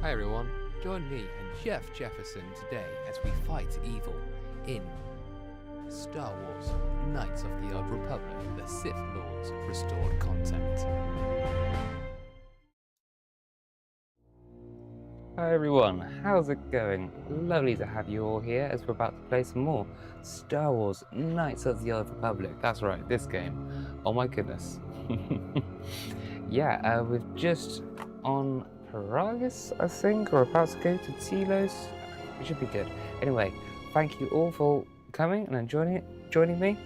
Hi everyone, join me and Jeff Jefferson today as we fight evil in Star Wars Knights of the Old Republic, the Sith Lords restored content. Hi everyone, how's it going? Lovely to have you all here as we're about to play some more Star Wars Knights of the Old Republic. That's right, this game. Oh my goodness. Yeah, we're just on Paragus, I think, or about to go to Telos. It should be good. Anyway, thank you all for coming and joining me.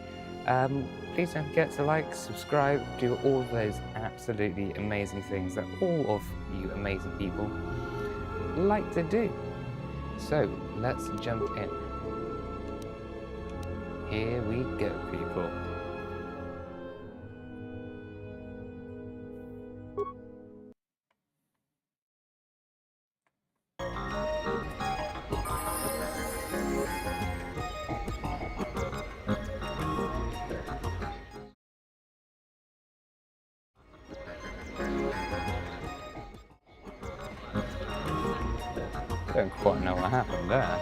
Please don't forget to like, subscribe, do all of those absolutely amazing things that all of you amazing people like to do. So let's jump in. Here we go, people. Don't quite know what happened there.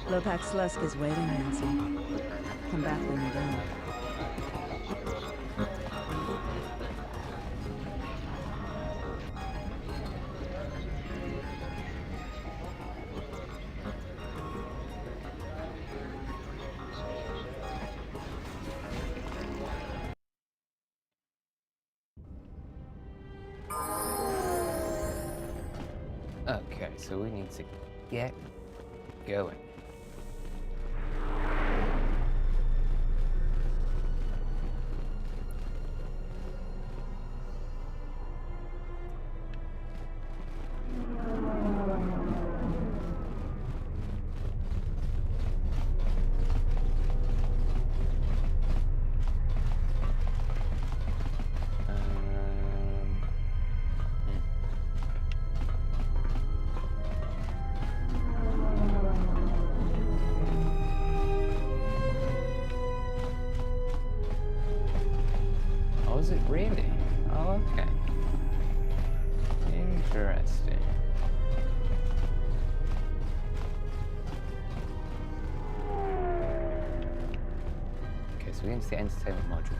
Lopax Lusk is waiting, Nancy. Come back when you're done. Okay, so we need to get going. Oh, is it really? Oh, okay. Interesting. Okay, so we're into the entertainment module.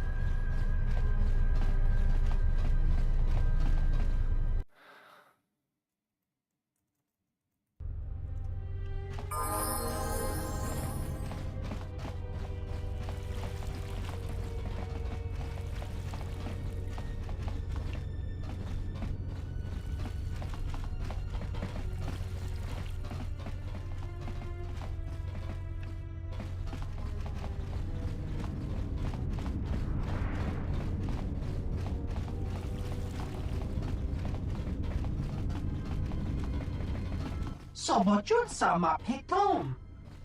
Sobojun sama petom.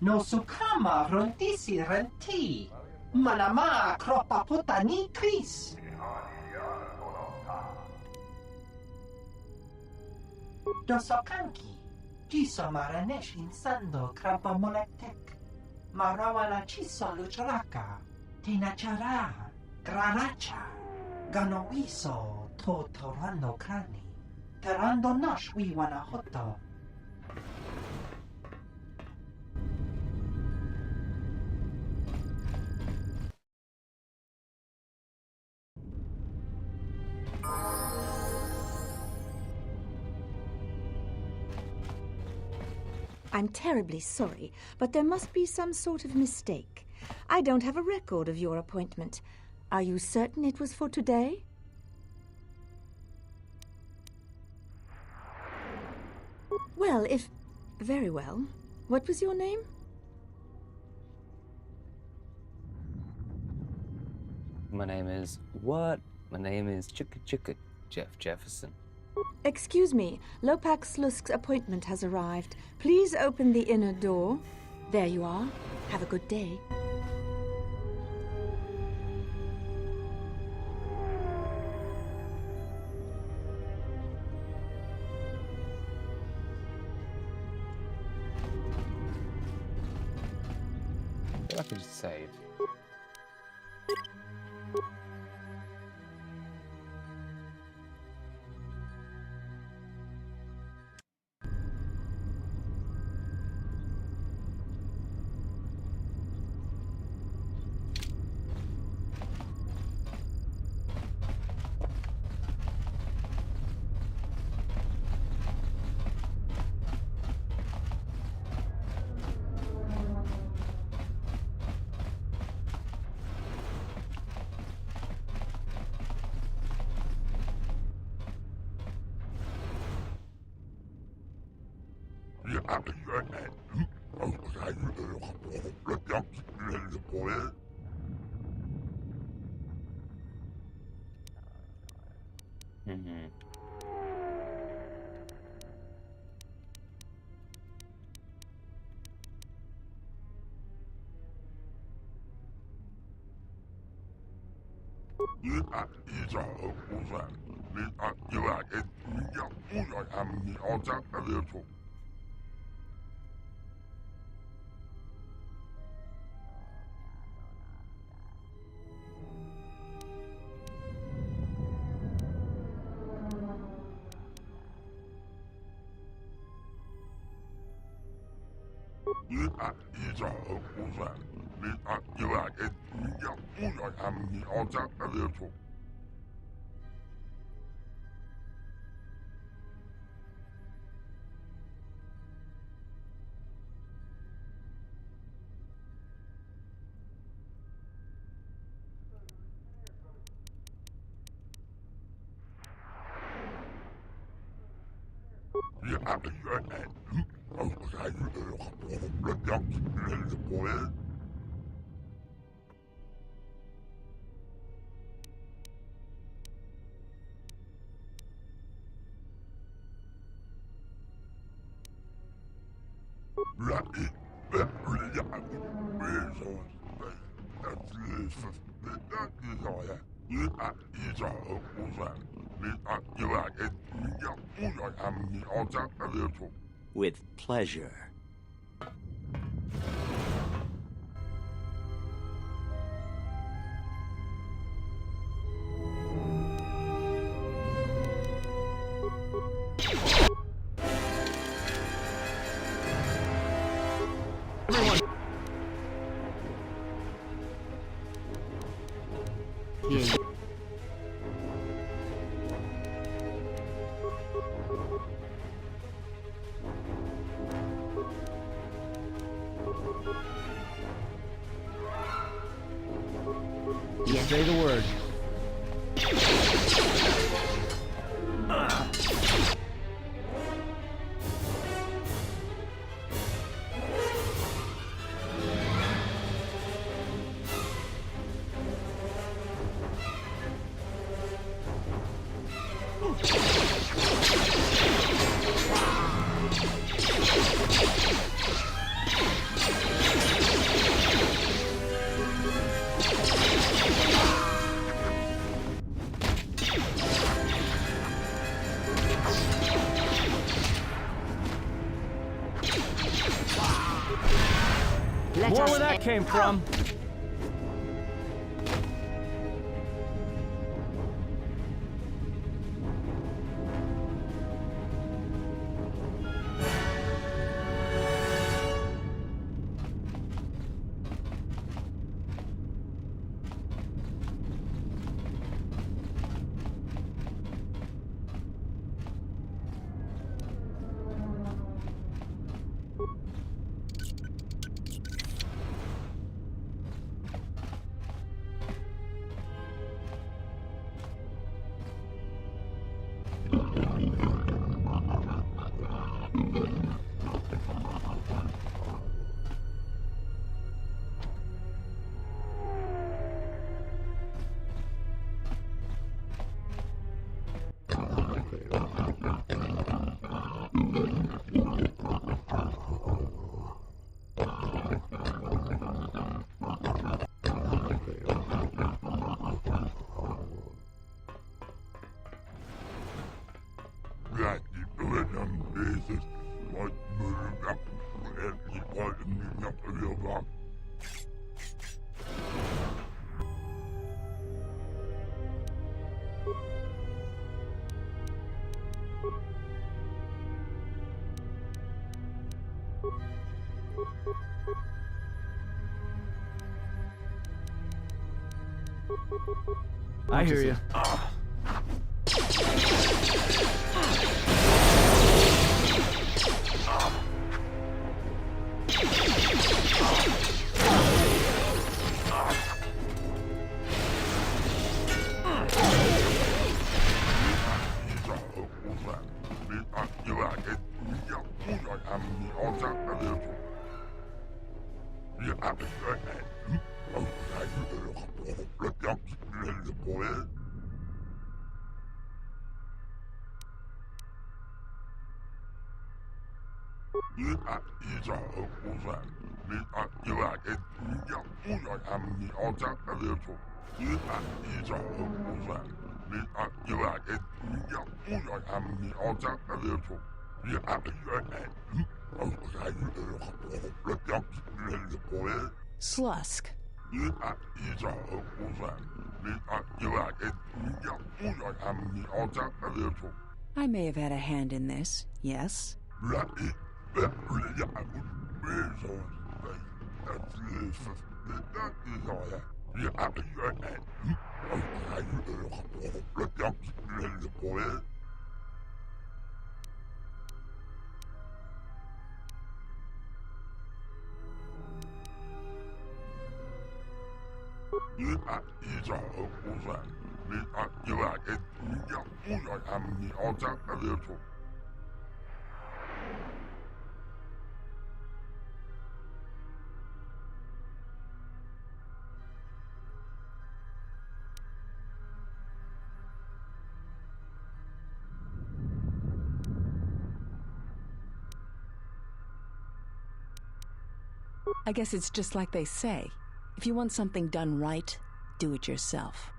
No sukama rontisi renti. Manama kropa putani kris. Dosokanki. Jiso maranesh insando krapa moletek. Marawana chiso lucharaka. Tinachara. Graracha. Ganowiso to torando krani. Terando nosh wiwana hoto. I'm terribly sorry, but there must be some sort of mistake. I don't have a record of your appointment. Are you certain it was for today? Well, if... Very well. What was your name? My name is... What? My name is Chicka Jeff Jefferson. Excuse me, Lopax Lusk's appointment has arrived. Please open the inner door. There you are. Have a good day. I could just save. Mm-hmm. With pleasure. Say the word. More where that came from. I hear you. Slusk. I may have had a hand in this, yes? I guess it's just like they say. If you want something done right, do it yourself.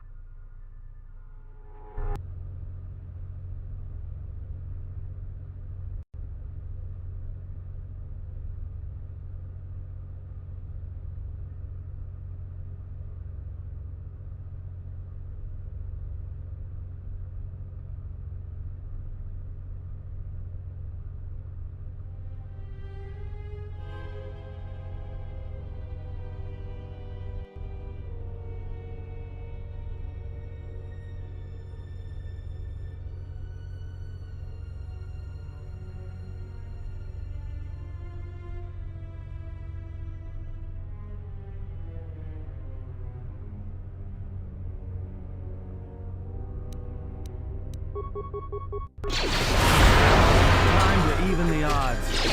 Time to even the odds.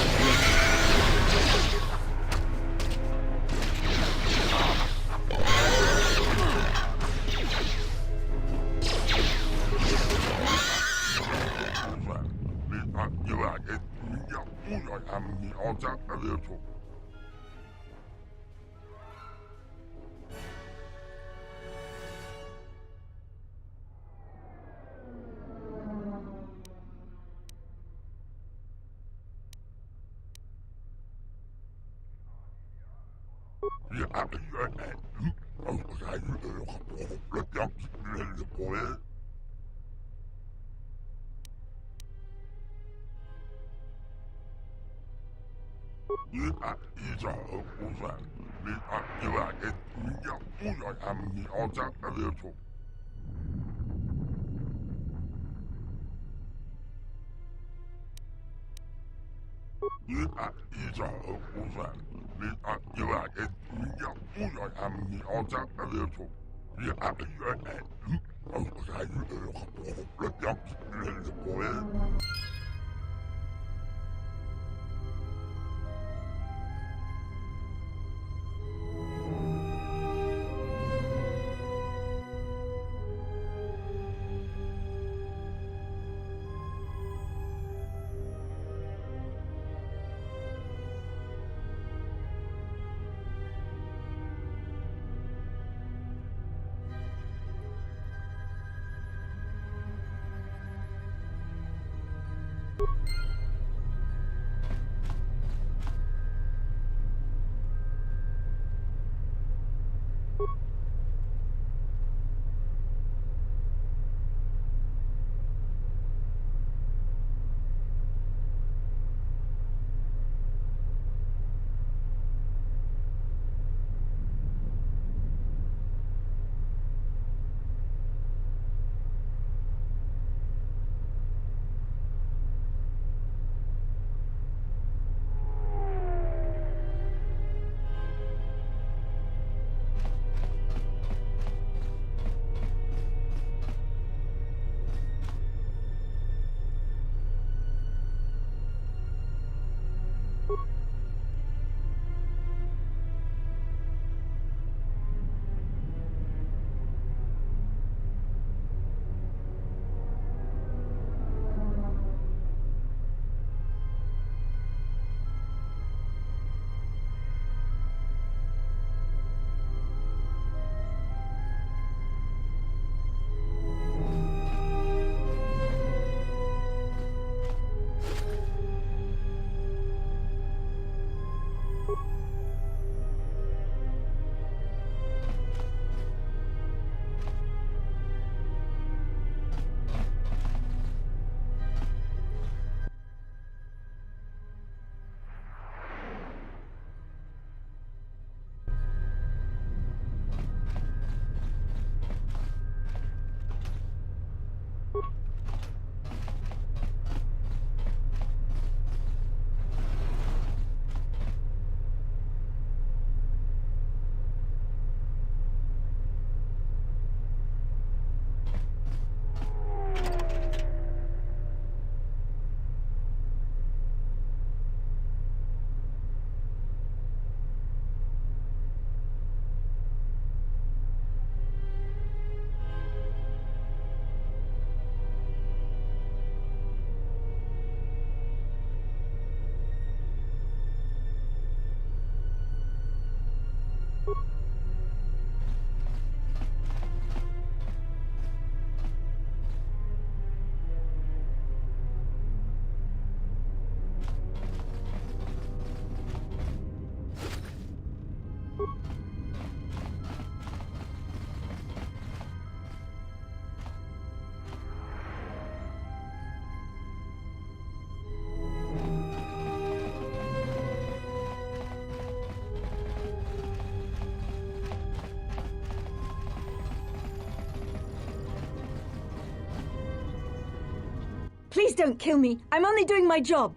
Please don't kill me. I'm only doing my job.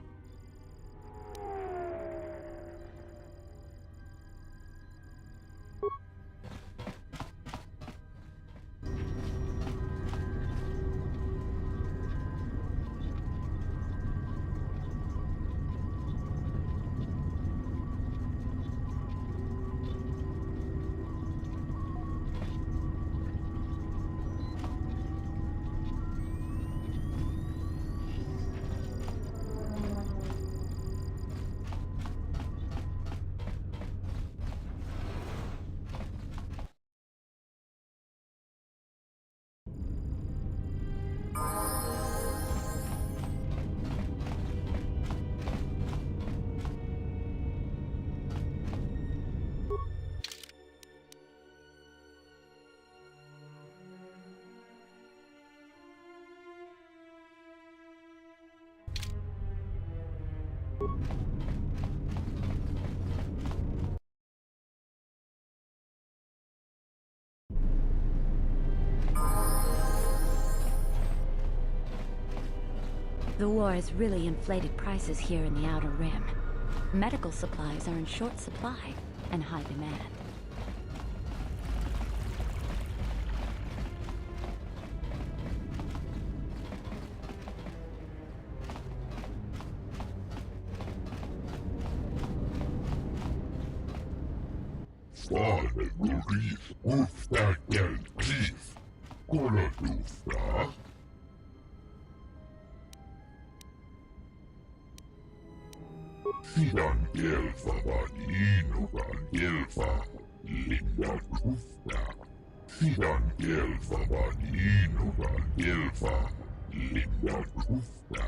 The war has really inflated prices here in the Outer Rim. Medical supplies are in short supply and high demand. Father Maurice Wolfstag Galaxies. Kotor. Sidan Gelfa Vanino Van Gelfa Linda Gusta. Sidan Gelfa Vanino Van Gelfa Linda Gusta.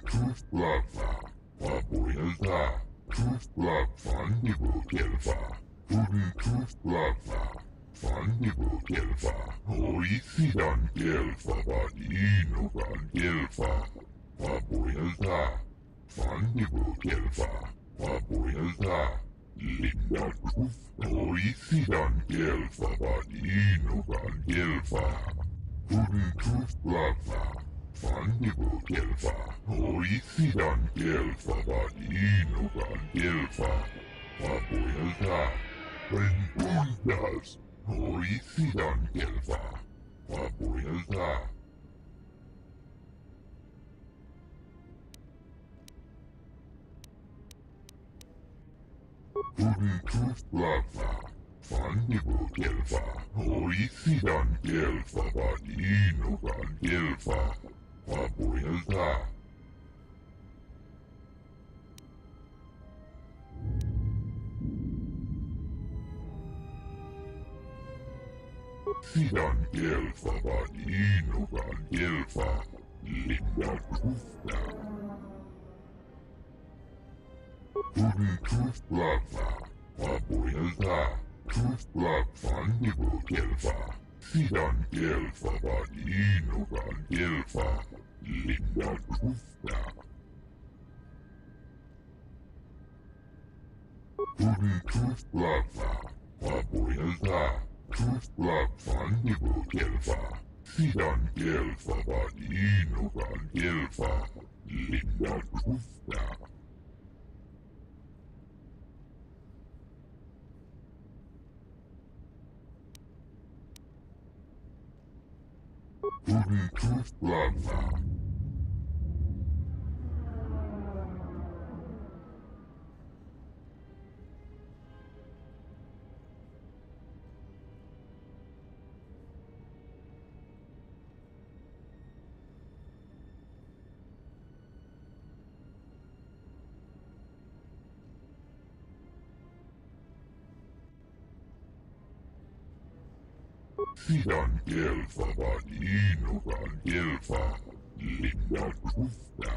Truth Lava. Papuelta, Truth Love Fundible Gelfa, Truth Lava, Fundible Gelfa, Orisidan Gelfa, Vadino Van Gelfa, Papuelta, Fundible Gelfa, Papuelta, Linda Truth, Orisidan Gelfa, Vadino Van Gelfa, Truth Lava. Fundible Gelfa, Orisidan Gelfa, Vadino Van Gelfa, Papuelta, Preguntas, Orisidan Gelfa, Papuelta. Truth Lava, Fundible Gelfa, Orisidan Gelfa, Vadino Van Gelfa, Papuelta. Sidan Gelfa, Vadino Van Gelfa, Linda Gusta. Truth Lava, Papuelta, Truth Love Fundible Gelfa. Sidan Gelfa, Vadino Van Gelfa, Linda Gusta. Truth Lava, Papuelta, Truth Love Fundible Gelfa. Sidan Gelfa, Vadino Van Gelfa, Linda Gusta. Truth Lava. Sidan Gelfa, Vadino Van Gelfa, Linda Gusta.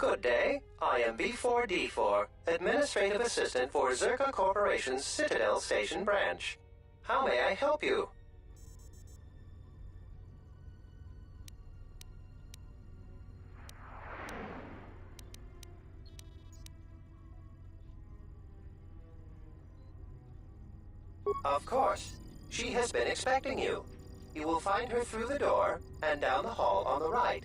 Good day. I am B4D4, Administrative Assistant for Zerka Corporation's Citadel Station branch. How may I help you? Of course. She has been expecting you. You will find her through the door and down the hall on the right.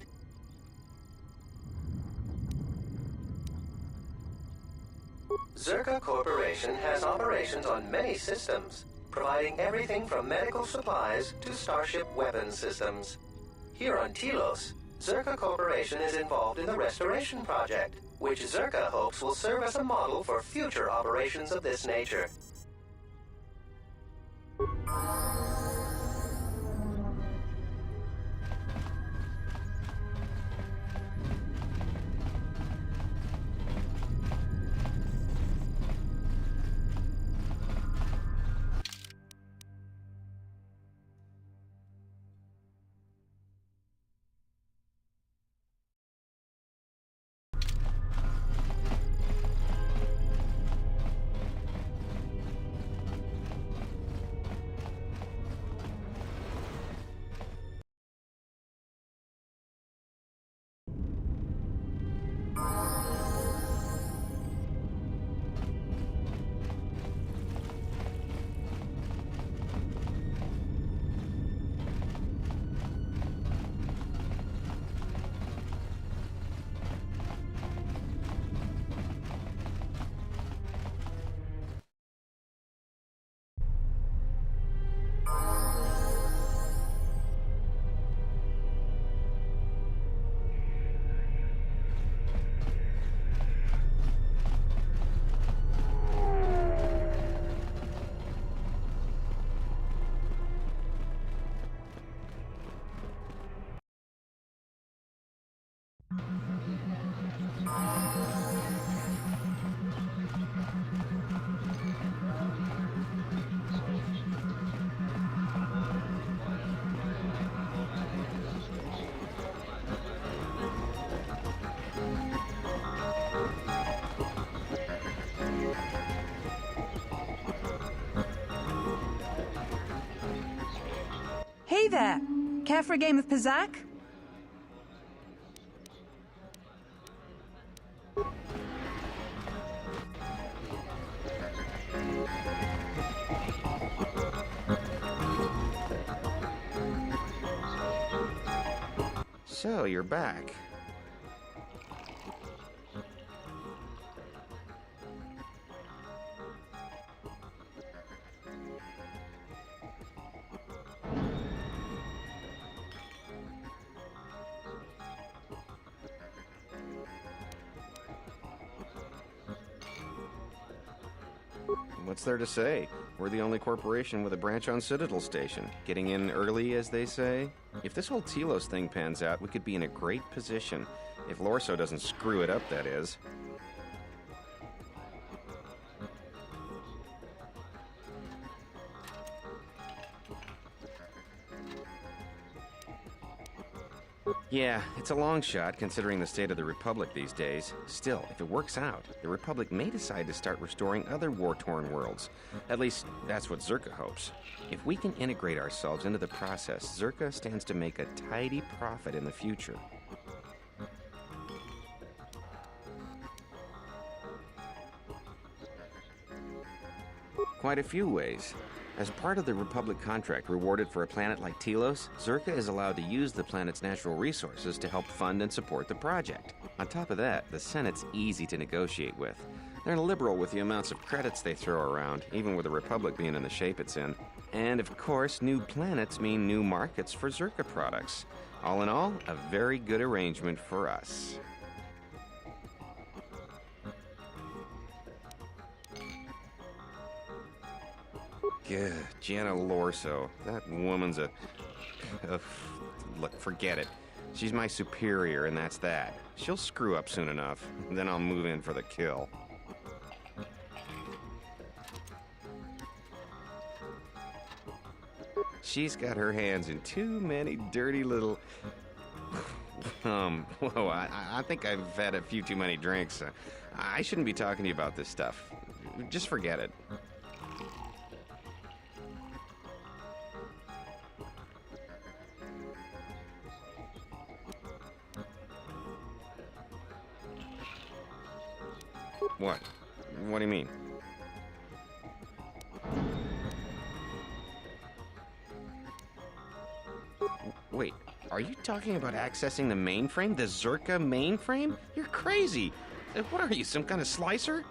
Zerka Corporation has operations on many systems, providing everything from medical supplies to starship weapons systems. Here on Telos, Zerka Corporation is involved in the restoration project, which Zerka hopes will serve as a model for future operations of this nature. Hey there! Care for a game of Pizzac? So, you're back. What's there to say? We're the only corporation with a branch on Citadel Station. Getting in early, as they say. If this whole Telos thing pans out, we could be in a great position. If Lorso doesn't screw it up, that is. Yeah, it's a long shot considering the state of the Republic these days. Still, if it works out, the Republic may decide to start restoring other war-torn worlds. At least, that's what Zerka hopes. If we can integrate ourselves into the process, Zerka stands to make a tidy profit in the future. Quite a few ways. As part of the Republic contract rewarded for a planet like Telos, Zerka is allowed to use the planet's natural resources to help fund and support the project. On top of that, the Senate's easy to negotiate with. They're liberal with the amounts of credits they throw around, even with the Republic being in the shape it's in. And of course, new planets mean new markets for Zerka products. All in all, a very good arrangement for us. Gah, Jenna Lorso. That woman's a... Look, forget it. She's my superior, and that's that. She'll screw up soon enough. Then I'll move in for the kill. She's got her hands in too many dirty little... Whoa, I think I've had a few too many drinks. I shouldn't be talking to you about this stuff. Just forget it. What? What do you mean? Wait, are you talking about accessing the mainframe? The Zerka mainframe? You're crazy! What are you, some kind of slicer?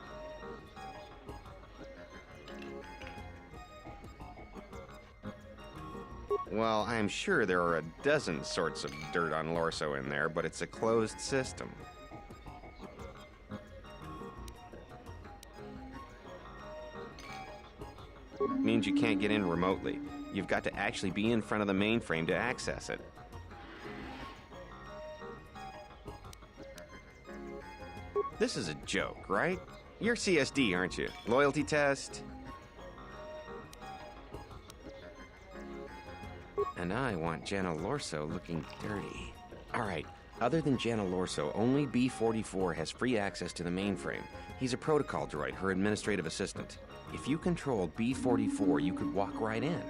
Well, I'm sure there are a dozen sorts of dirt on Lorso in there, but it's a closed system. Means you can't get in remotely. You've got to actually be in front of the mainframe to access it. This is a joke, right? You're CSD, aren't you? Loyalty test? And I want Jana Lorso looking dirty. Alright, other than Jana Lorso, only B-44 has free access to the mainframe. He's a protocol droid, her administrative assistant. If you controlled B-44, you could walk right in.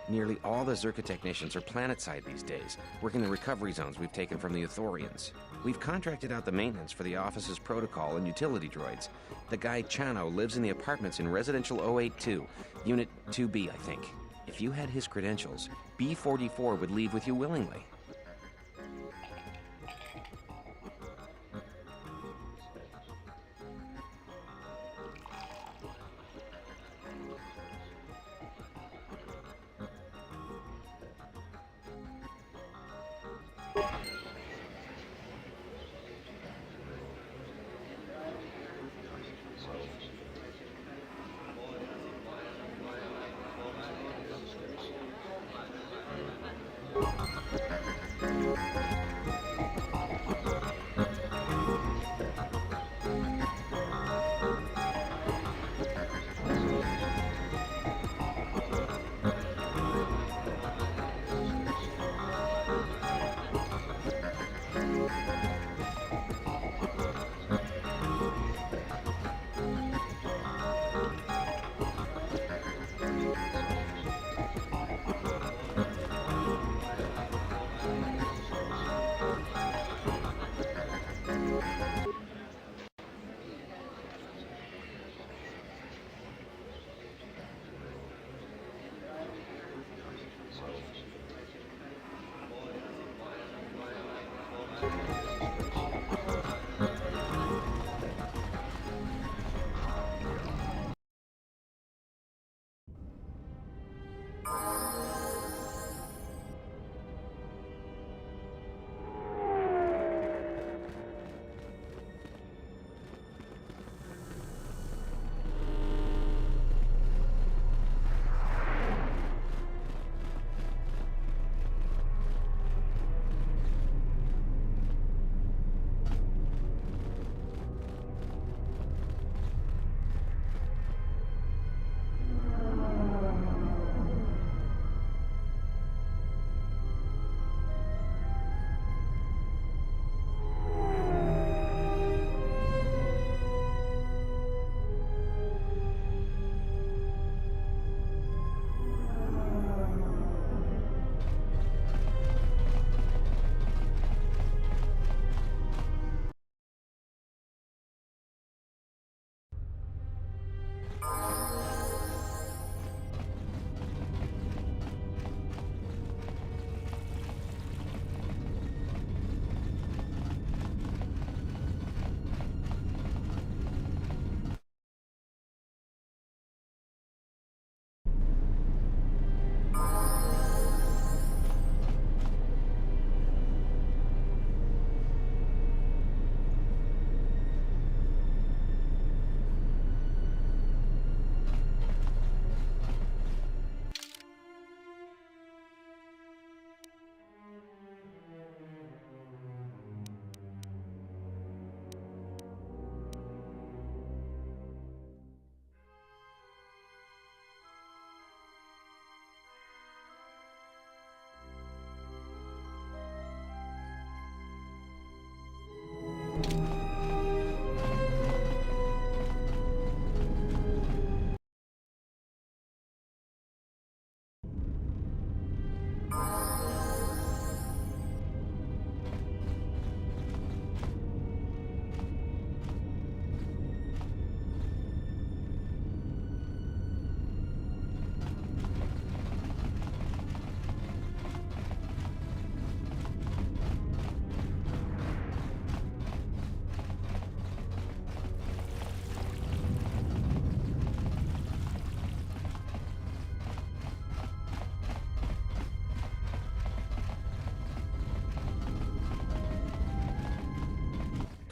Nearly all the Zerka technicians are planetside these days, working the recovery zones we've taken from the Ithorians. We've contracted out the maintenance for the office's protocol and utility droids. The guy Chano lives in the apartments in Residential 082, Unit 2B, I think. If you had his credentials, B-44 would leave with you willingly.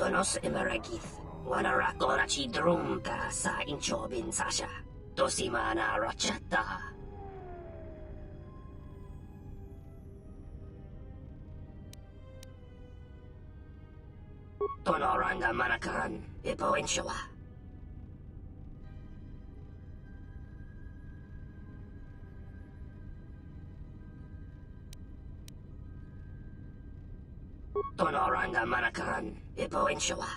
Donos imaragith. Wanarakora chi drumka sa inchobin sasha. Dosimana rachata. Tonoranga manakan. Ipo inshawa. Tonoranga manakan. Ipo inshawa.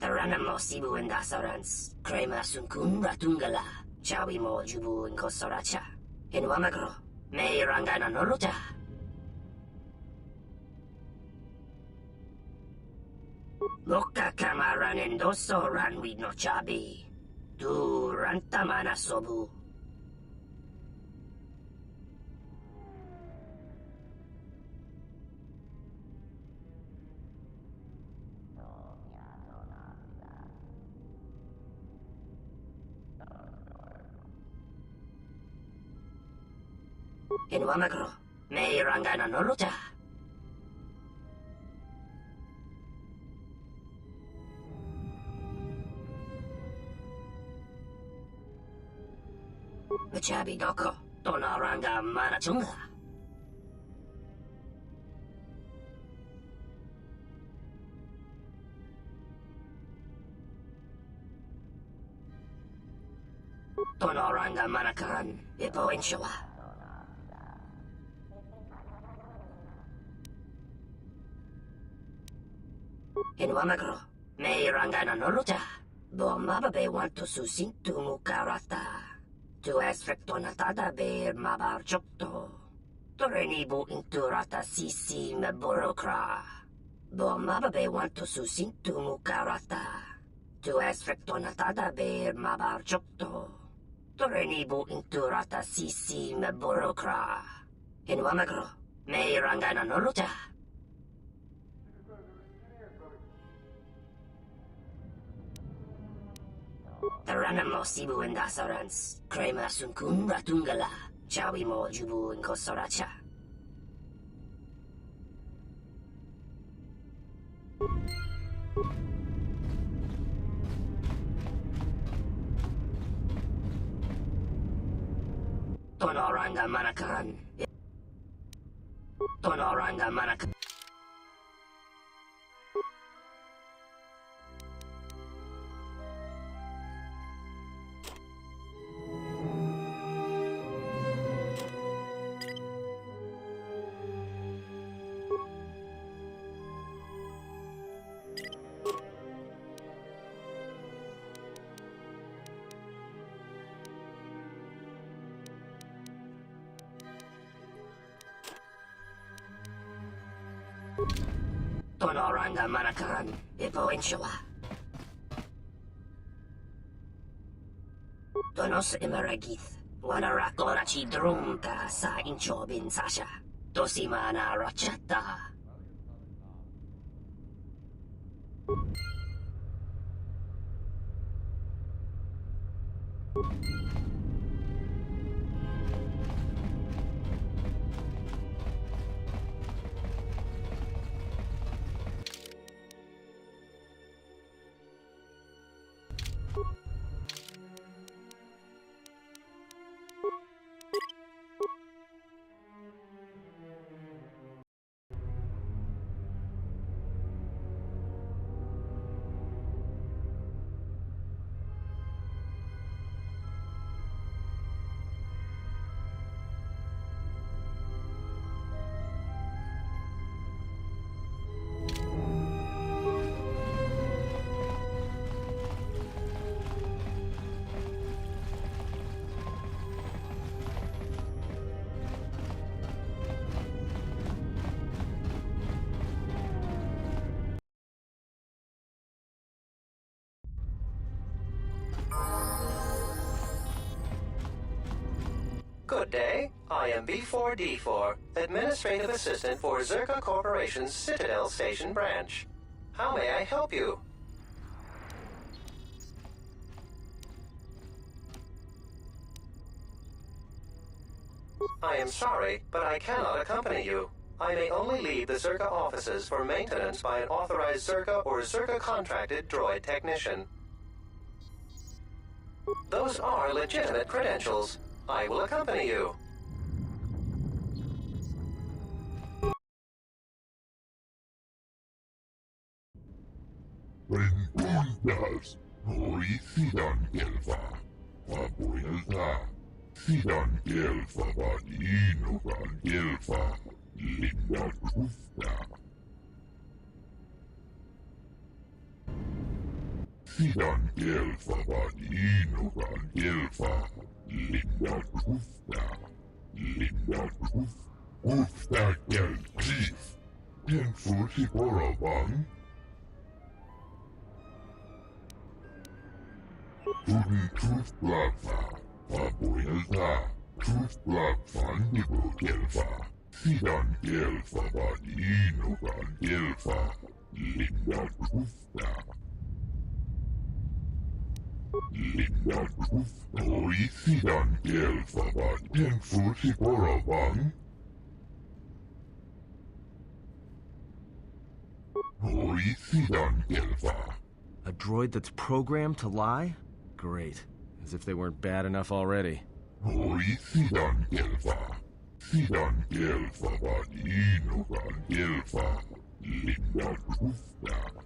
Taranam mo sibu and dasarans. Krema sunkun ratungala. Chawi mo jubu and kosoracha. In Wamagro. May rangana noroja. Loka kamaran endoso ranwi no chabi. Du rantamana sobu. In Wamagro, may rangana noroja. Chabi doko, Tonoranga manachunga. Tonoranga manakan, Ipo inshawa. In Wamagro, may rangana noroja. Bomababe want to susin to mukarata. Tu es rectonatada ber mabar chokto. Torenibu inturata sisi me burokra. Bomababe want to susin to mukarata. Tu es rectonatada ber mabar chokto. Torenibu inturata sisi me burokra. In Wamagro, may rangana noroja. Taranam mo sibu and dasarans. Krema sunkun ratungala. Chawi mo jubu and kosoracha. Tonoranga manakan. Tonoranga manakan. Tonoranga manakan, Ipo inshawa. Donos imaragith. Wanarakora chi drumka sa inchobin sasha. Dosimana rachata. Good day. I am B4D4, Administrative Assistant for Zerka Corporation's Citadel Station branch. How may I help you? I am sorry, but I cannot accompany you. I may only leave the Zerka offices for maintenance by an authorized Zerka or Zerka-contracted droid technician. Those are legitimate credentials. I will accompany you. Bengundas, hoi sidan kelfa. Vapoilta, sidan kelfa vadinukan kelfa. Linda kufta. Sidan kelfa vadinukan kelfa. Linda kufta. Linda kufta kel chief. Tenfusi porabang. Tuni truth platfa, vapoilta, truth platfan nipo kelfa, sidan kelfa vadinukan kelfa, linda kufta. Linda kufta, hoi sidan kelfa tenfusi porabang. Hoi sidan kelfa. A droid that's programmed to lie? Great. As if they weren't bad enough already. Hoi sidan kelfa. Sidan kelfa vadinukan kelfa. Linda kufta.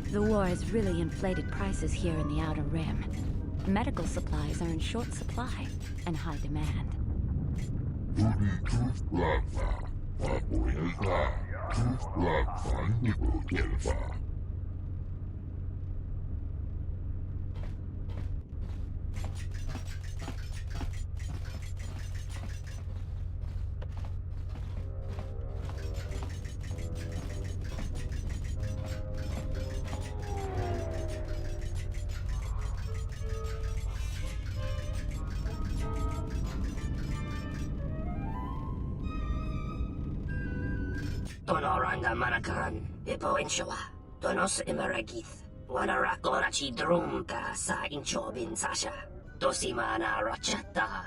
The war has really inflated prices here in the Outer Rim. Medical supplies are in short supply and high demand. Tuni truth platfa, vapoilta, truth platfan nipo kelfa. Tonoranga manakaran, ipo inshawa. Tonos imaragith. Wanarakora chi drumka sa inchobin sasha. Tosimana rachata.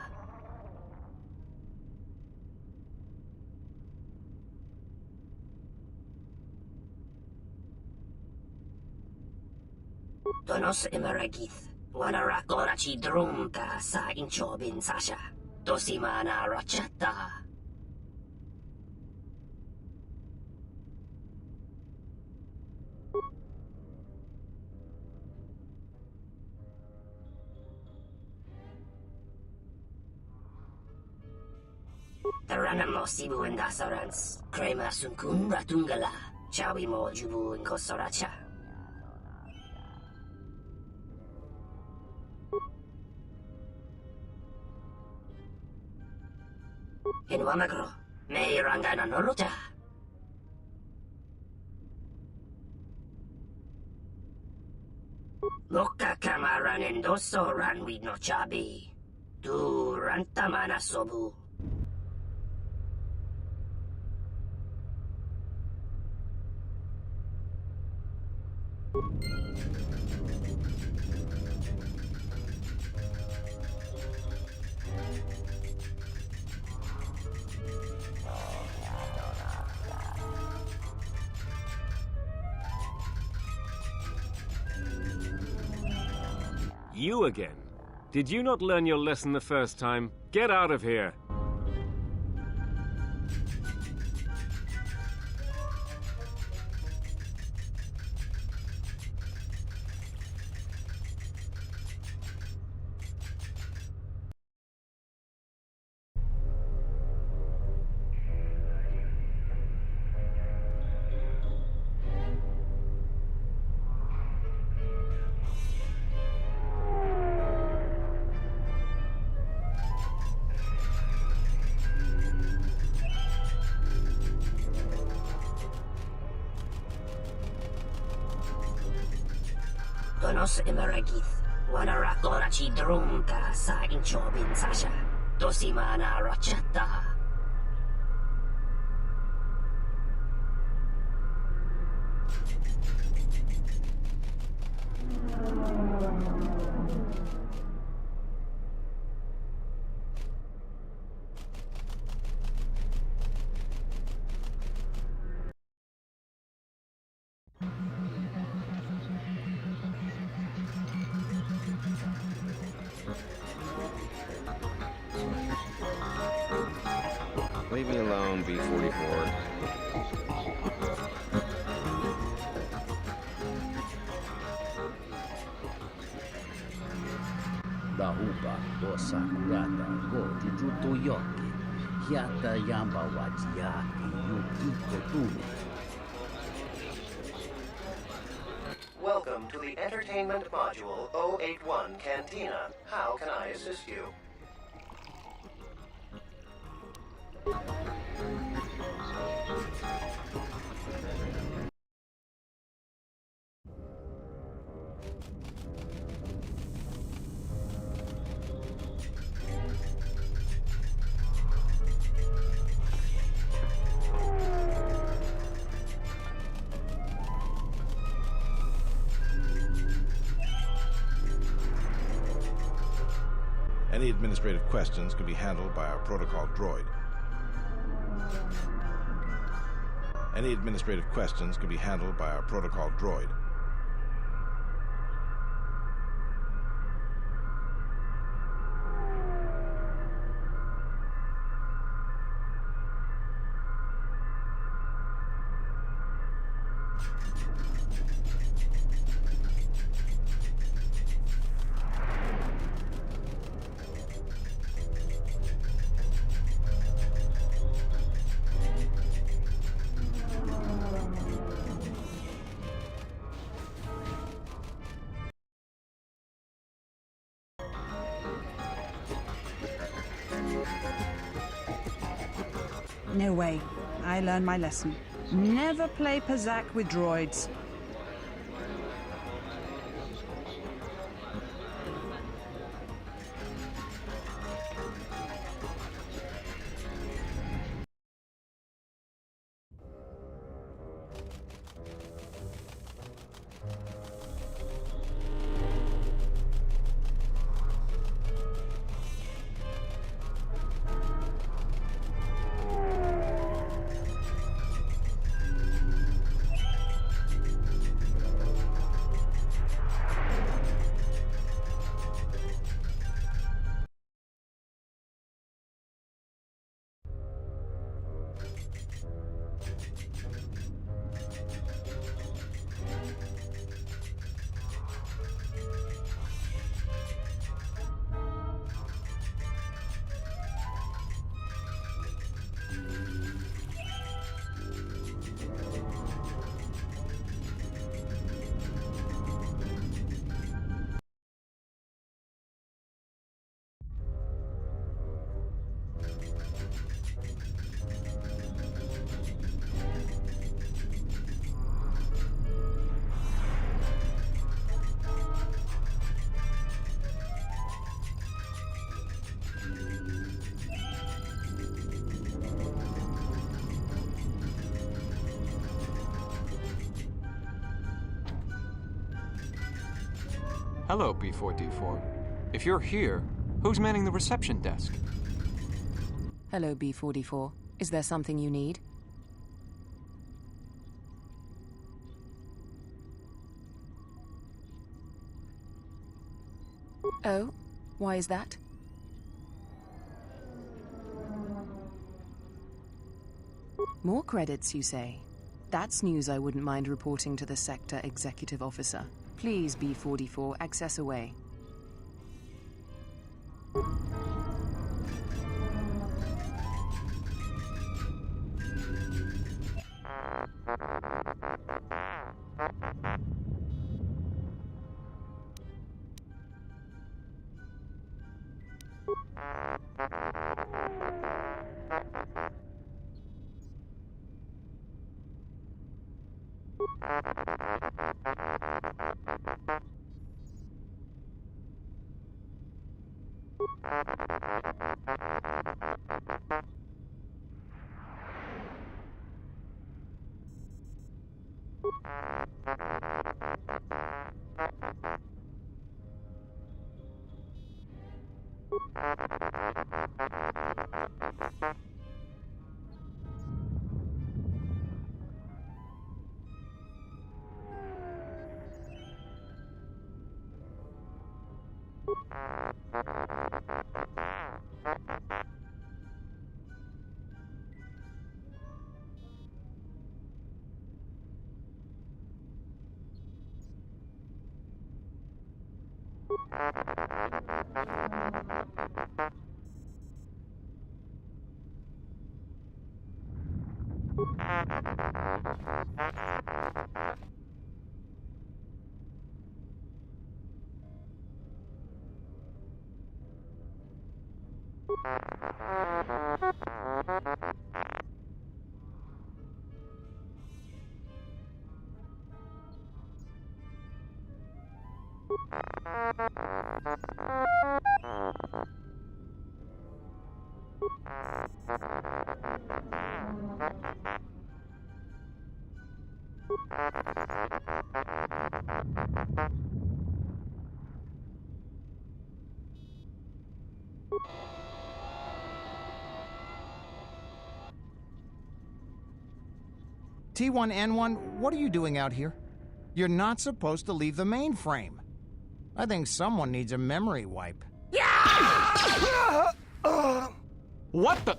Tonos imaragith. Wanarakora chi drumka sa inchobin sasha. Tosimana rachata. Taranamo sibu indasarans, crema sunkun ratungala, chawi mo jubu inkosoracha. Hinwamagro, may rangana noluta. Loka kamaran endoso ranwid no chabi. Tu rantamana sobu. You again? Did you not learn your lesson the first time? Get out of here! Donos emeragith, wanara chi drunka sa inchobin sasha, dosimana rachata. Leave me alone, B-44. Dahuba dosa kurata go jujuto yoki. Hiata yamba wajiaki yukiko tumi. Welcome to the Entertainment Module 081 Cantina. How can I assist you? Any administrative questions can be handled by our protocol droid. Any administrative questions can be handled by our protocol droid. No way. I learned my lesson. Never play Pazak with droids. Hello, B4D4. If you're here, who's manning the reception desk? Hello, B44. Is there something you need? Oh? Why is that? More credits, you say? That's news I wouldn't mind reporting to the Sector Executive Officer. Please, B-44, access away. T1N1, what are you doing out here? You're not supposed to leave the mainframe. I think someone needs a memory wipe. What the?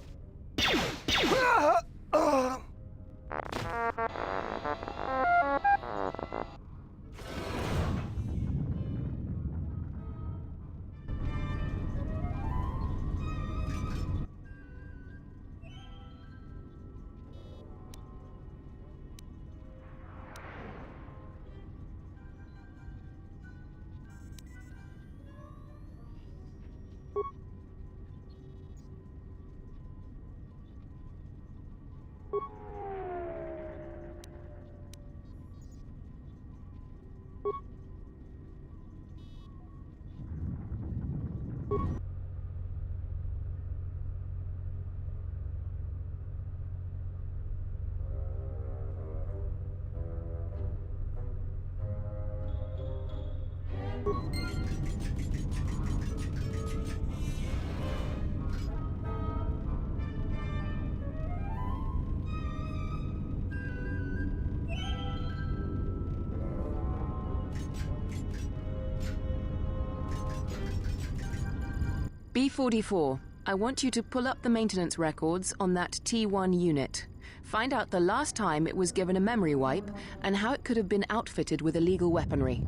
B-44, I want you to pull up the maintenance records on that T1 unit. Find out the last time it was given a memory wipe and how it could have been outfitted with illegal weaponry.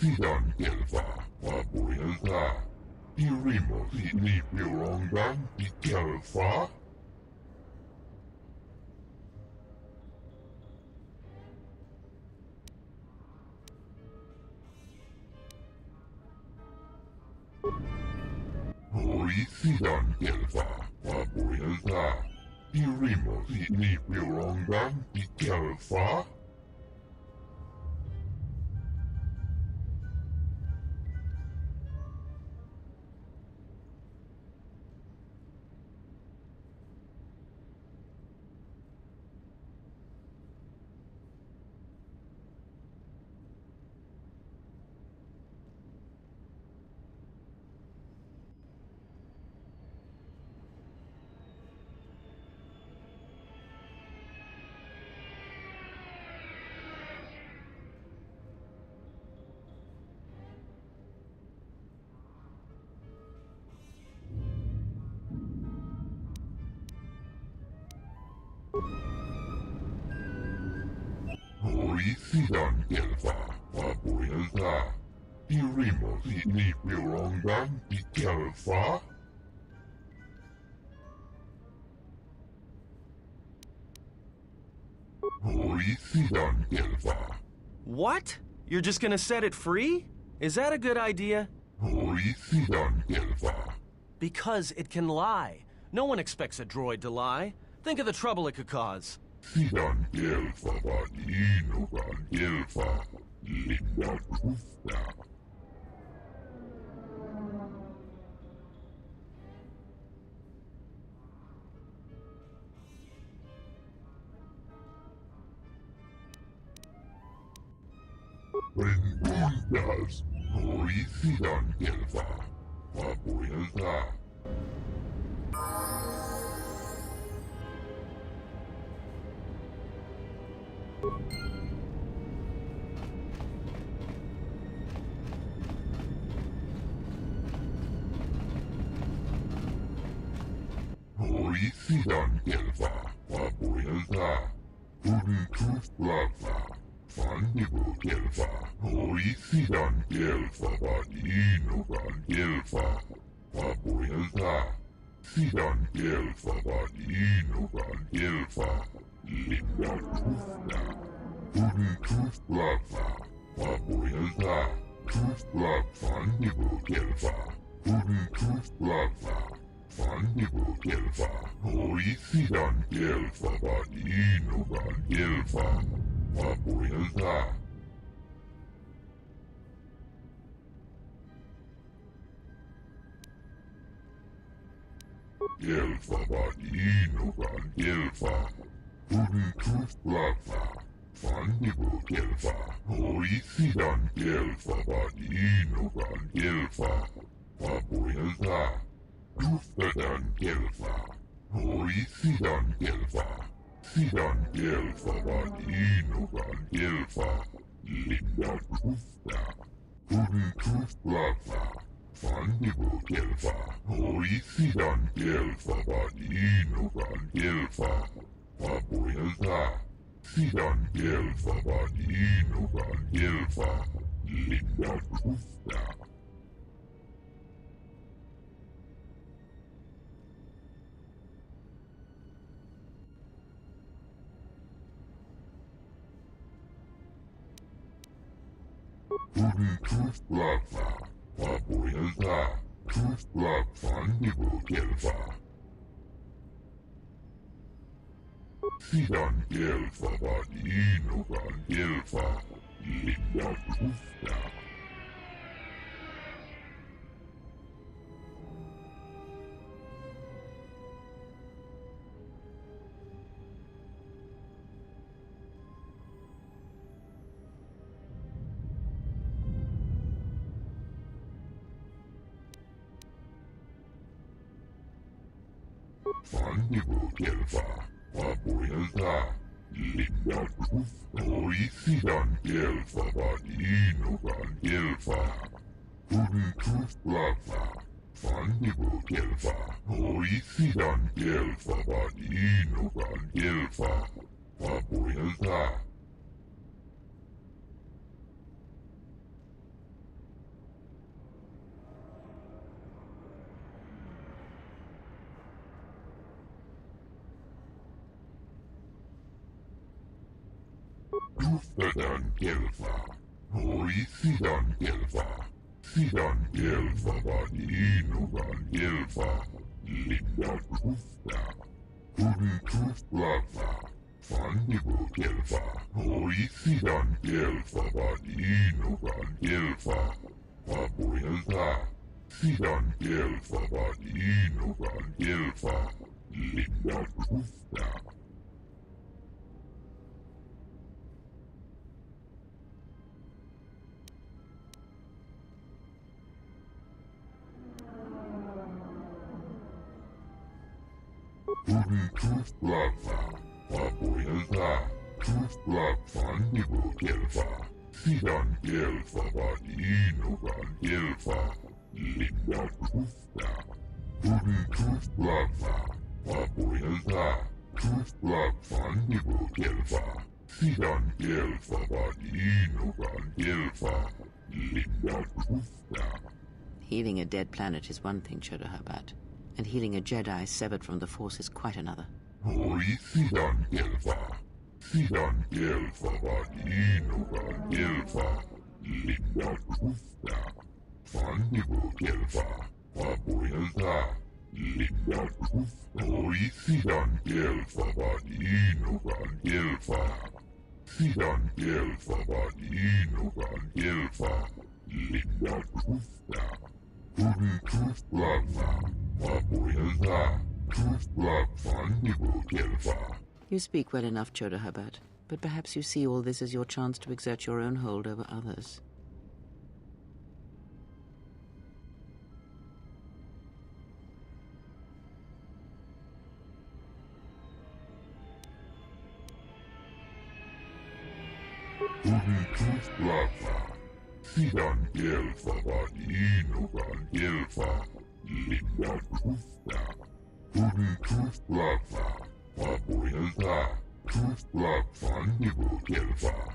sidan gelfa, papuelta. Irimo si lipirongan di gelfa. Hoi sidan gelfa, papuelta. Irimo si lipirongan di gelfa. Hoi sidan gelfa, papuelta. Irimo si lipirongan di gelfa. Hoi sidan gelfa. What? You're just gonna set it free? Is that a good idea? Hoi sidan gelfa. Because it can lie. No one expects a droid to lie. Think of the trouble it could cause. Sidan gelfa vadinogan gelfa. Linda Gufta. Prenguntas. Hoi sidan gelfa. Papuelta. Hoi sidan gelfa, papuelta. Untuf lava, fandibo gelfa. Hoi sidan gelfa, vadinogan gelfa. Papuelta. Sidan gelfa, vadinogan gelfa. Linda Gufta. Untuf lava, papuelta. Tuf lav, fandibo gelfa. Untuf lava. Fandibo gelfa, hoi sidan gelfa, vadinogan gelfa, papuelta. Gelfa, vadinogan gelfa, untuf lava, fandibo gelfa, hoi sidan gelfa, vadinogan gelfa, papuelta. Duftadan gelfa, hoi sidan gelfa, sidan gelfa, vadinogan gelfa, linda gufta, untuf lava, fandibo gelfa, hoi sidan gelfa, vadinogan gelfa, papuelta, sidan gelfa, vadinogan gelfa, linda gufta. Untuf lava, papuelta. Tuf lav, fandibo gelfa. Sidan gelfa, vadinogan gelfa, linda gufta. Fandibo gelfa, papuelta. Linda gufta, hoi sidan gelfa, vadinogan gelfa. Untuf lava, fandibo gelfa, hoi sidan gelfa, vadinogan gelfa, papuelta. Tuftadan Gelfa. Hoi Sidan Gelfa. Sidan Gelfa Vadinogan Gelfa. Linda Tufta. Huden Tuflafa. Fandigo Gelfa. Hoi Sidan Gelfa Vadinogan Gelfa. Papuelta. Sidan Gelfa Vadinogan Gelfa. Linda Tufta. Huden Tuflafa. Papuelta. Tuflaf Fandigo Gelfa. Sidan Gelfa Vadinogan Gelfa. Linda Tufta. Huden Tuflafa. Papuelta. Tuflaf Fandigo Gelfa. Sidan Gelfa Vadinogan Gelfa. Linda Tufta. Healing a dead planet is one thing, Chodohabat, and healing a Jedi severed from the Force is quite another. Hoi Sidan Gelfa. Sidan Gelfa Vadinogan Gelfa. Linda Tufta. Fandigo Gelfa. Papuelta. Linda Tufta. Hoi Sidan Gelfa Vadinogan Gelfa. Sidan Gelfa Vadinogan Gelfa. Linda Tufta. Huden Tuflafa. Papuelta. Tuflaf Fandigo Gelfa. You speak well enough, Chodohabat, but perhaps you see all this as your chance to exert your own hold over others. Huden Tuflafa. Sidan Gelfa Vadinogan Gelfa. Linda Tufta. Huden Tuflafa. Papuelta. Tuflaf Fandigo Gelfa.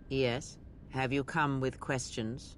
Yes? Have you come with questions?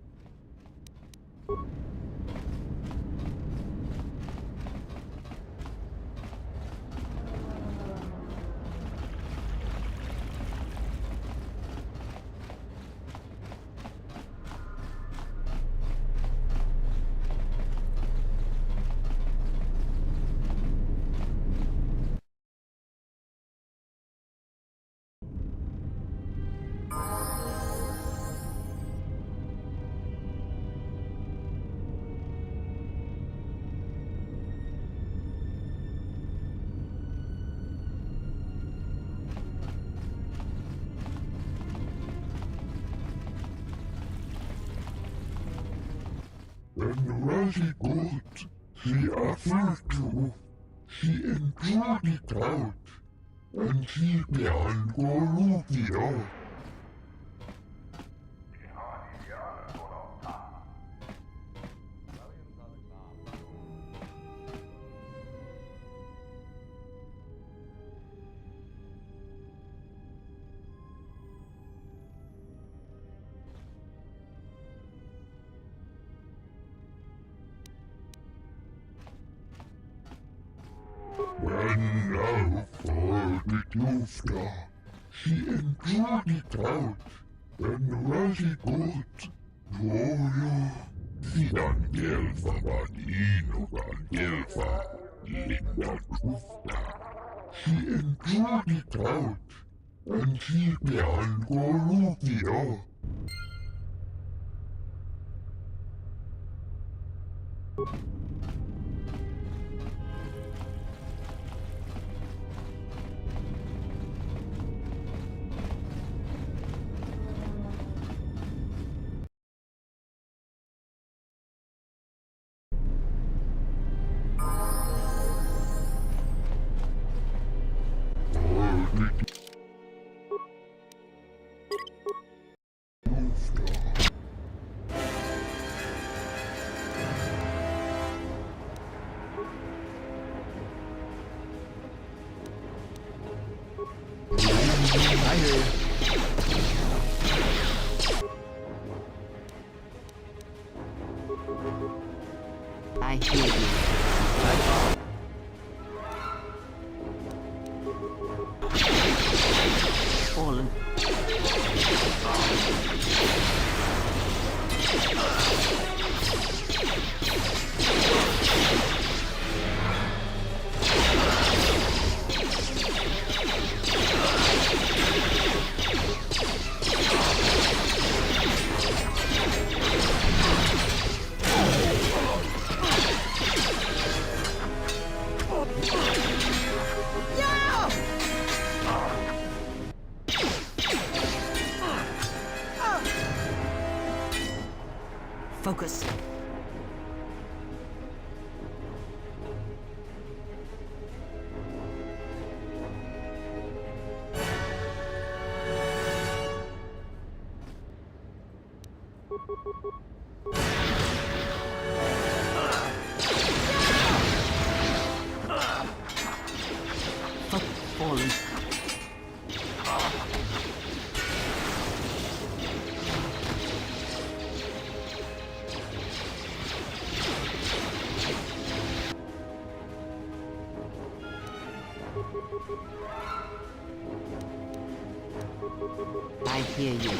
En really good. She offered to. She enjoyed it out. And she began Goluvia. When now for the Tufta, she enjoyed it out, and really good. Gloria, Sidan Gelfa Vadinogan Gelfa, Linda Tufta. She enjoyed it out, and she began Goluvia. I hear you. Fallen. Focus. Fallen. I hear you.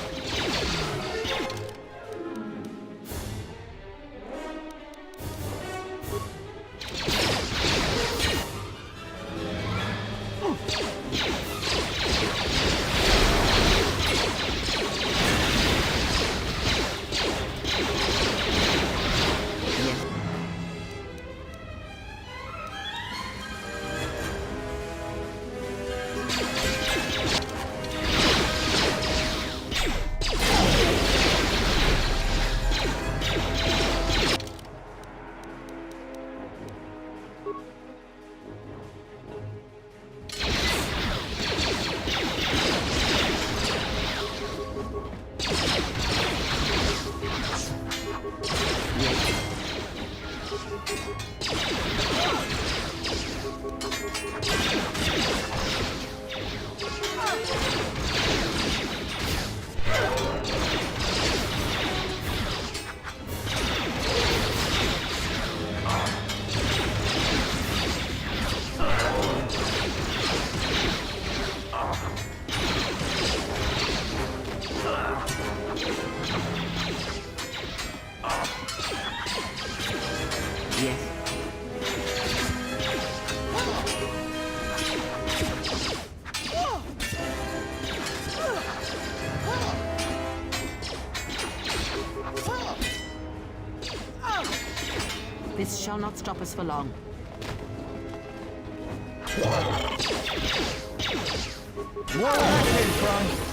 This shall not stop us for long. Where that came from?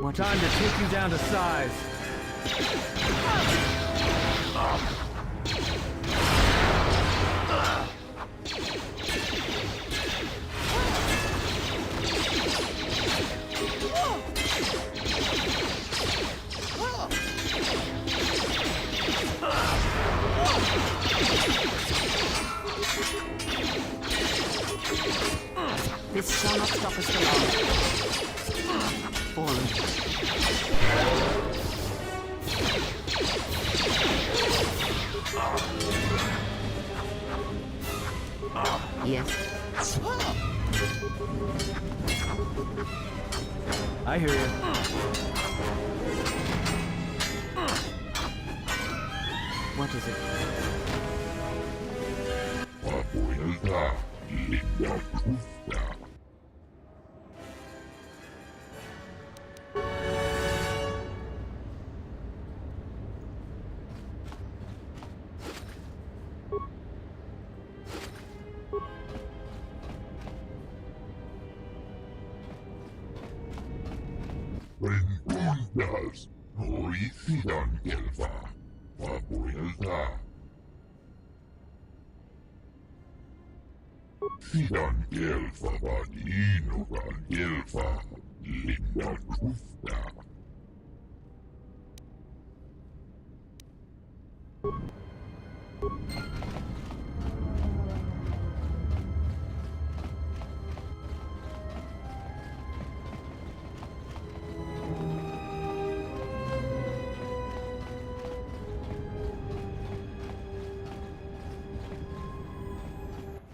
What time to take you down to size. This shall not stop us for long. Fallen. Yes. I hear you. What is it? Rentundas, horicidan gelfa, vapuilta. Sidan gelfa vadinugan gelfa, linda kufta.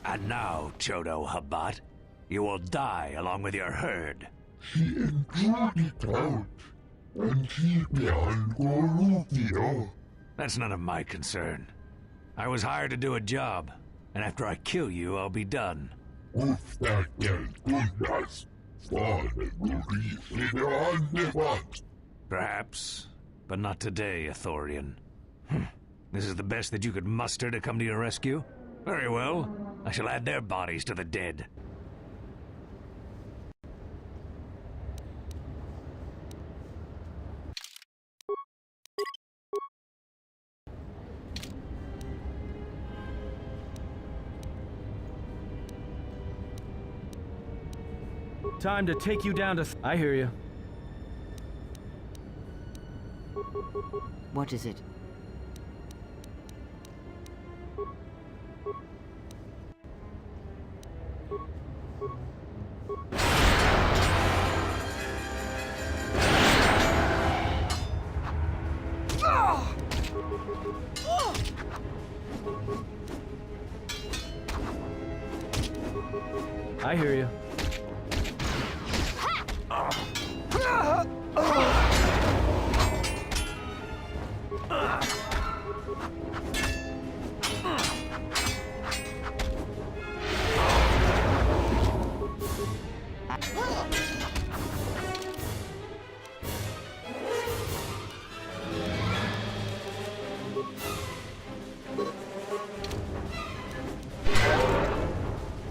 And now, Chodo Habat, you will die along with your herd. She enjoyed it out, and she behind Gorutio. That's none of my concern. I was hired to do a job, and after I kill you, I'll be done. Ufta geltundas, fane gurisi. Perhaps, but not today, Athorian. This is the best that you could muster to come to your rescue? Very well. I shall add their bodies to the dead. Time to take you down to... I hear you. What is it? I hear you.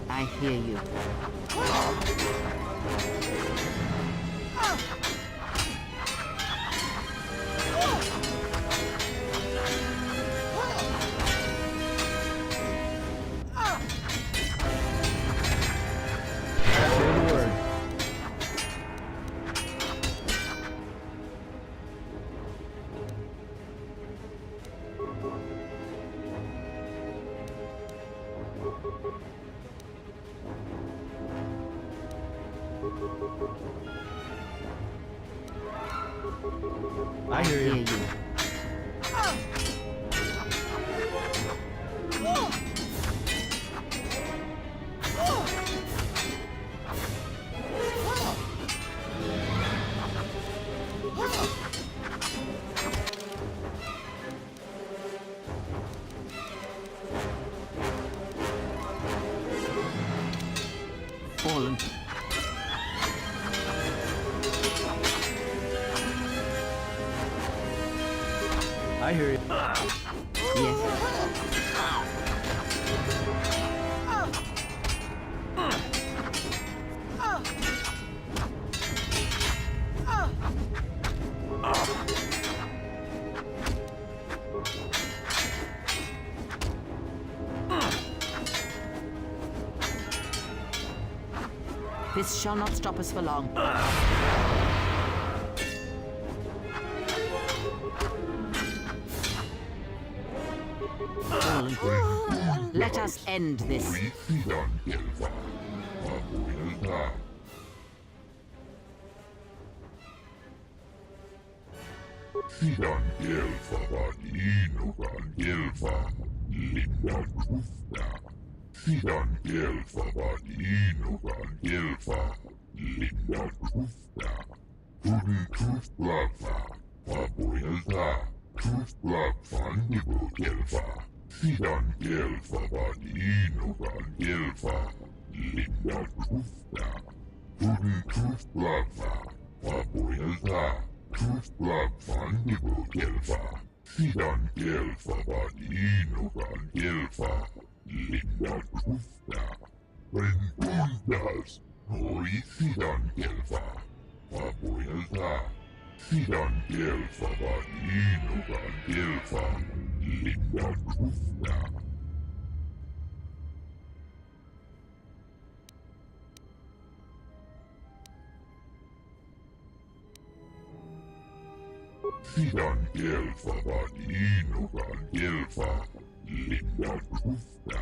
I hear you. I hear you. Fallen. I hear you. Yes. This shall not stop us for long. Let us end this. Sidan gelfa vadinugan gelfa, linda kufta. Sidan gelfa vadinogan gelfa. Linda Kufta. Kudin Kuflafa. Papuelta. Kufla Fandibo gelfa. Sidan gelfa vadinogan gelfa. Linda Kufta. Kudin Kuflafa. Papuelta. Kufla Fandibo gelfa. Sidan gelfa vadinogan gelfa. Linda Kufta. Rentundas. Noi sidan gelfa. Papuelta. Sidan gelfa vadinogan gelfa. Linda Kufta. Sidan gelfa vadinogan gelfa. Linda Kufta.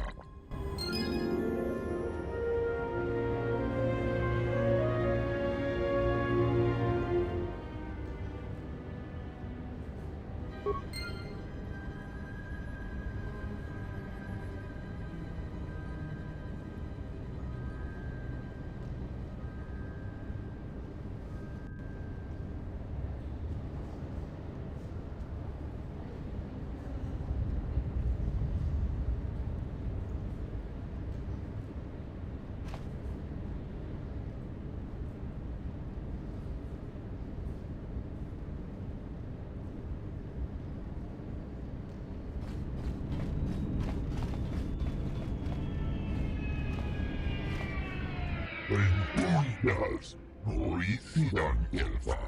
Rentundas. Noi sidan gelfa.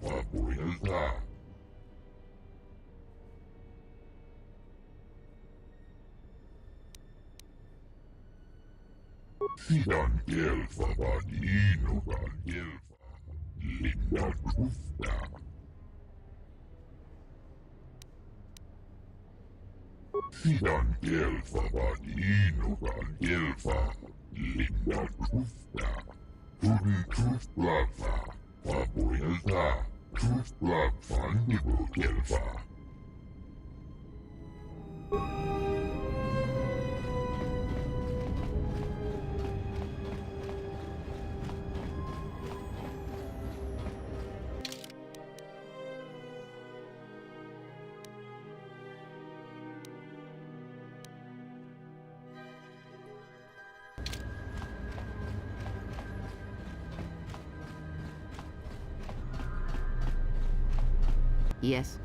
Papuelta. Sidan gelfa vadinogan gelfa. Linda Kufta. Sidan gelfa vadinogan gelfa. Linda Kufta. Kudin Kuflafa. Papuelta. Kufla Fandibo gelfa. Yes.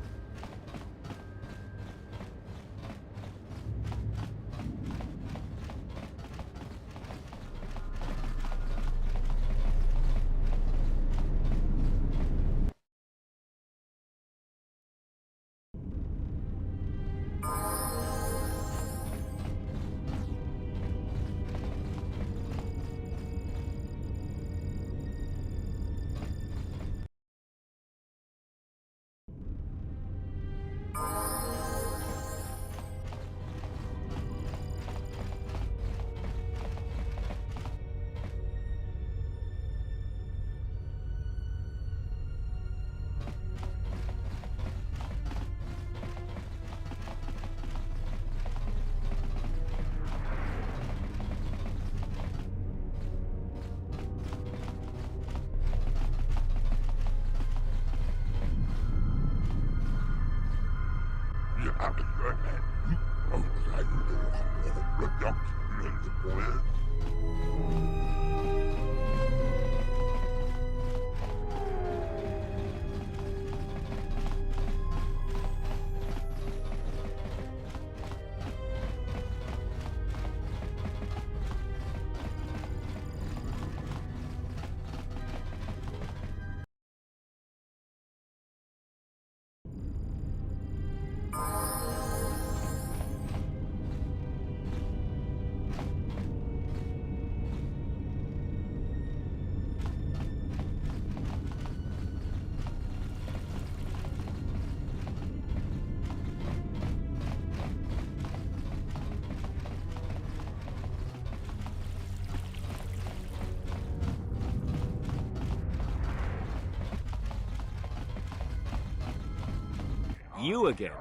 You again?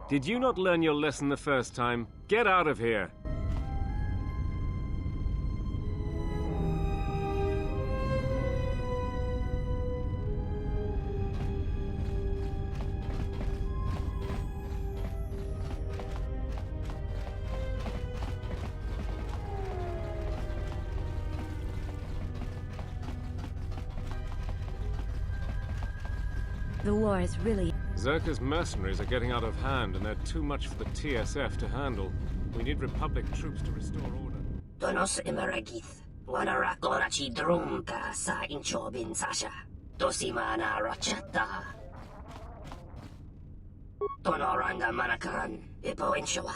Did you not learn your lesson the first time? Get out of here! The war is really... Zerka's mercenaries are getting out of hand, and they're too much for the TSF to handle. We need Republic troops to restore order. Donos emeragith. Wanarakorachi drunka sa inchobin sasha. Dosimana rachata. Tonoranga manakaran. Ipo inshawa.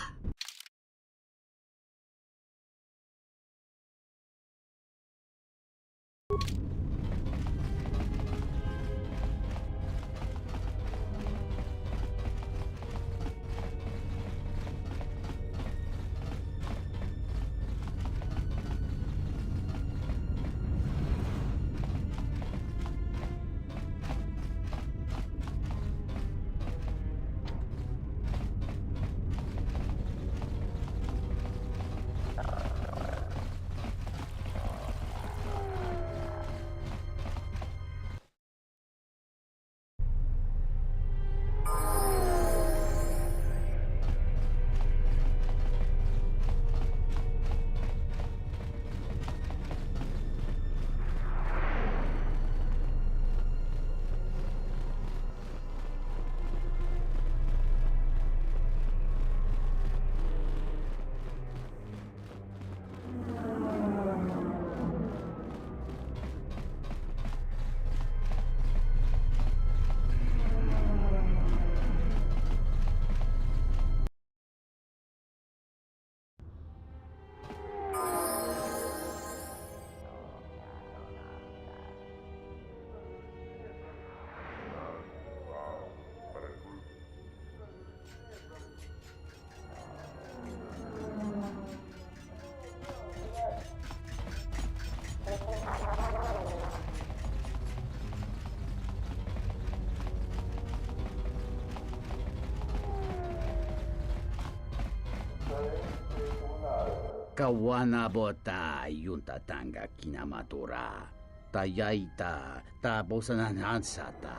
Kawana bota yunta tanga kinamatura. Tayaita ta bosananansata.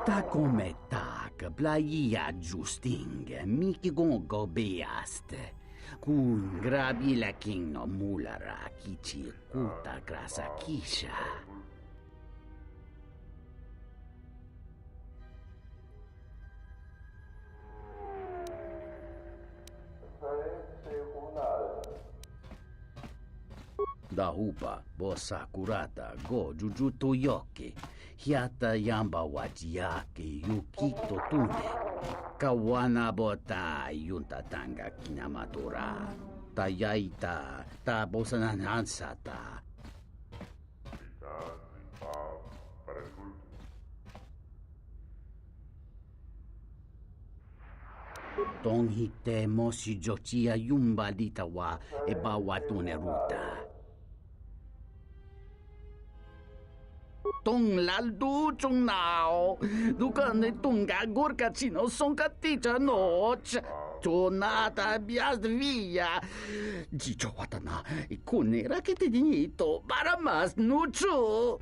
Ta cometa că blaia justing miki gongo beaste. Kun grabila kingno mulara kichi kuta grasa kisha. Da hupa, bossa curata, go jujuto yoke, hiata yamba wajiake, yukito tune, kawana bota yunta tanga kinamatura, tayaita, ta bosananansata. Tong hite mosi jochia yumba litawa e bawa tune ruta. Tong laldu chung nao, ducane tunga gurka chino son caticha noche. Tonata bias via. Gicho watana, e kunera che te dinito, para mas nucho.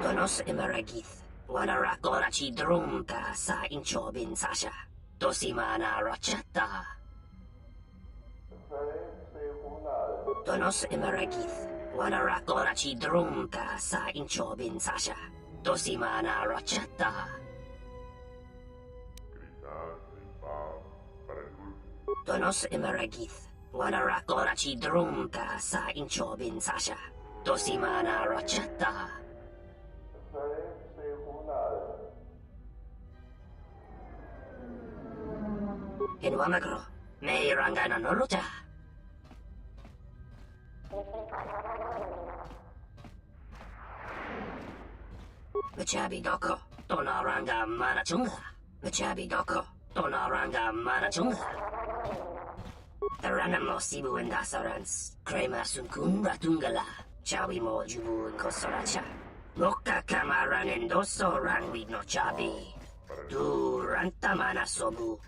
Donos emeragith. Wanarakorachi drunka sa inchobin sasha. Dosimana rachata. Donos emeragith. Wanarakorachi drunka sa inchobin sasha. Dosimana rachata. Donos emeragith. Wanarakorachi drunka sa inchobin sasha. Dosimana rachata. In Wamagro, may rangana noluta. Machabi doko, tonaranga manachunga. Machabi doko, tonaranga manachunga. The ranamo sibu and dasarans, crema sunkun ratungala, chawi mo jubu and kosoracha. Moka kamaran endoso rangwi no chabi. Du rantamana sobu.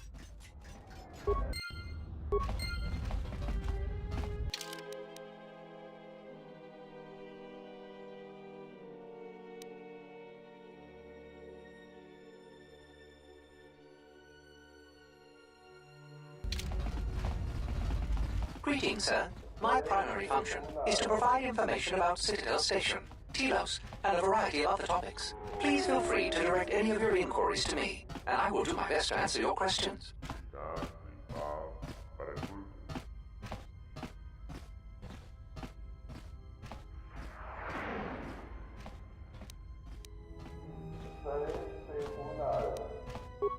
Greetings, sir. My primary function is to provide information about Citadel Station, Telos, and a variety of other topics. Please feel free to direct any of your inquiries to me, and I will do my best to answer your questions.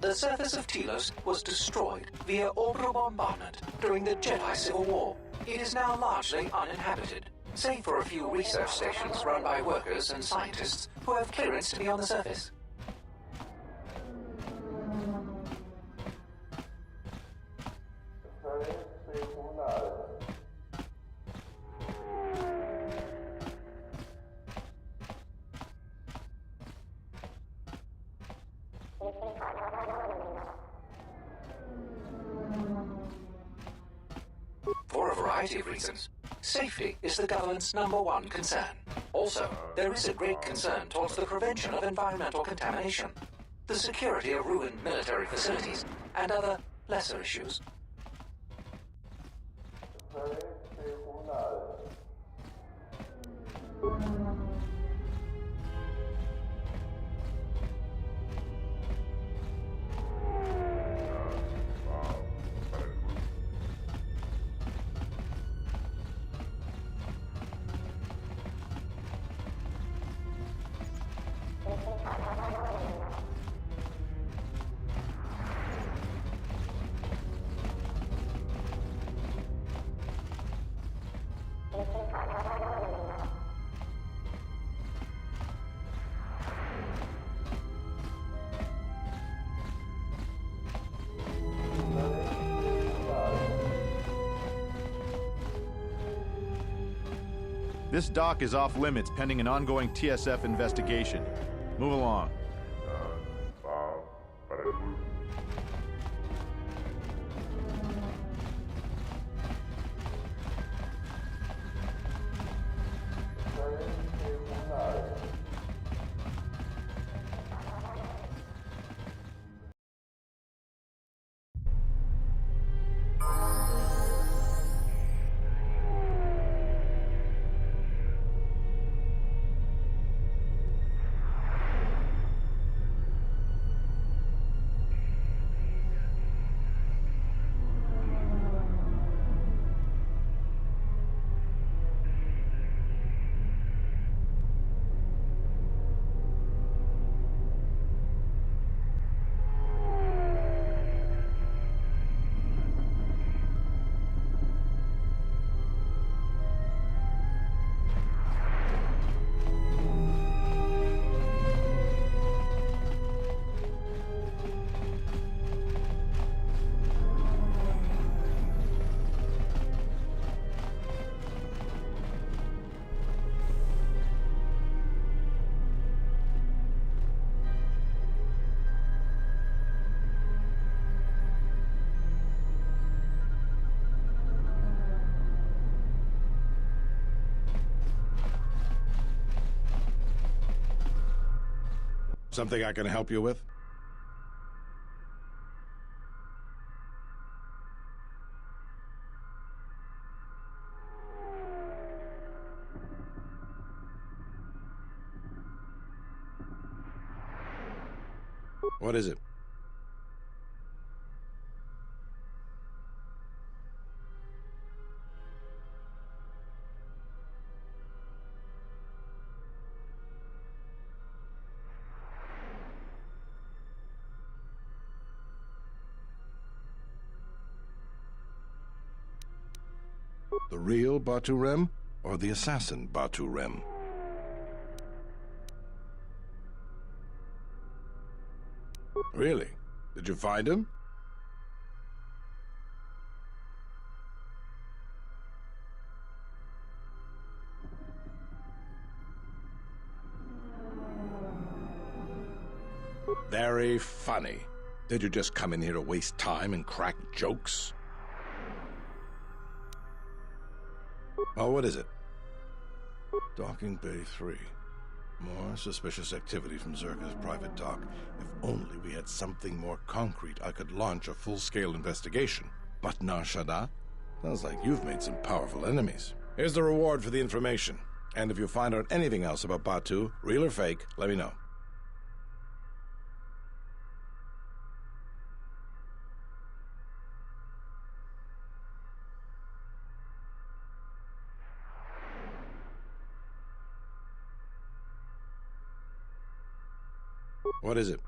The surface of Telos was destroyed via orbital bombardment during the Jedi Civil War. It is now largely uninhabited, save for a few research stations run by workers and scientists who have clearance to be on the surface. For a variety of reasons. Safety is the government's #1 concern. Also, there is a great concern towards the prevention of environmental contamination, the security of ruined military facilities, and other lesser issues. This dock is off limits pending an ongoing TSF investigation. Move along. Something I can help you with? What is it? The real Batu Rem or the assassin Batu Rem? Really? Did you find him? Very funny. Did you just come in here to waste time and crack jokes? Oh, what is it? Docking Bay 3. More suspicious activity from Zerka's private dock. If only we had something more concrete, I could launch a full-scale investigation. But Nar Shaddaa? Sounds like you've made some powerful enemies. Here's the reward for the information. And if you find out anything else about Batu, real or fake, let me know. What is it?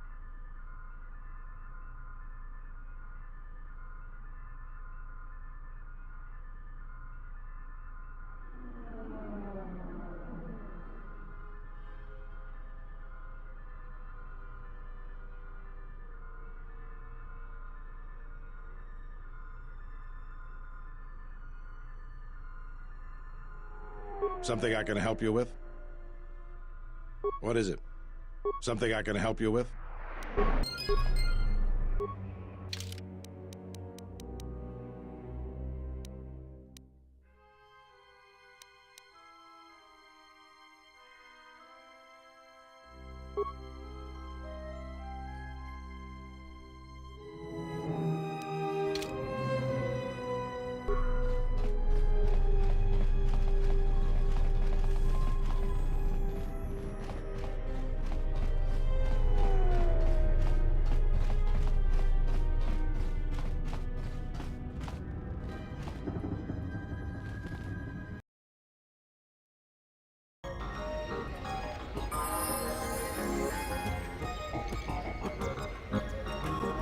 Something I can help you with? What is it? Something I can help you with?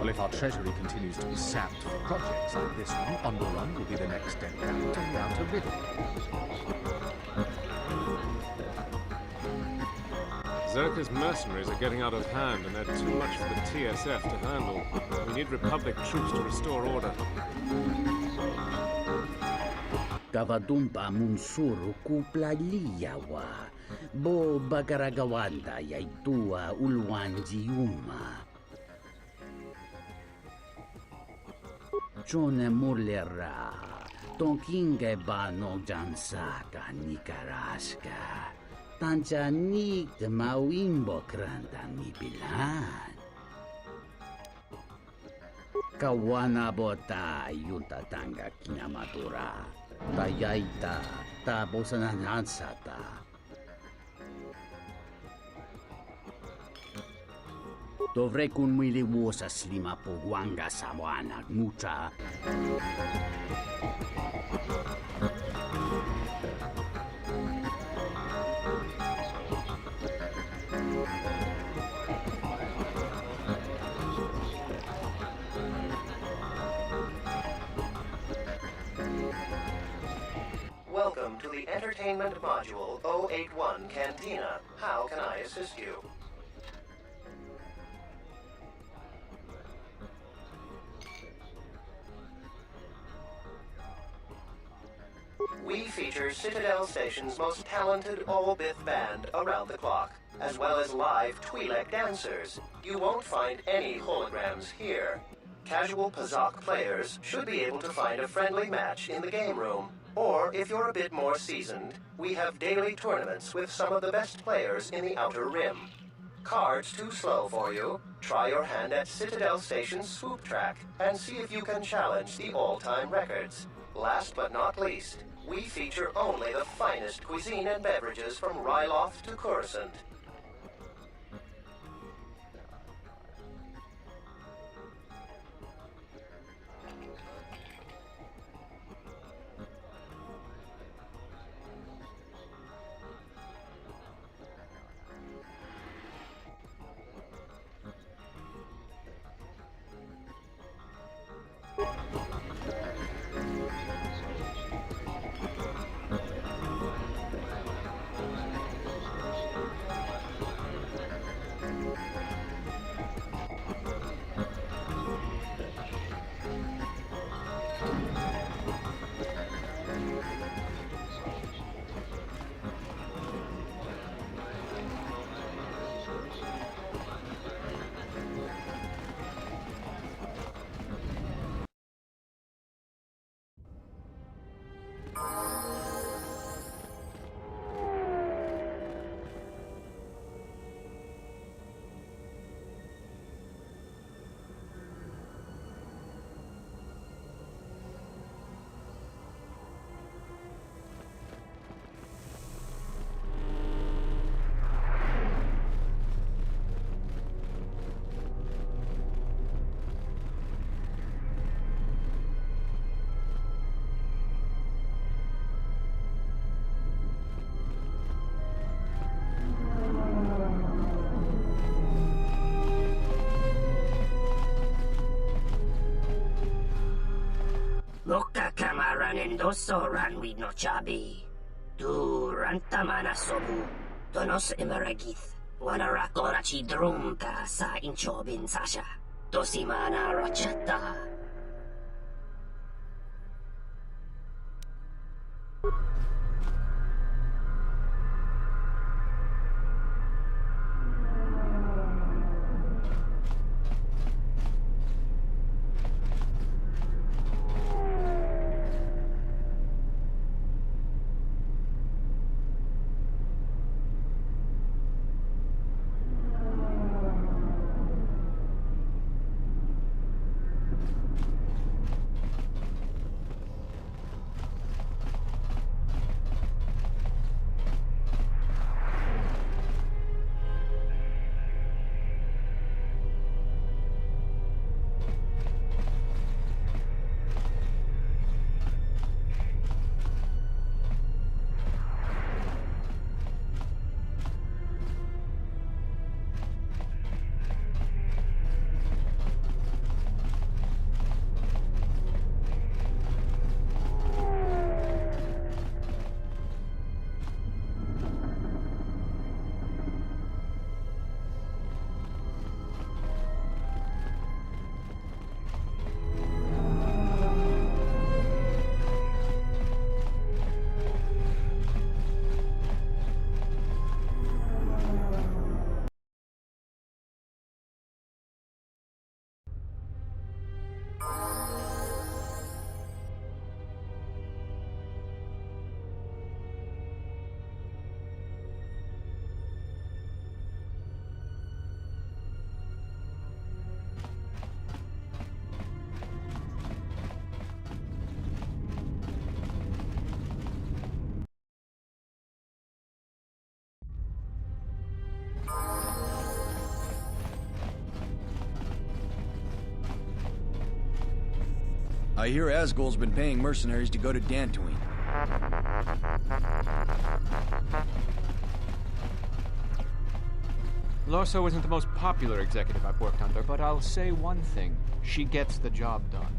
Well, if our treasury continues to be sapped for projects like this one, Underrun will be the next dead planet on the Outer Rim. Zerka's mercenaries are getting out of hand, and they're too much for the TSF to handle. We need Republic troops to restore order. Kavadumpa munsuru kuplaliyawa. Bo bagaragawanda yaitua ulwanjiuma. Chone mulera. Tonkinge ba no jansaka nikaraska. Tanchanik de mawimbo kranda mibilan. Kawana bota yutatanga kinamatura. Tayaita tabosananansata. Dovrei kun milivuosa slima puguanga sawana mucha. Welcome to the Entertainment Module 081 Cantina. How can I assist you? We feature Citadel Station's most talented all-Bith band around the clock, as well as live Twi'lek dancers. You won't find any holograms here. Casual Pazak players should be able to find a friendly match in the game room. Or, if you're a bit more seasoned, we have daily tournaments with some of the best players in the Outer Rim. Cards too slow for you? Try your hand at Citadel Station's swoop track and see if you can challenge the all-time records. Last but not least, we feature only the finest cuisine and beverages from Ryloth to Coruscant. Loka kamaran endoso ranwi no chabi. Tu rantamana sobu. Donos emeragith. Wanarakorachi drumka sa inchobin sasha. Dosimana rachata. I hear Asgol's been paying mercenaries to go to Dantooine. Lorso isn't the most popular executive I've worked under, but I'll say one thing. She gets the job done.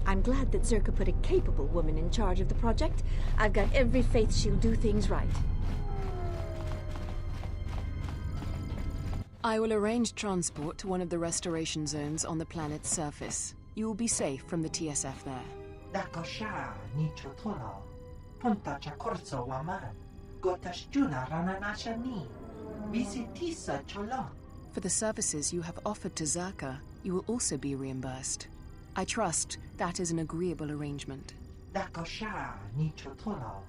I'm glad that Zerka put a capable woman in charge of the project. I've got every faith she'll do things right. I will arrange transport to one of the restoration zones on the planet's surface. You will be safe from the TSF there. Dakosha nicho tono. Punta chakorzo waman. Gotashjuna rananasha ni. Visitisa cholon. For the services you have offered to Zerka, you will also be reimbursed. I trust that is an agreeable arrangement. Dakosha nicho tono.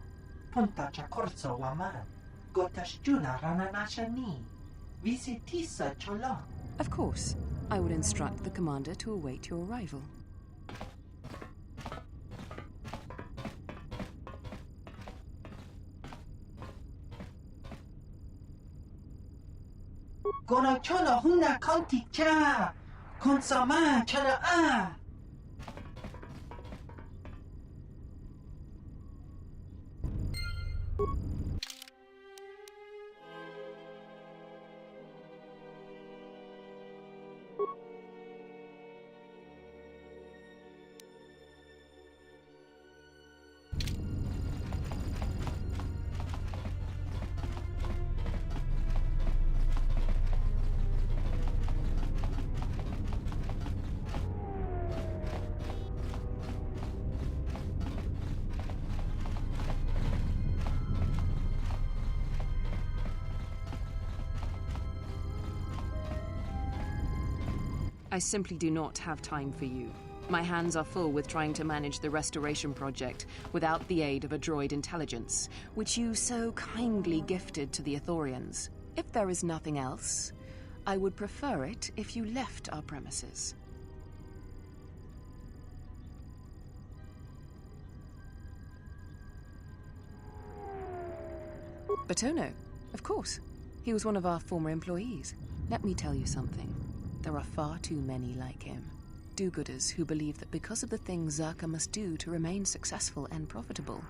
Punta chakorzo waman. Gotashjuna rananasha ni. Visitisa cholon. Of course. I will instruct the commander to await your arrival. Gono chono huna konti cha. Konsama chana a. I simply do not have time for you. My hands are full with trying to manage the restoration project without the aid of a droid intelligence, which you so kindly gifted to the Ithorians. If there is nothing else, I would prefer it if you left our premises. Batono, of course. He was one of our former employees. Let me tell you something. There are far too many like him. Do-gooders who believe that because of the things Zerka must do to remain successful and profitable,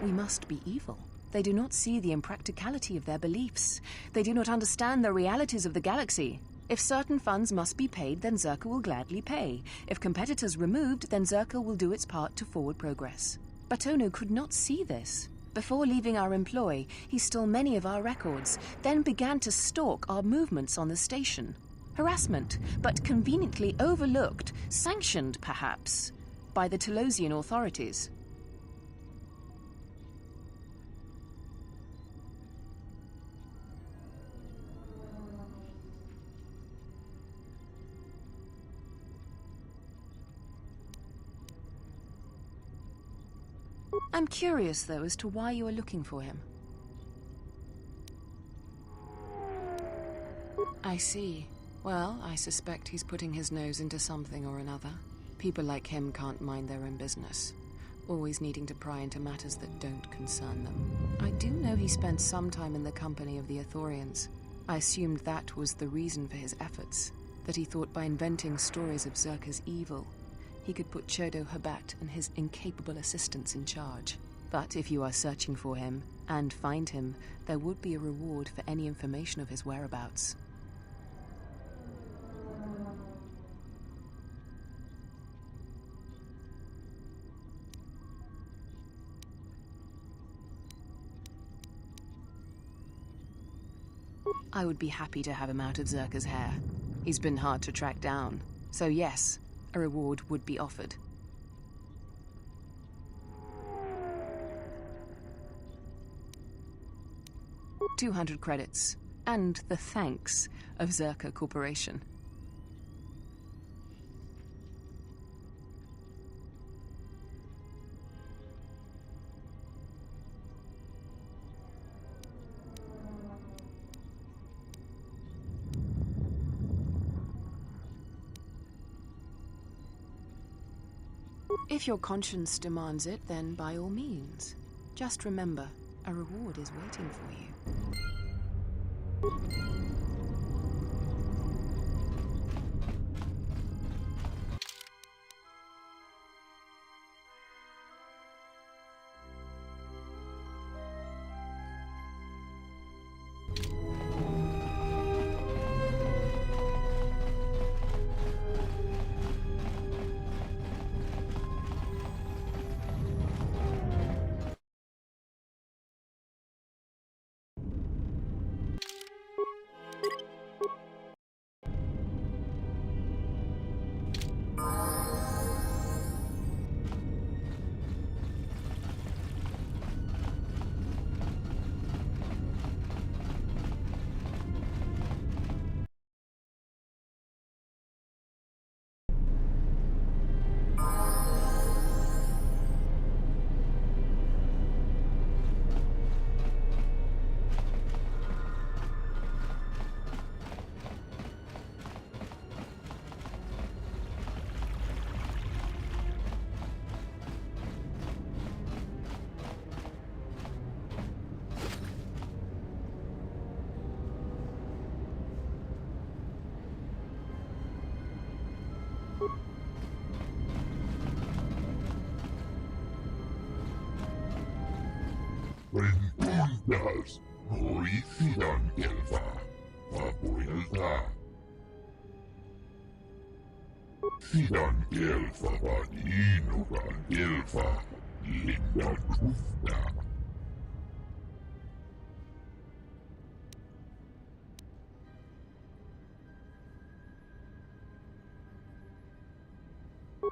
we must be evil. They do not see the impracticality of their beliefs. They do not understand the realities of the galaxy. If certain funds must be paid, then Zerka will gladly pay. If competitors removed, then Zerka will do its part to forward progress. But Ono could not see this. Before leaving our employ, he stole many of our records, then began to stalk our movements on the station. Harassment, but conveniently overlooked, sanctioned perhaps, by the Telosian authorities. I'm curious, though, as to why you are looking for him. I see. Well, I suspect he's putting his nose into something or another. People like him can't mind their own business, always needing to pry into matters that don't concern them. I do know he spent some time in the company of the Ithorians. I assumed that was the reason for his efforts, that he thought by inventing stories of Zerka's evil, he could put Chodo Habat and his incapable assistants in charge. But if you are searching for him, and find him, there would be a reward for any information of his whereabouts. I would be happy to have him out of Zerka's hair. He's been hard to track down, so yes, a reward would be offered. $200 credits, and the thanks of Zerka Corporation. If your conscience demands it, then by all means. Just remember, a reward is waiting for you. Renundas, horicidan gelfa, vapoilta. Sidan gelfa vaninugan gelfa, linda trufta.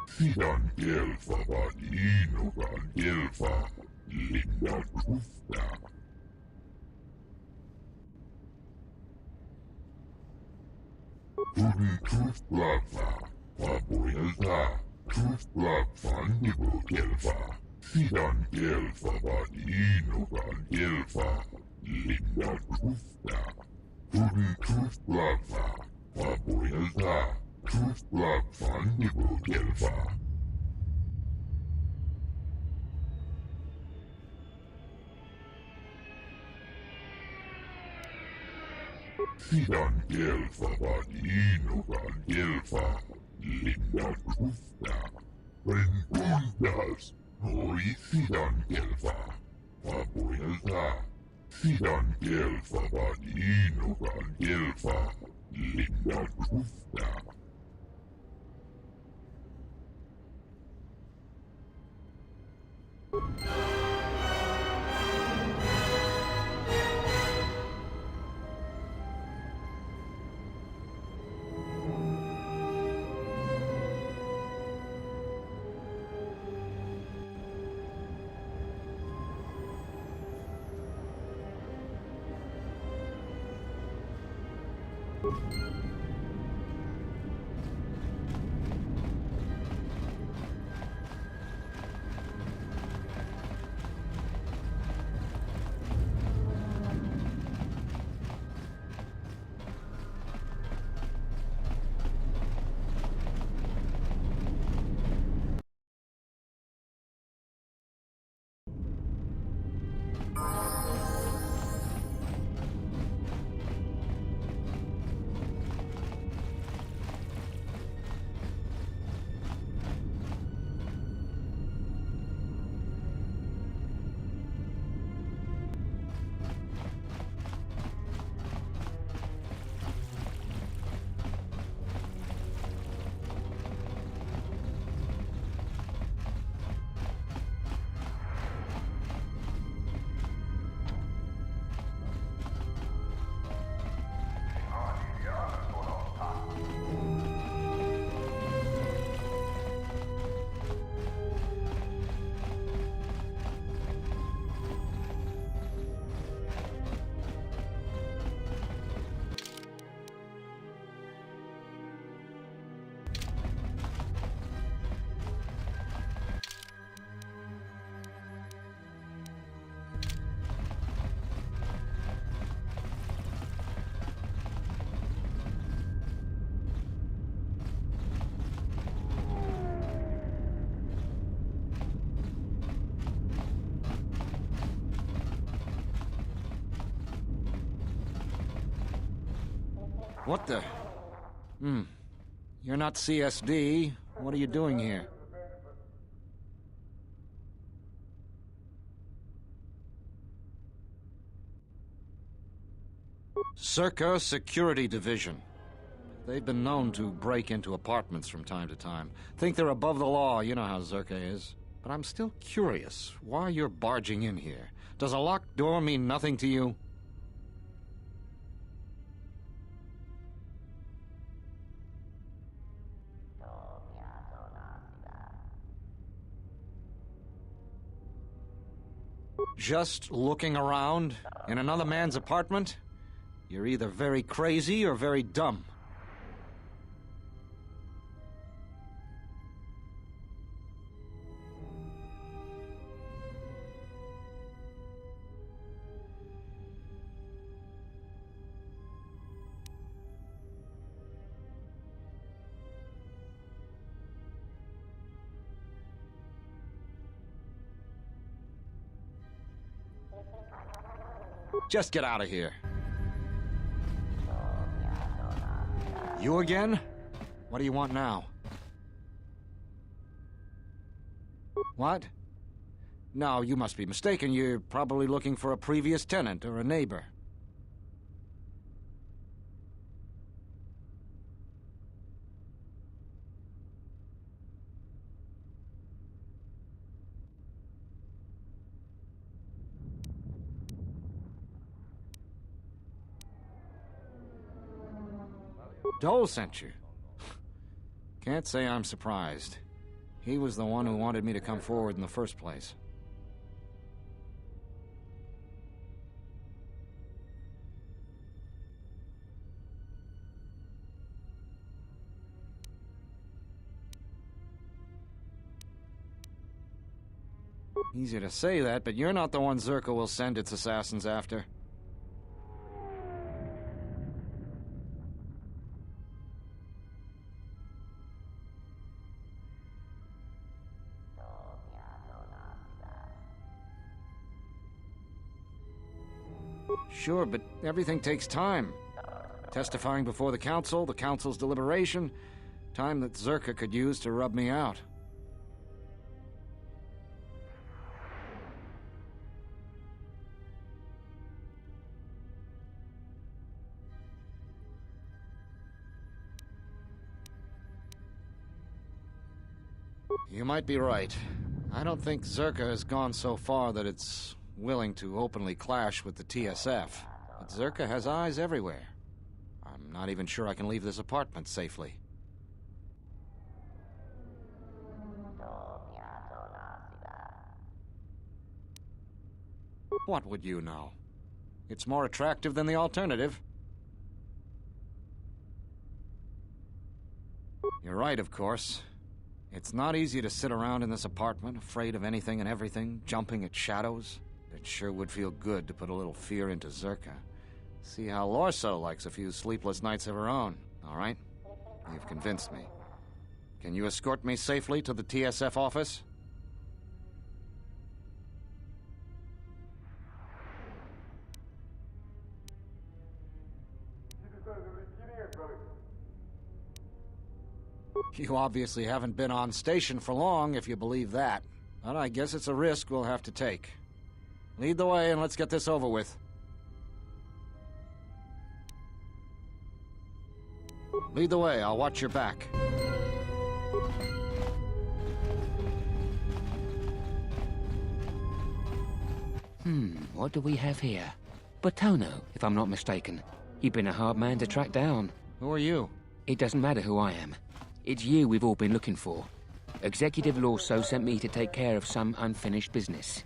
Sidan gelfa vaninugan gelfa, linda trufta. Turi truflava, vapoilta, truflavan nibu gelfa. Sidan gelfa vaninugan gelfa, linda trufta. Turi truflava, vapoilta, truflavan nibu gelfa. Sidan gelfa vaninugan gelfa, linda trufta. Renundas, horicidan gelfa, vapoilta. Sidan gelfa vaninugan gelfa, linda truffa. What the? You're not CSD. What are you doing here? Circa Security Division. They've been known to break into apartments from time to time. Think they're above the law, you know how Zerka is. But I'm still curious why you're barging in here. Does a locked door mean nothing to you? Just looking around in another man's apartment? You're either very crazy or very dumb. Just get out of here. You again? What do you want now? What? No, you must be mistaken. You're probably looking for a previous tenant or a neighbor. Dole sent you. Can't say I'm surprised. He was the one who wanted me to come forward in the first place. Easy to say that, but you're not the one Zerka will send its assassins after. Sure, but everything takes time. Testifying before the council's deliberation, time that Zerka could use to rub me out. You might be right. I don't think Zerka has gone so far that it's willing to openly clash with the TSF. But Zerka has eyes everywhere. I'm not even sure I can leave this apartment safely. What would you know? It's more attractive than the alternative. You're right, of course. It's not easy to sit around in this apartment, afraid of anything and everything, jumping at shadows. It sure would feel good to put a little fear into Zerka. See how Lorso likes a few sleepless nights of her own, all right? You've convinced me. Can you escort me safely to the TSF office? You obviously haven't been on station for long, if you believe that. But I guess it's a risk we'll have to take. Lead the way and let's get this over with. Lead the way, I'll watch your back. What do we have here? Botono, if I'm not mistaken. You've been a hard man to track down. Who are you? It doesn't matter who I am. It's you we've all been looking for. Executive Lorso sent me to take care of some unfinished business.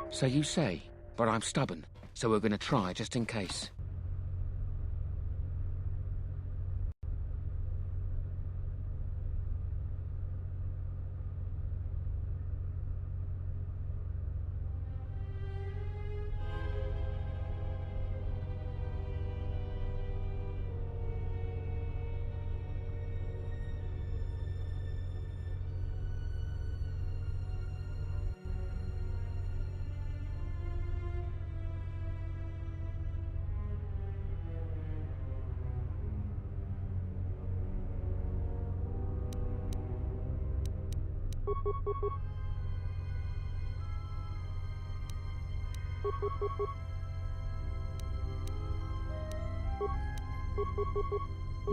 So you say, but I'm stubborn, so we're gonna try just in case.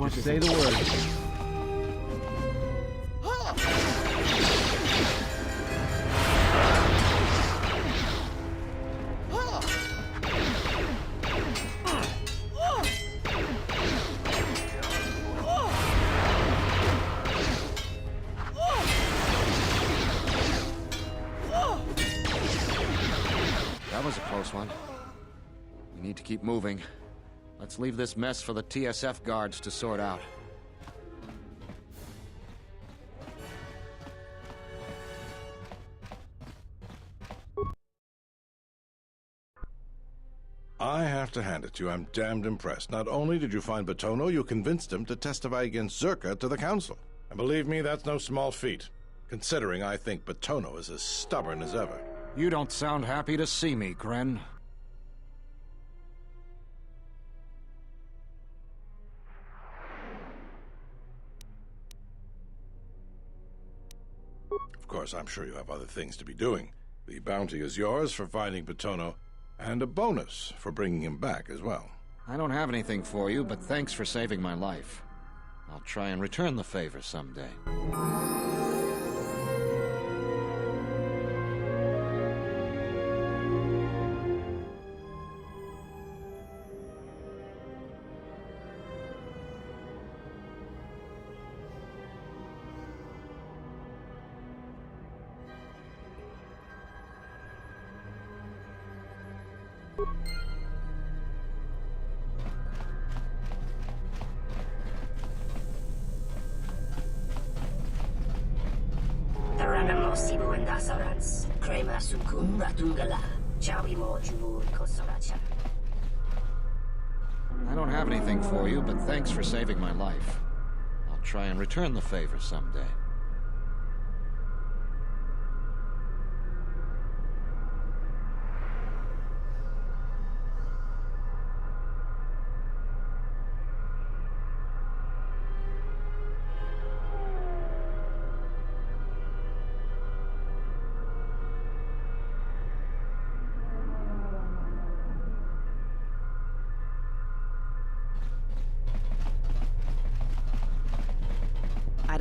Just say the word. That was a close one. We need to keep moving. Let's leave this mess for the TSF guards to sort out. I have to hand it to you, I'm damned impressed. Not only did you find Botono, you convinced him to testify against Zerka to the council. And believe me, that's no small feat, considering I think Botono is as stubborn as ever. You don't sound happy to see me, Gren. Of course, I'm sure you have other things to be doing. The bounty is yours for finding Botono, and a bonus for bringing him back as well. I don't have anything for you, but thanks for saving my life. I'll try and return the favor someday. I don't have anything for you, but thanks for saving my life. I'll try and return the favor someday.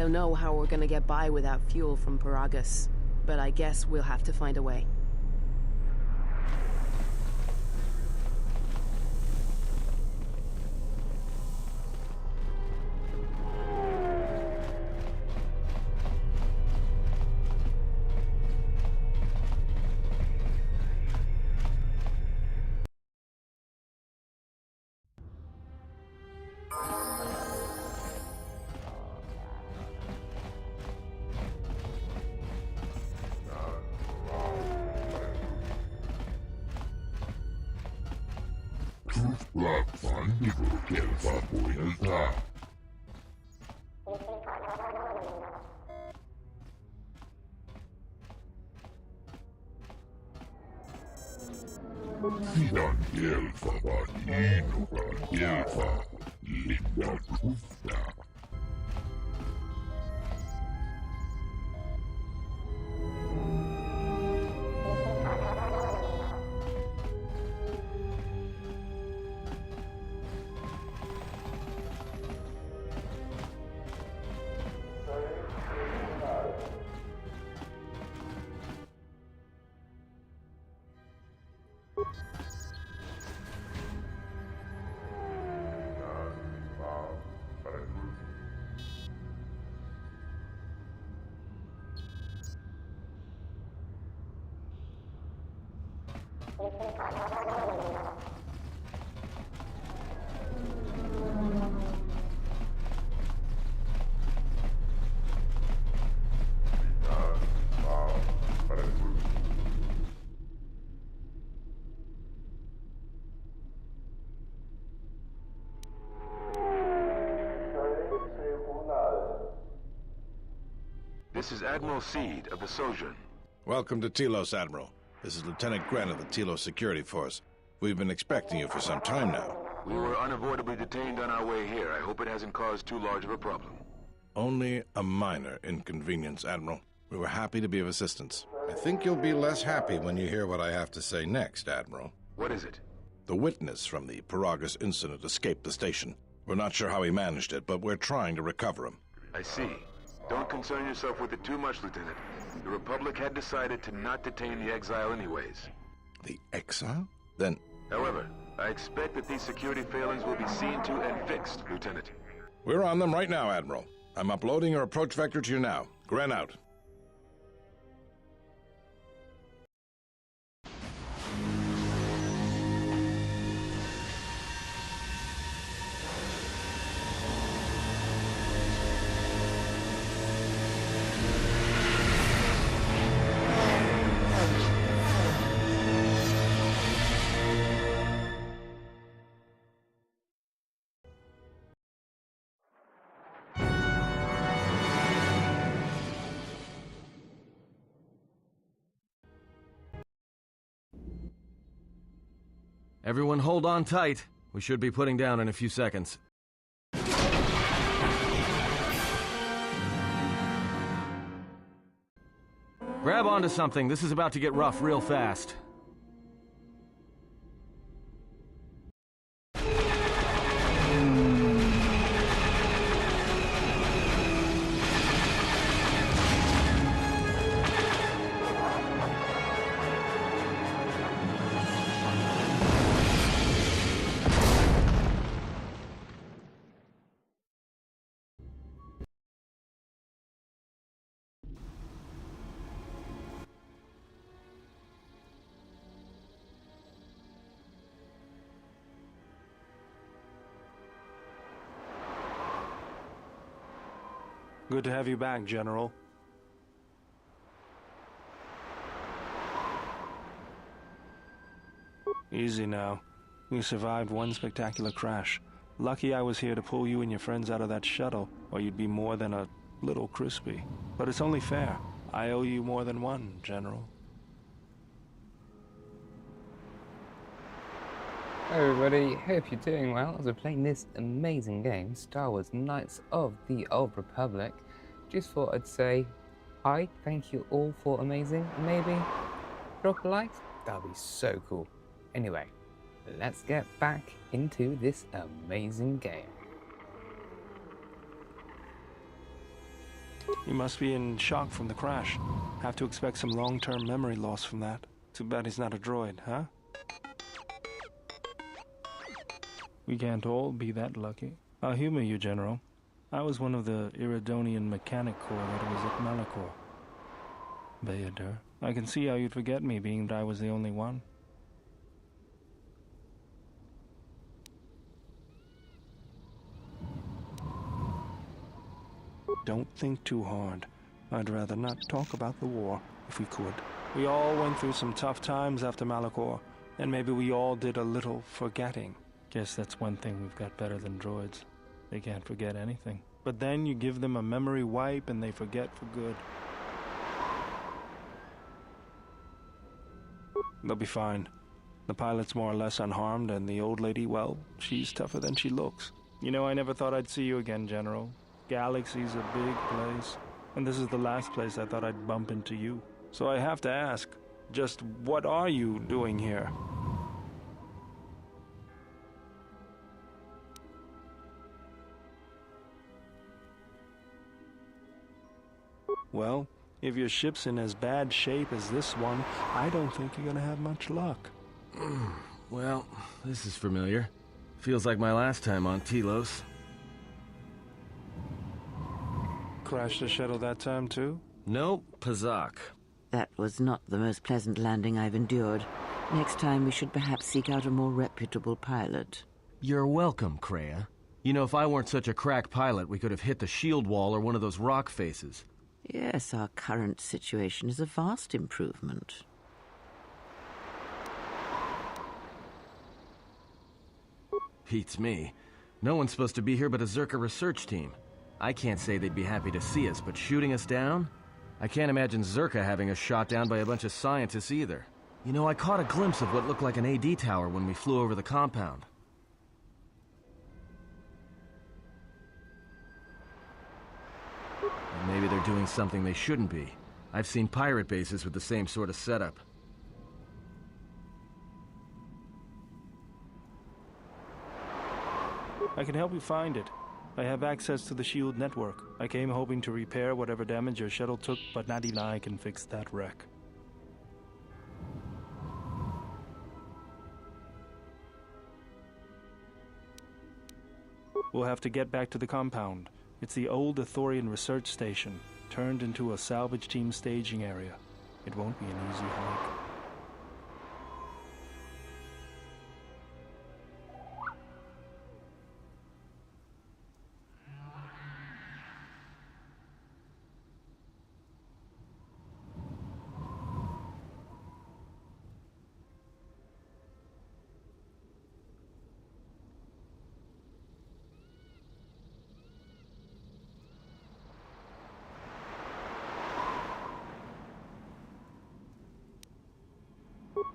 don't know how we're gonna get by without fuel from Paragus, but I guess we'll have to find a way. This is Admiral Seed of the Sojourn. Welcome to Telos, Admiral. This is Lieutenant Grant of the Telos Security Force. We've been expecting you for some time now. We were unavoidably detained on our way here. I hope it hasn't caused too large of a problem. Only a minor inconvenience, Admiral. We were happy to be of assistance. I think you'll be less happy when you hear what I have to say next, Admiral. What is it? The witness from the Paragus incident escaped the station. We're not sure how he managed it, but we're trying to recover him. I see. Don't concern yourself with it too much, Lieutenant. The Republic had decided to not detain the exile anyways. The exile? Then... However, I expect that these security failings will be seen to and fixed, Lieutenant. We're on them right now, Admiral. I'm uploading your approach vector to you now. Gren out. Everyone hold on tight. We should be putting down in a few seconds. Grab onto something. This is about to get rough real fast. Good to have you back, General. Easy now. You survived one spectacular crash. Lucky I was here to pull you and your friends out of that shuttle, or you'd be more than a little crispy. But it's only fair. I owe you more than one, General. Hey everybody, hope you're doing well as we're playing this amazing game, Star Wars Knights of the Old Republic. Just thought I'd say hi, thank you all for amazing, maybe drop a like, that'd be so cool. Anyway, let's get back into this amazing game. He must be in shock from the crash. Have to expect some long-term memory loss from that. Too bad he's not a droid, huh? We can't all be that lucky. I'll humor you, General. I was one of the Iridonian Mechanic Corps that was at Malachor. Bayadur, I can see how you'd forget me, being that I was the only one. Don't think too hard. I'd rather not talk about the war, if we could. We all went through some tough times after Malachor, and maybe we all did a little forgetting. Guess that's one thing we've got better than droids. They can't forget anything. But then you give them a memory wipe and they forget for good. They'll be fine. The pilot's more or less unharmed, and the old lady, well, she's tougher than she looks. You know, I never thought I'd see you again, General. Galaxy's a big place, and this is the last place I thought I'd bump into you. So I have to ask, just what are you doing here? Well, if your ship's in as bad shape as this one, I don't think you're gonna have much luck. Well, this is familiar. Feels like my last time on Telos. Crashed the shuttle that time, too? Nope, Pazak. That was not the most pleasant landing I've endured. Next time we should perhaps seek out a more reputable pilot. You're welcome, Kreia. You know, if I weren't such a crack pilot, we could have hit the shield wall or one of those rock faces. Yes, our current situation is a vast improvement. Beats me. No one's supposed to be here but a Zerka research team. I can't say they'd be happy to see us, but shooting us down? I can't imagine Zerka having us shot down by a bunch of scientists either. You know, I caught a glimpse of what looked like an AD tower when we flew over the compound. And maybe they're doing something they shouldn't be. I've seen pirate bases with the same sort of setup. I can help you find it. I have access to the shield network. I came hoping to repair whatever damage your shuttle took, but not even I can fix that wreck. We'll have to get back to the compound. It's the old Athorian research station, turned into a salvage team staging area. It won't be an easy hike.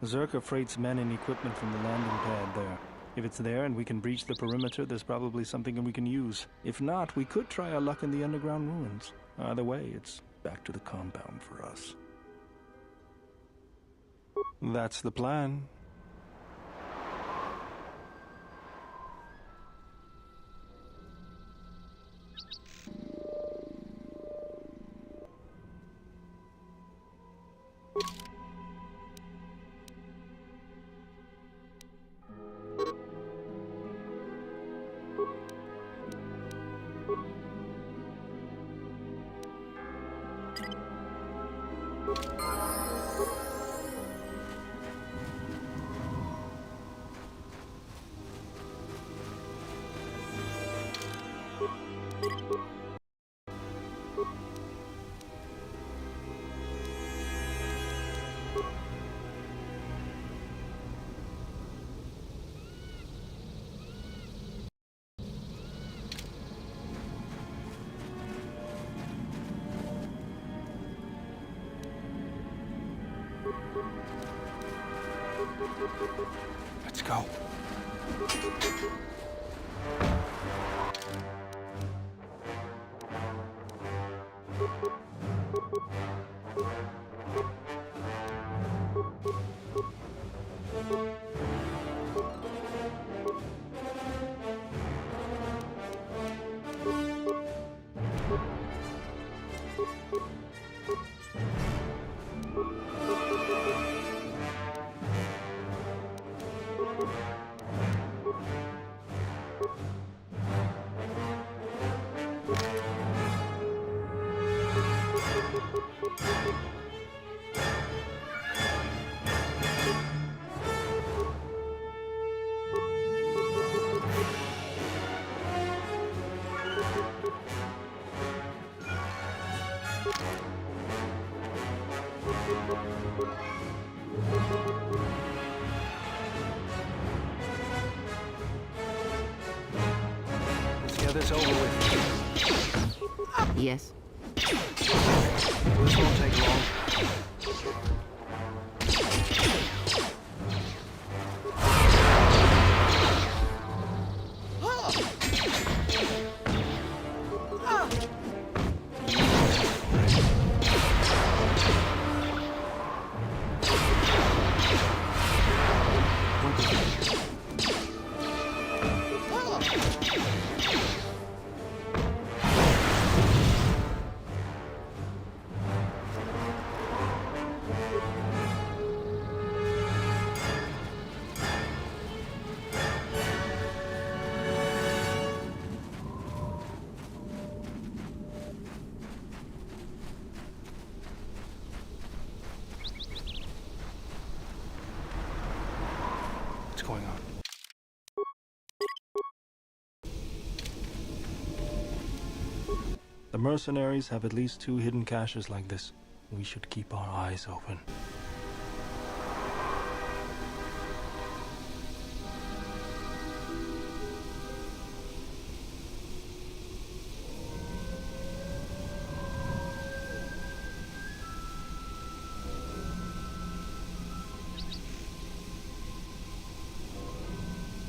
Zerka freights men and equipment from the landing pad there. If it's there and we can breach the perimeter, there's probably something we can use. If not, we could try our luck in the underground ruins. Either way, it's back to the compound for us. That's the plan. Let's go. Let's get this over with. Yes? This won't take long. What's going on? The mercenaries have at least 2 hidden caches like this. We should keep our eyes open.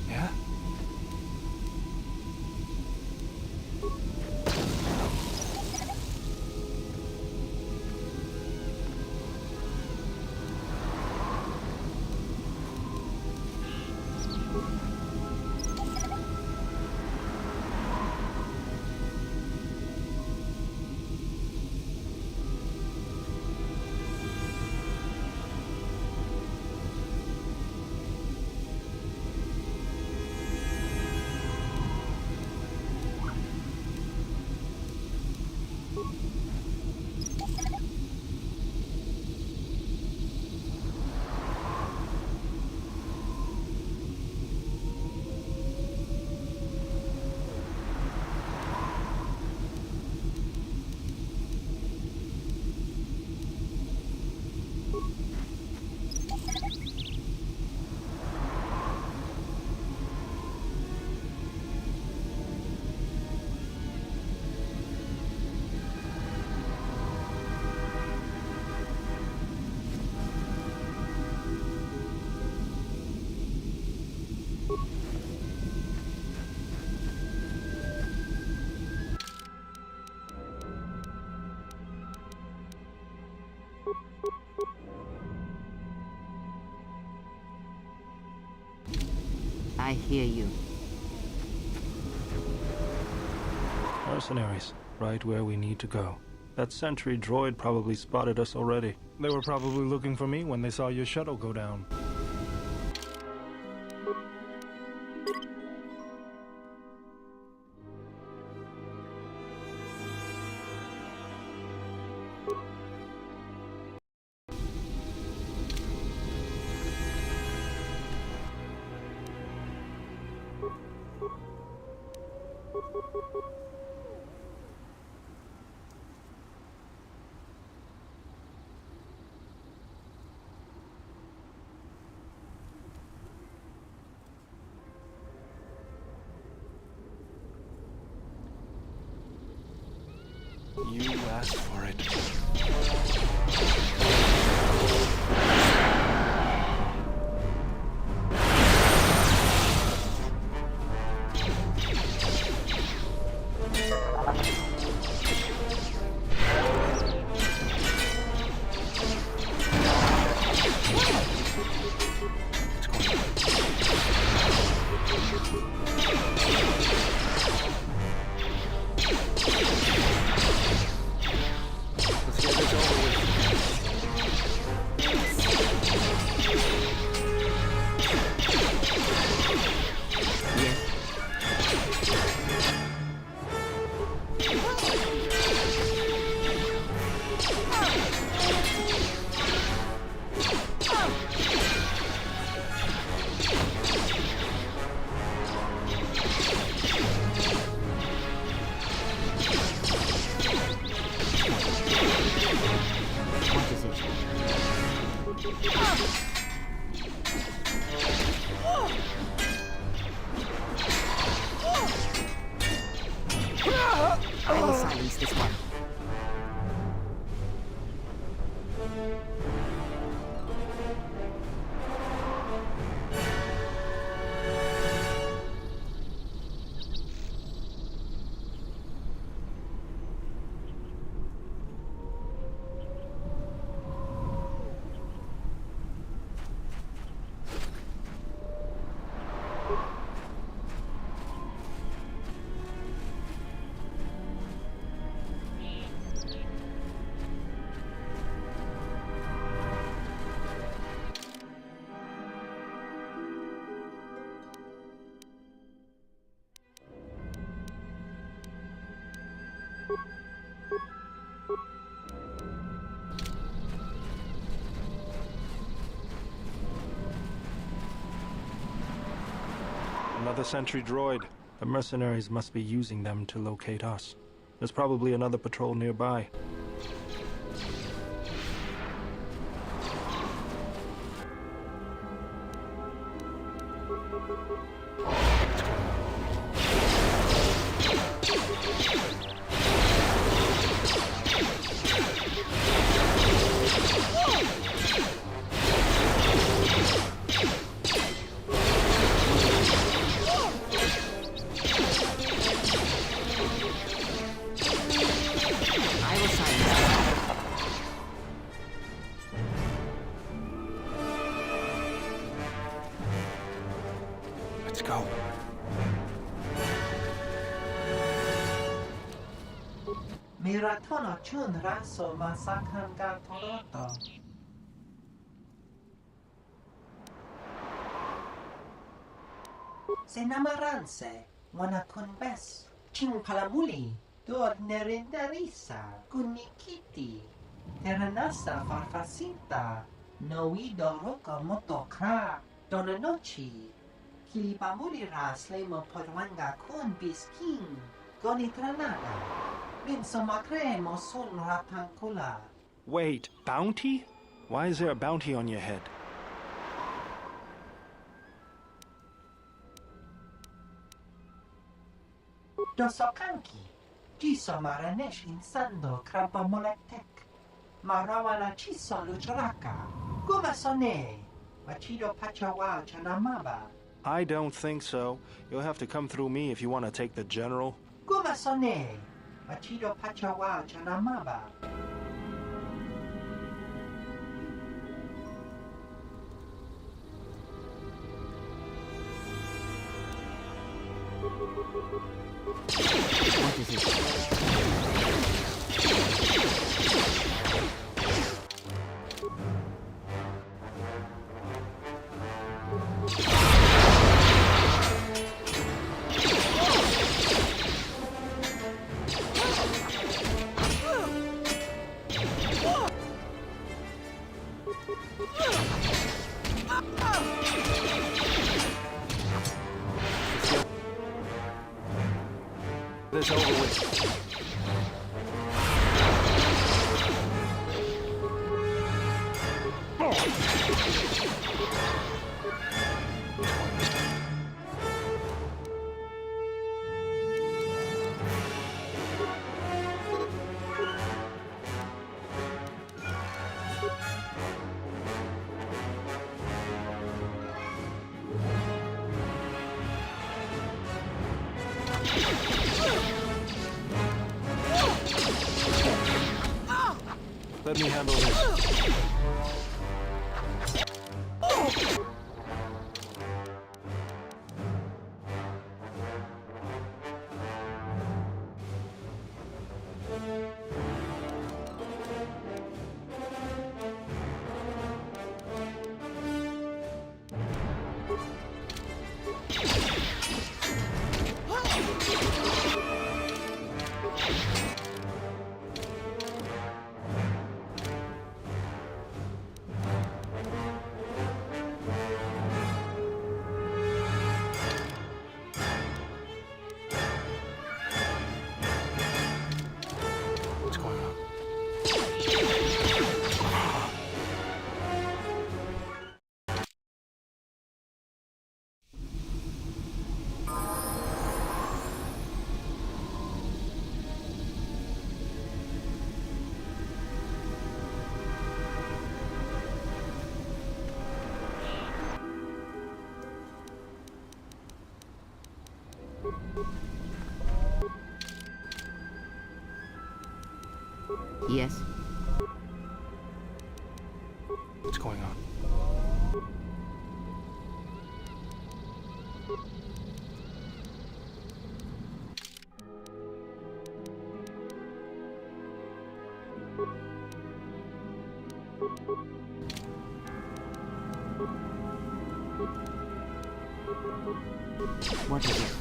Yeah? I hear you. Mercenaries, right where we need to go. That sentry droid probably spotted us already. They were probably looking for me when they saw your shuttle go down. You asked for it. Let's get this over with. I will silence this one. Another sentry droid. The mercenaries must be using them to locate us. There's probably another patrol nearby. Let's go. Miratono chun raso masakan ga toroto. Senamaranse, wanakun bes, ching palamuli, dor nerindarisa, kunikiti, teranasa farfasita, noido roka motokra, donanochi, kilipamuli ras lemo podwanga kun biskin, gonitranada, binsomakre mosun rapankula. Wait, bounty? Why is there a bounty on your head? Dosokanki, jiso maranesh insando krapa moletek, marawana chiso lucharaka, gumasone, machido pachawa chanamaba. I don't think so. You'll have to come through me if you want to take the general. Gumasone, machido pachawa chanamaba. What is it? This over with. Let me handle this. Yes? What's going on? What is it?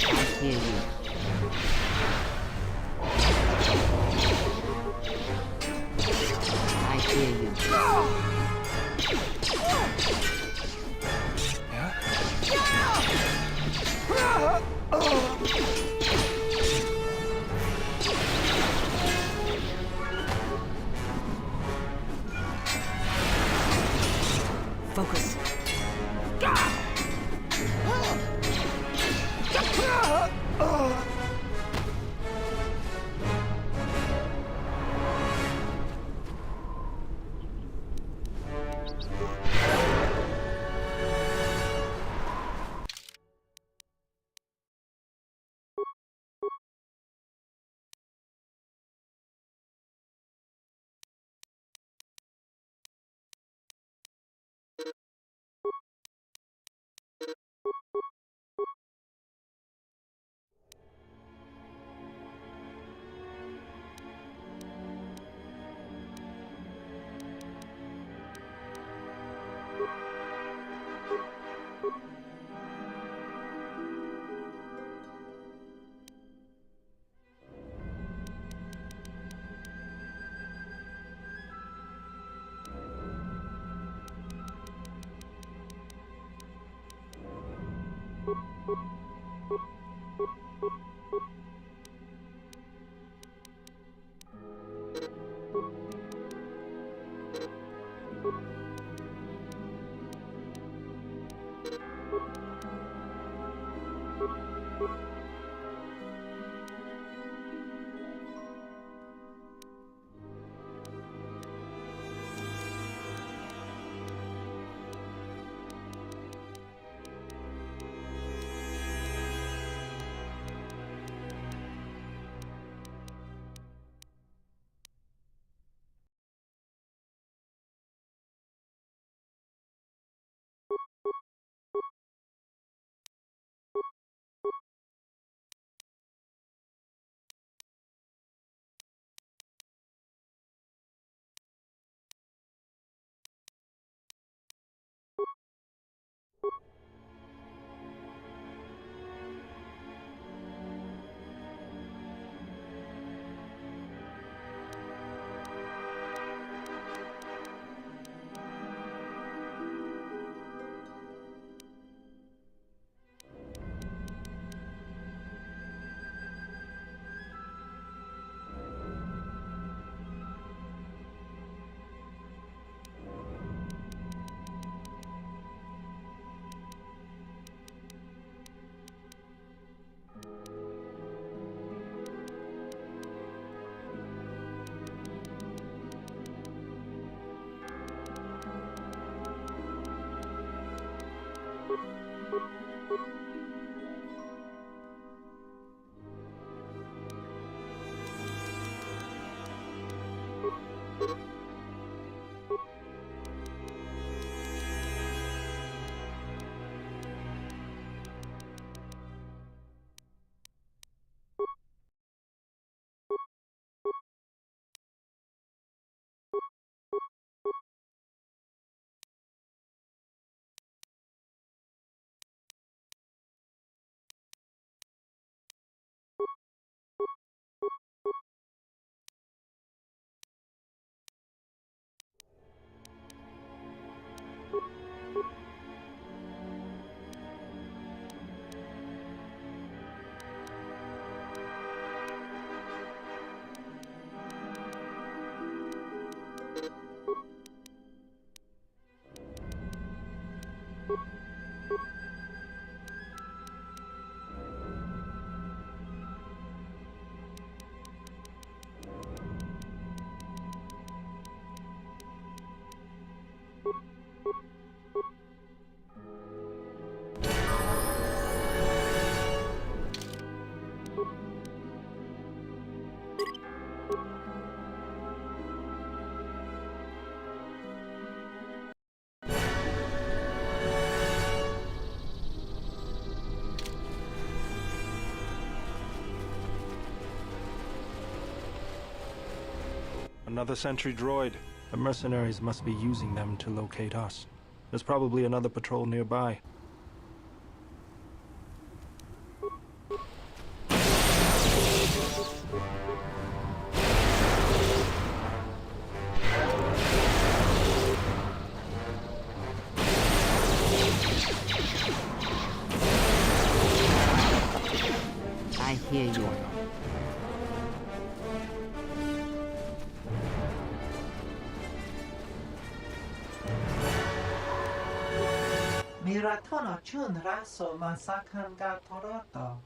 I hear you. I hear you. Focus. Another sentry droid. The mercenaries must be using them to locate us. There's probably another patrol nearby. I hear you. Miratono chun raso masakan ga toroto.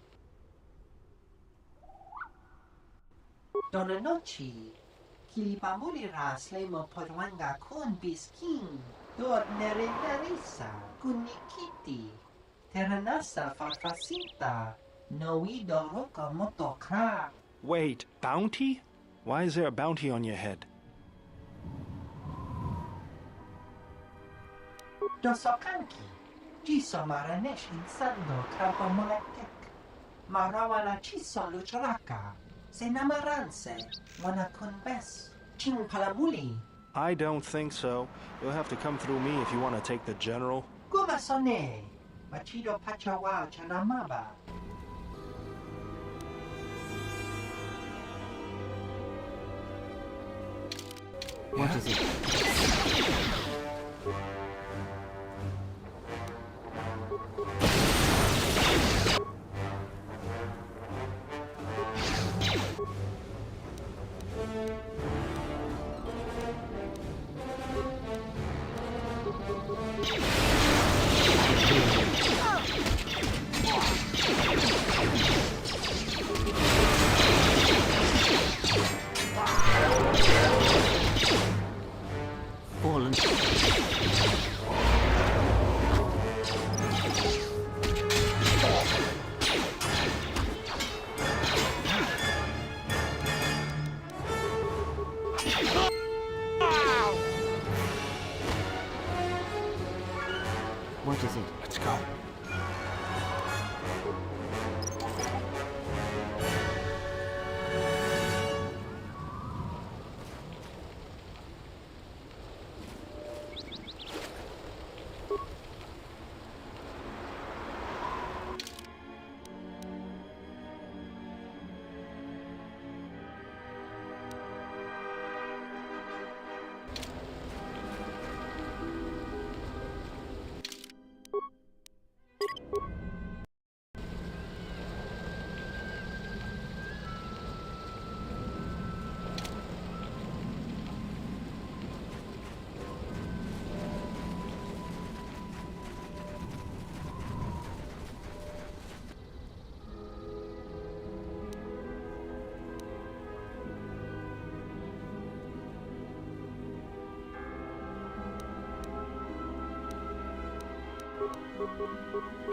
Donanochi. Kilipamuli ras lemo podwanga kun biskin. Dor nere nerisa kunikiti. Teranasa farfasinta. Noido roka motokra. Wait, bounty? Why is there a bounty on your head? Dosokanki. Jiso maranesh insando krapa molekek. Marawana chiso lucharaka. Senamaranse. Wana kunbes. Ching palamuli. I don't think so. You'll have to come through me if you want to take the general. Gumasone. Machido pachawa chanamaba. What is it? Fallen. What is it? Let's go.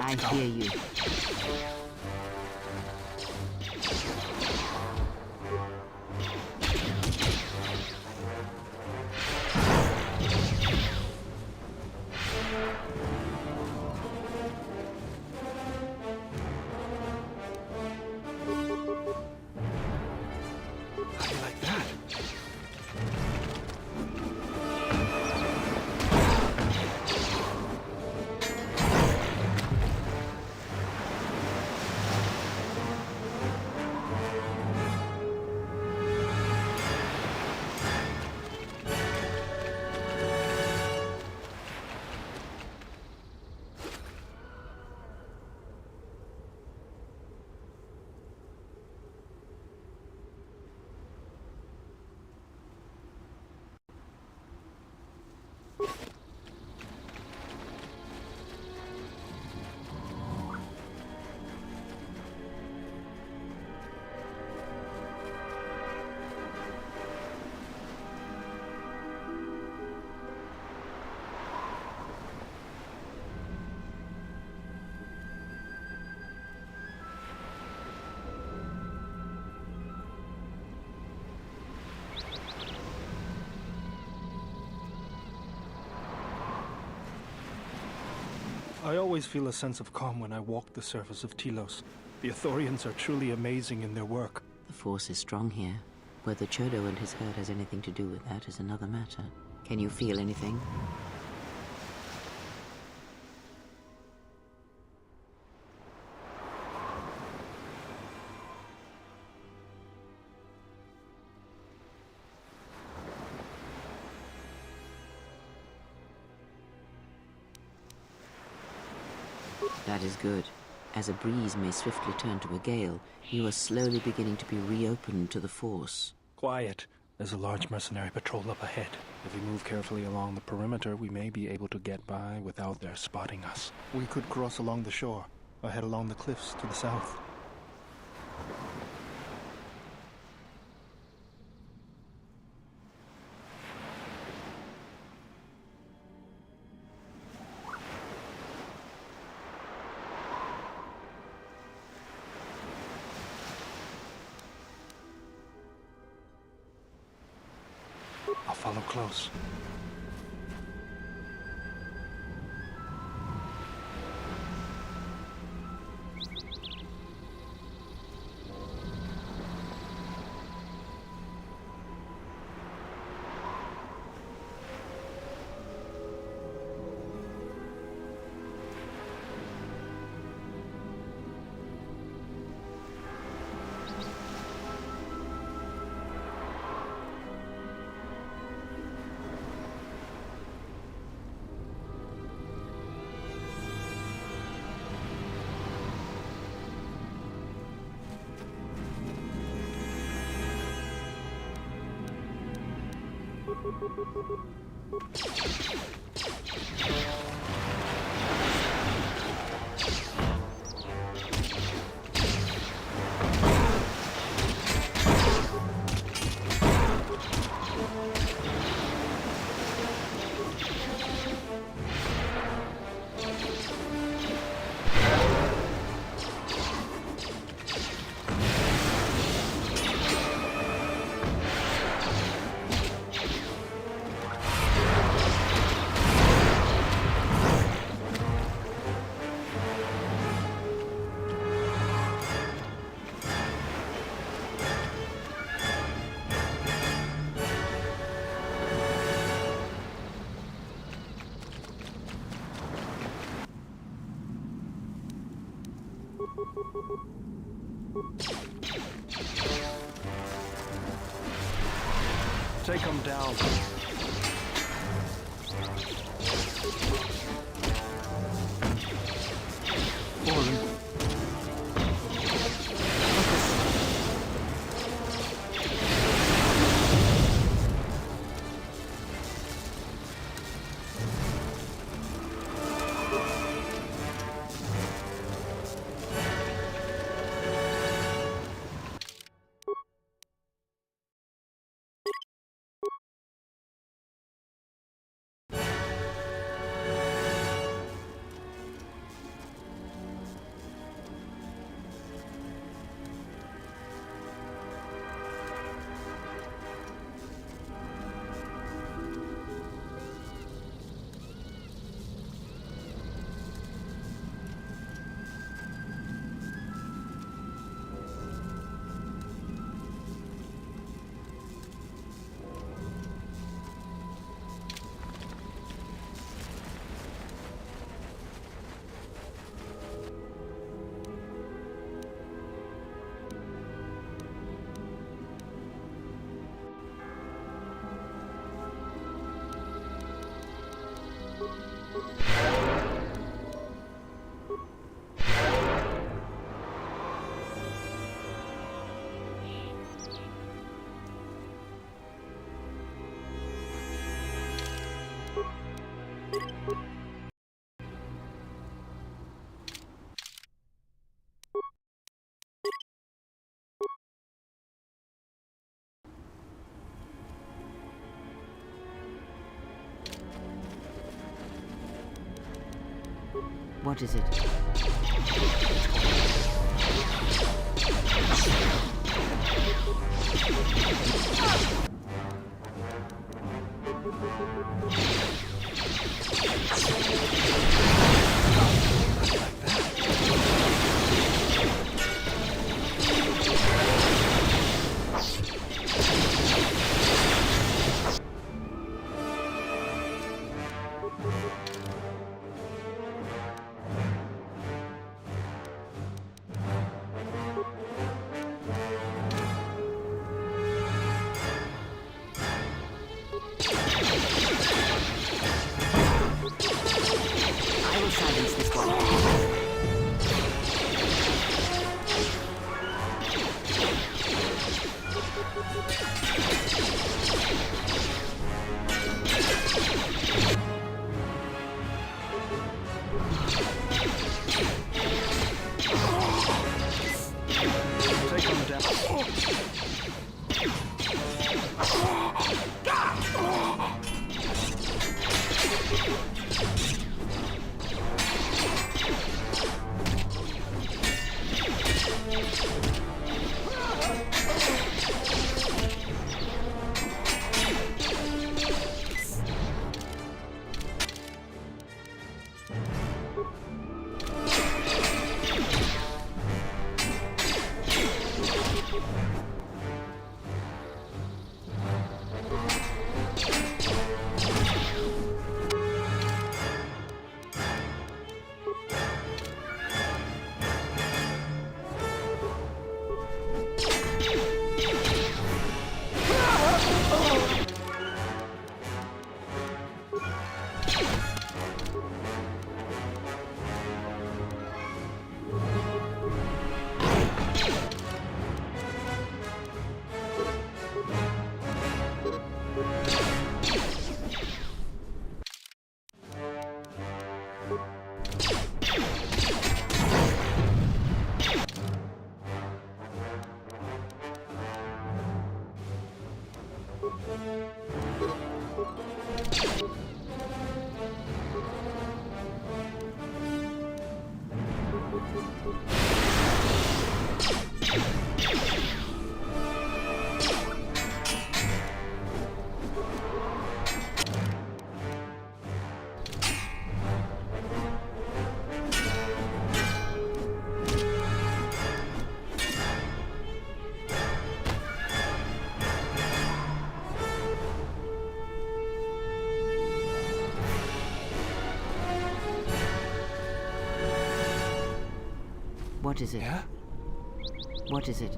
I hear you. Like that. I always feel a sense of calm when I walk the surface of Telos. The Ithorians are truly amazing in their work. The force is strong here. Whether Chodo and his herd has anything to do with that is another matter. Can you feel anything? That is good. As a breeze may swiftly turn to a gale, you are slowly beginning to be reopened to the Force. Quiet. There's a large mercenary patrol up ahead. If we move carefully along the perimeter, we may be able to get by without their spotting us. We could cross along the shore, or head along the cliffs to the south. I'll follow close. Take them down. What is it? What is it? Yeah? What is it?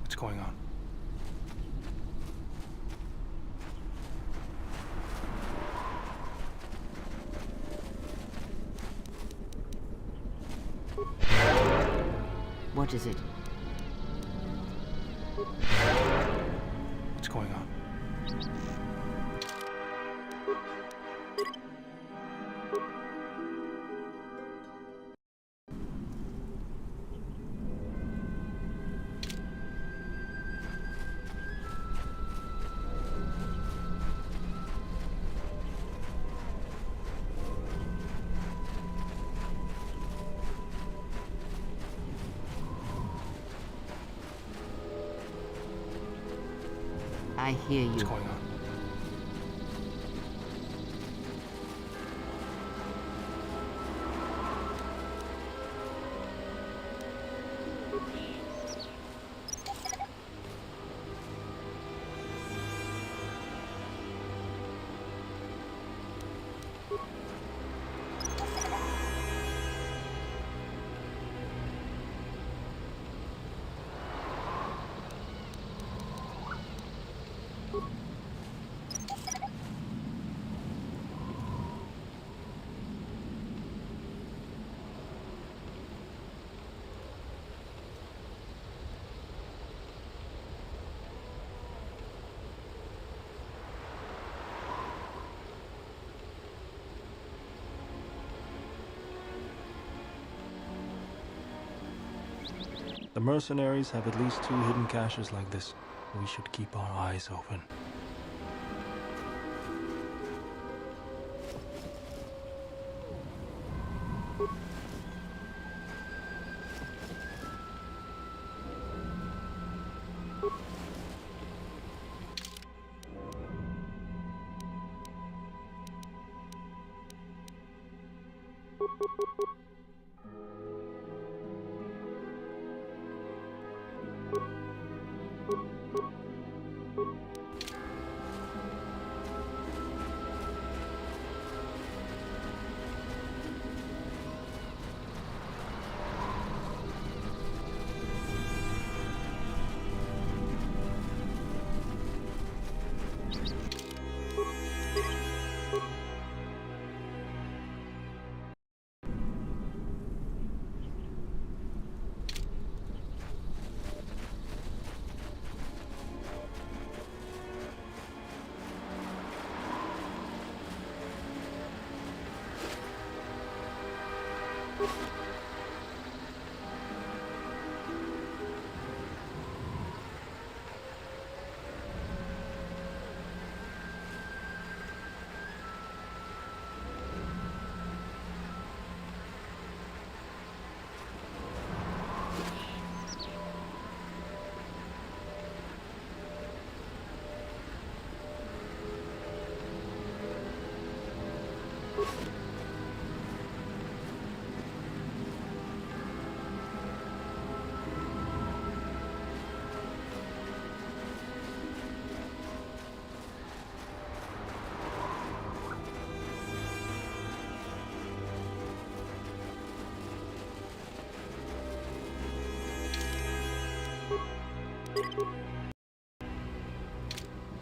What's going on? What is it? What's going on? I hear you. What's going on? The mercenaries have at least 2 hidden caches like this. We should keep our eyes open.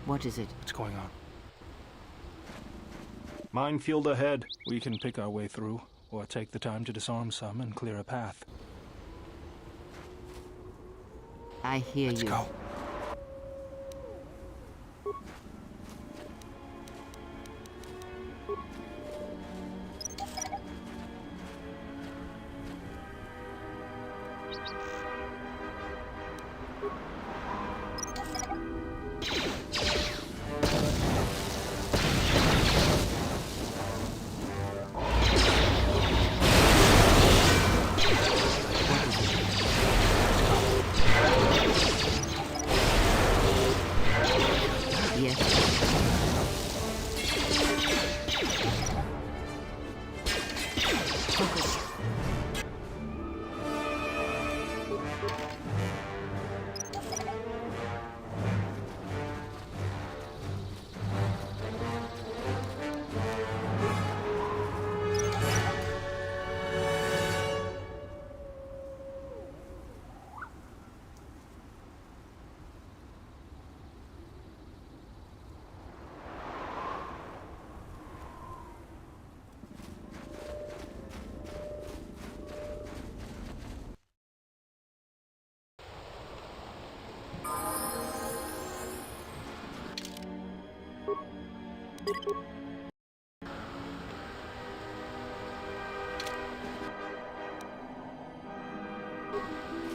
What is it? What's going on? Minefield ahead. We can pick our way through, or take the time to disarm some and clear a path. I hear Let's you. go.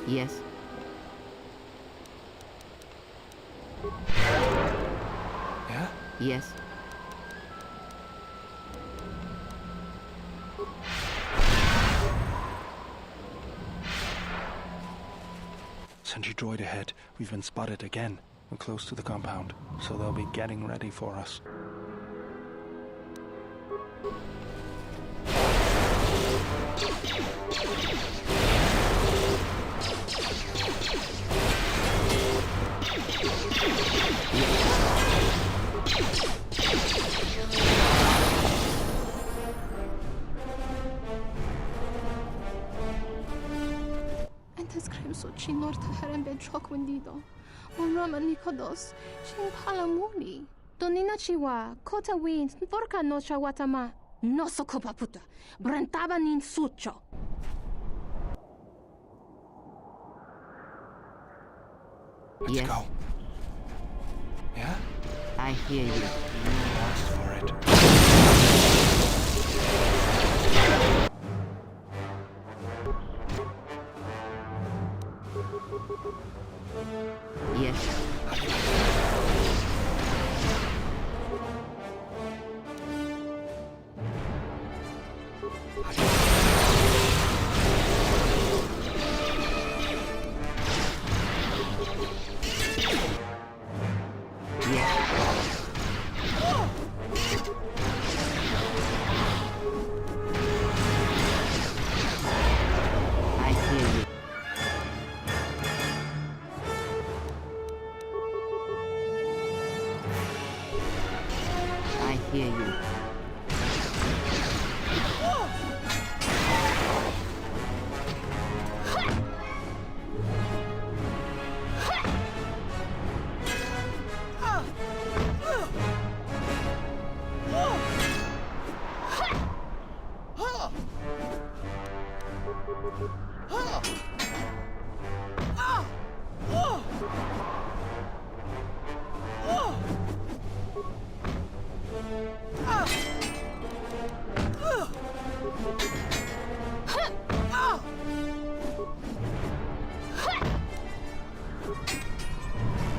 Yes. Yeah? Yes. Sentry droid ahead. We've been spotted again. We're close to the compound, so they'll be getting ready for us. أنت سكريمسو تشي نورتا هرم بيتشوك ونديدو ونراما نيكودوس شين بالاموني دونينا تشيوا كوتا وين نفوركا نوشا واتاما نوسو كوبابوتا برنتابا نين سوتشو. Let's go. Yeah? I hear you. Asked for it. Yes. I hear you.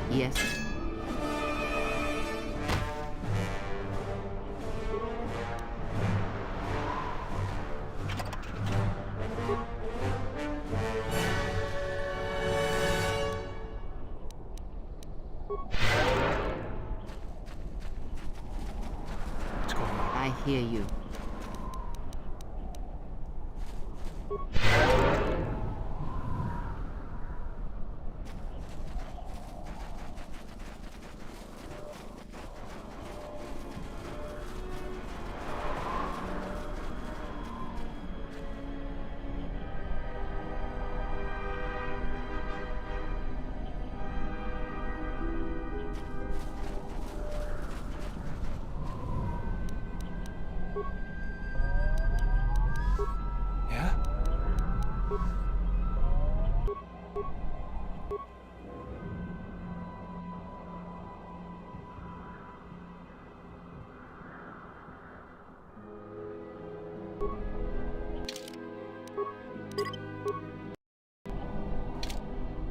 Yes. I hear you. Yeah?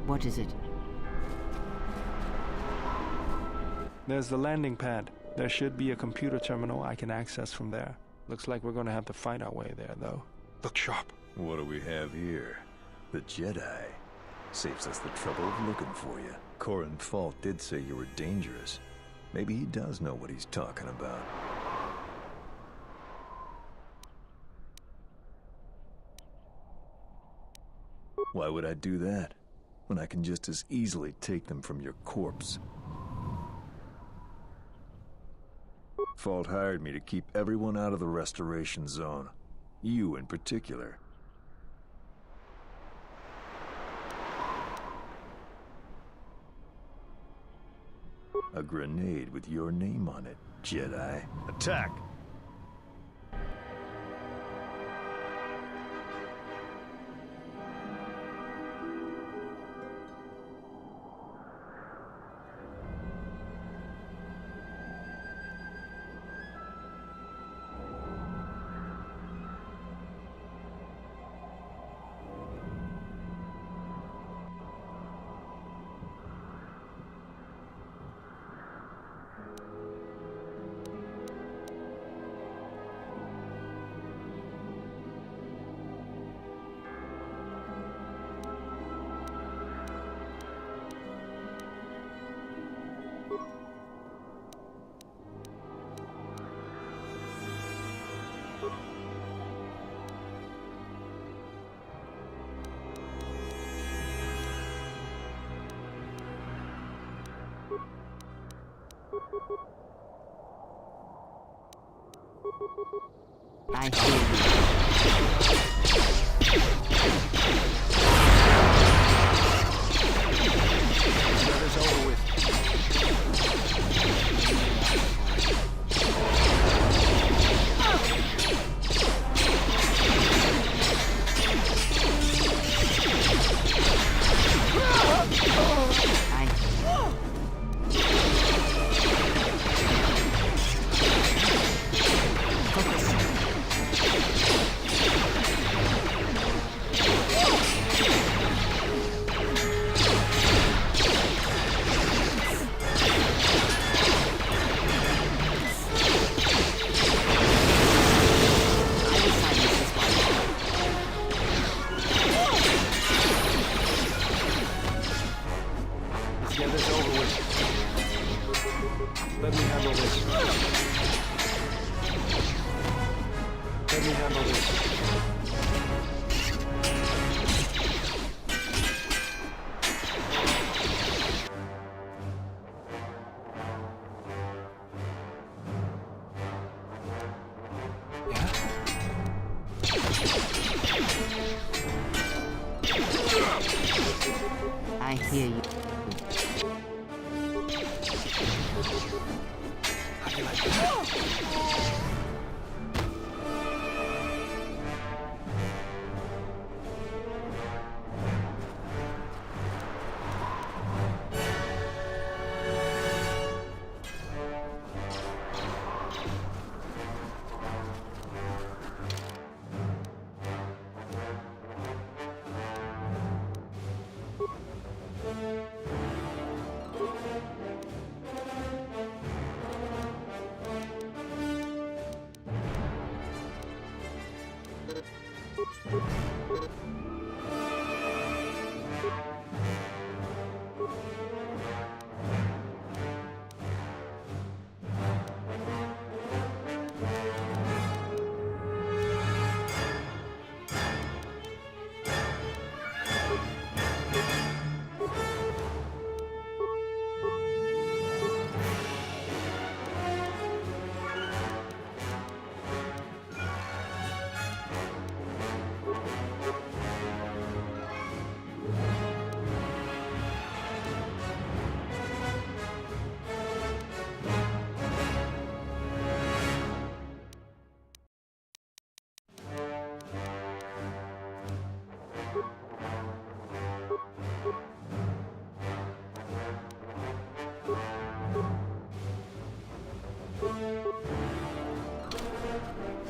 What is it? There's the landing pad. There should be a computer terminal I can access from there. Looks like we're gonna have to fight our way there, though. Look sharp. What do we have here? The Jedi. Saves us the trouble of looking for you. Corin Fault did say you were dangerous. Maybe he does know what he's talking about. Why would I do that, when I can just as easily take them from your corpse? Fault hired me to keep everyone out of the restoration zone. You in particular. A grenade with your name on it, Jedi. Attack! I hear you. It's over with. Get this over with. Let me handle this. Let me handle this. I hear you.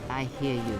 I hear you.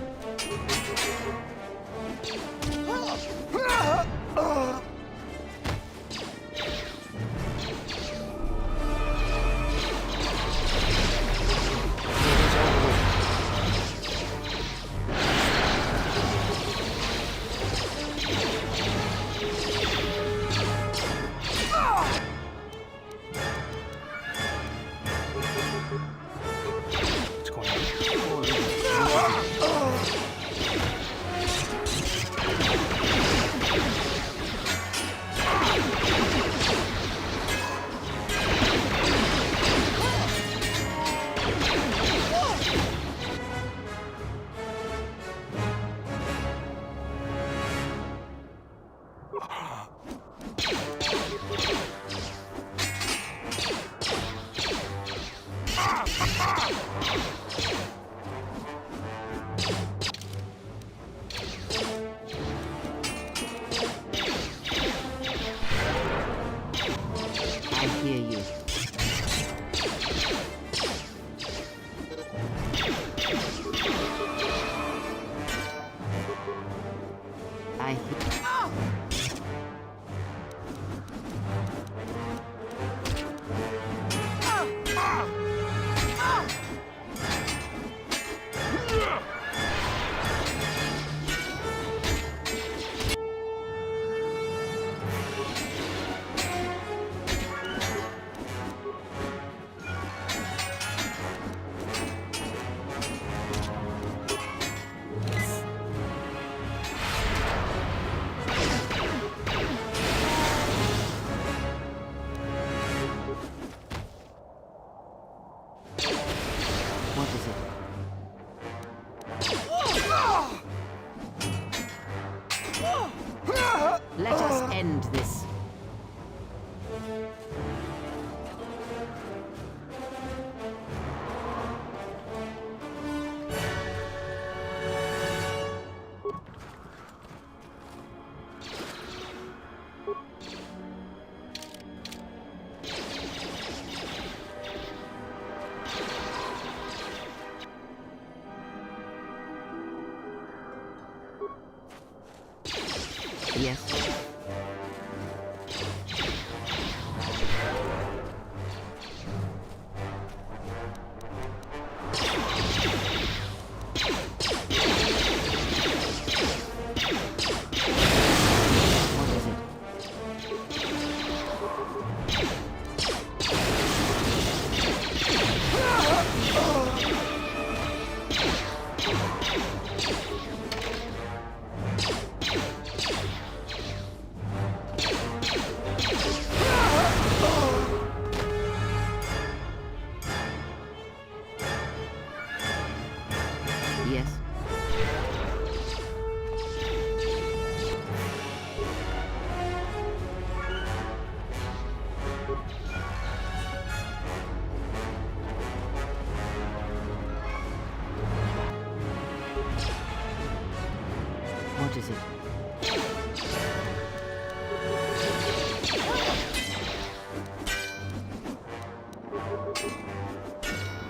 Yes. What is it?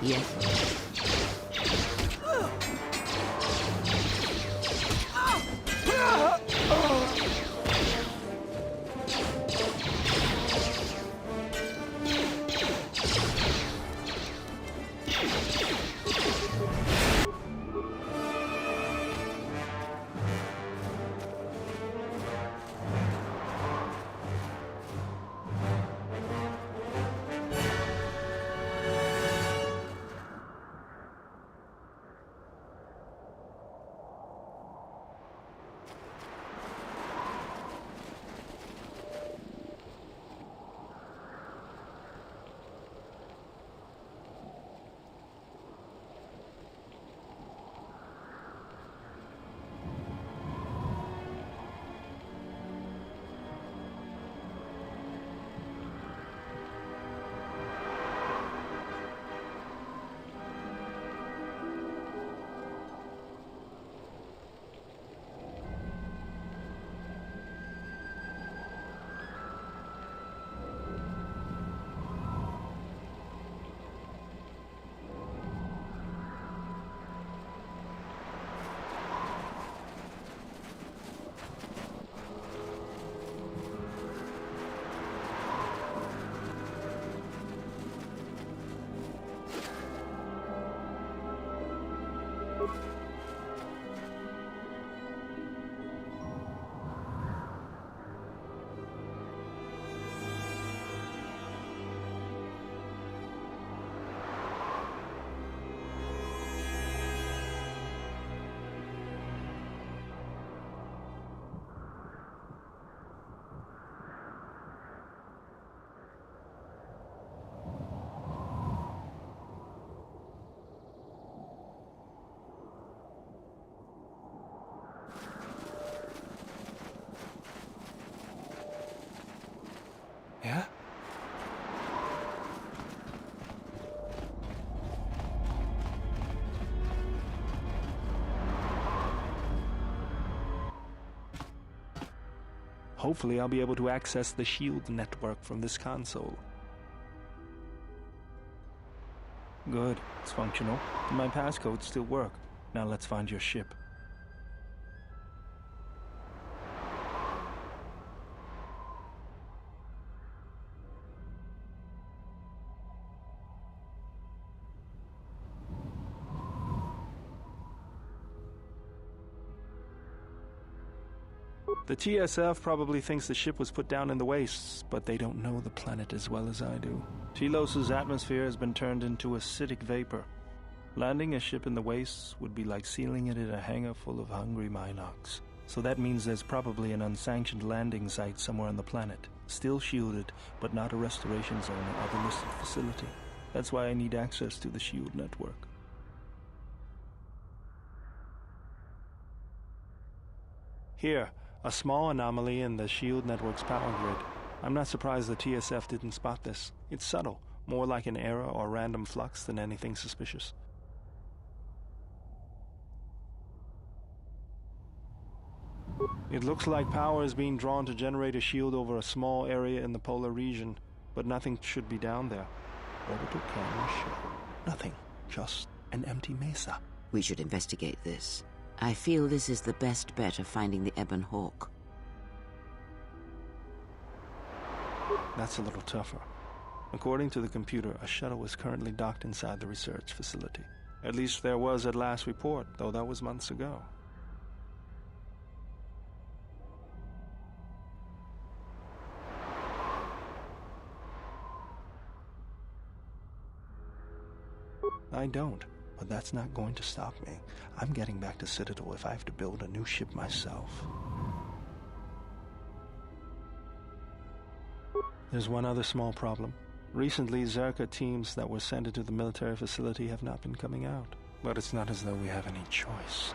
Yes. Yeah? Hopefully I'll be able to access the shield network from this console. Good, it's functional. And my passcodes still work. Now let's find your ship. The TSF probably thinks the ship was put down in the wastes, but they don't know the planet as well as I do. Telos' atmosphere has been turned into acidic vapor. Landing a ship in the wastes would be like sealing it in a hangar full of hungry Minocs. So that means there's probably an unsanctioned landing site somewhere on the planet, still shielded, but not a restoration zone or other listed facility. That's why I need access to the shield network. Here, a small anomaly in the shield network's power grid. I'm not surprised the TSF didn't spot this. It's subtle, more like an error or random flux than anything suspicious. It looks like power is being drawn to generate a shield over a small area in the polar region, but nothing should be down there. Orbital cameras show nothing, just an empty mesa. We should investigate this. I feel this is the best bet of finding the Ebon Hawk. That's a little tougher. According to the computer, a shuttle is currently docked inside the research facility. At least there was at last report, though that was months ago. I don't, but that's not going to stop me. I'm getting back to Citadel if I have to build a new ship myself. There's one other small problem. Recently, Zerka teams that were sent into the military facility have not been coming out. But it's not as though we have any choice.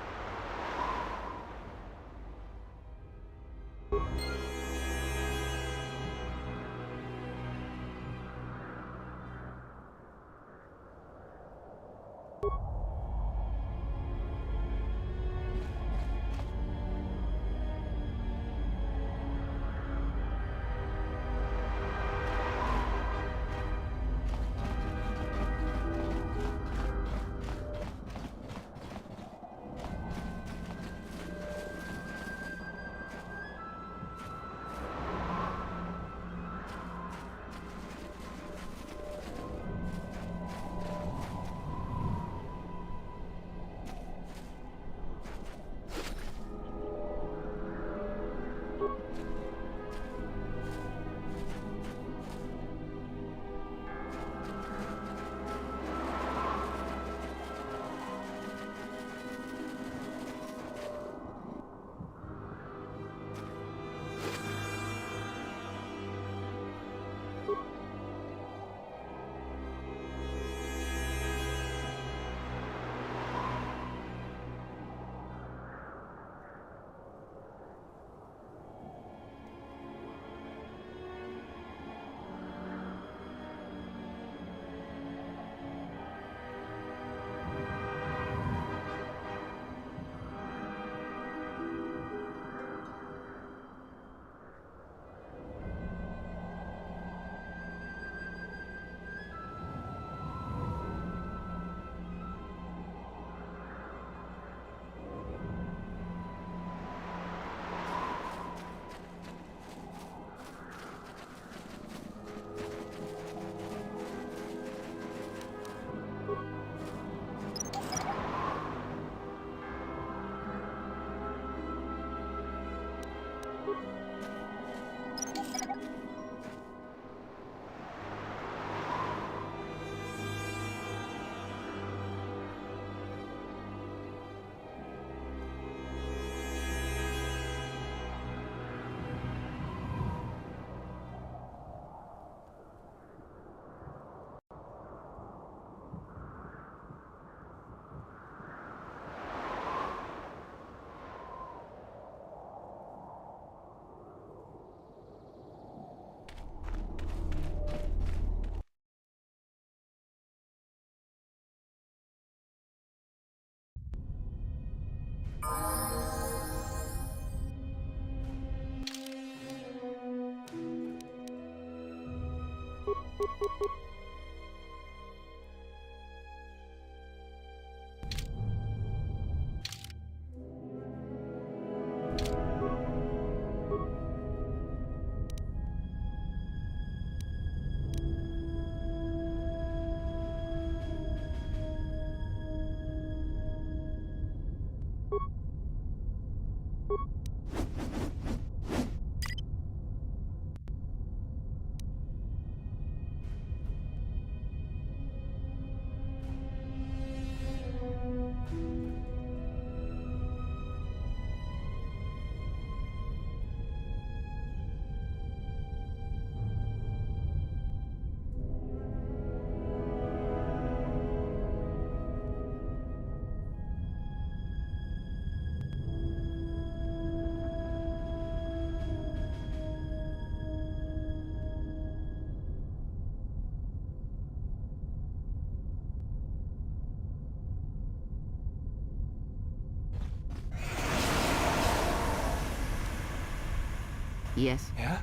Yes? Yeah?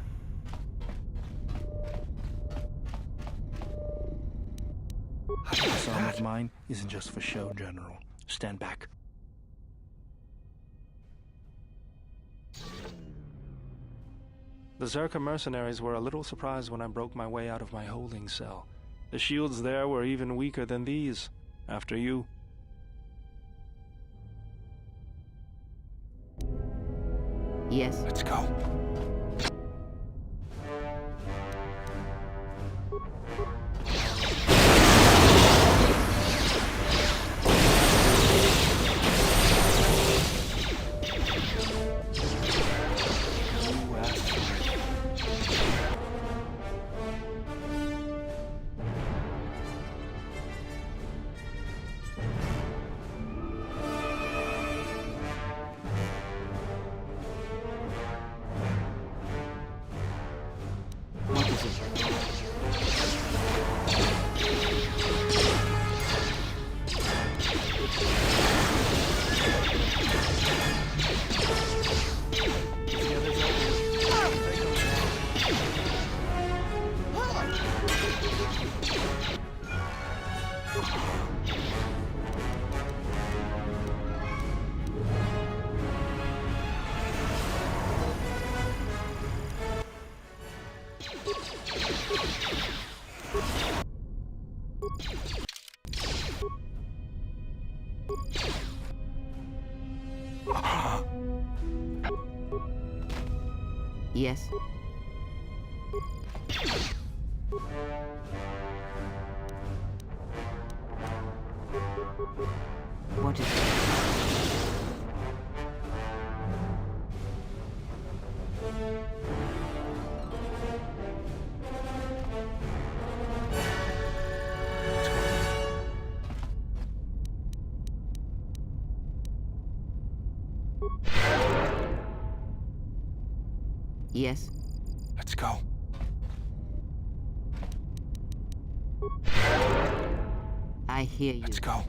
This arm of mine isn't just for show, General. Stand back. The Zerka mercenaries were a little surprised when I broke my way out of my holding cell. The shields there were even weaker than these. After you. Yes. Let's go. Yes. What is it? Yes. Let's go. I hear you. Let's go.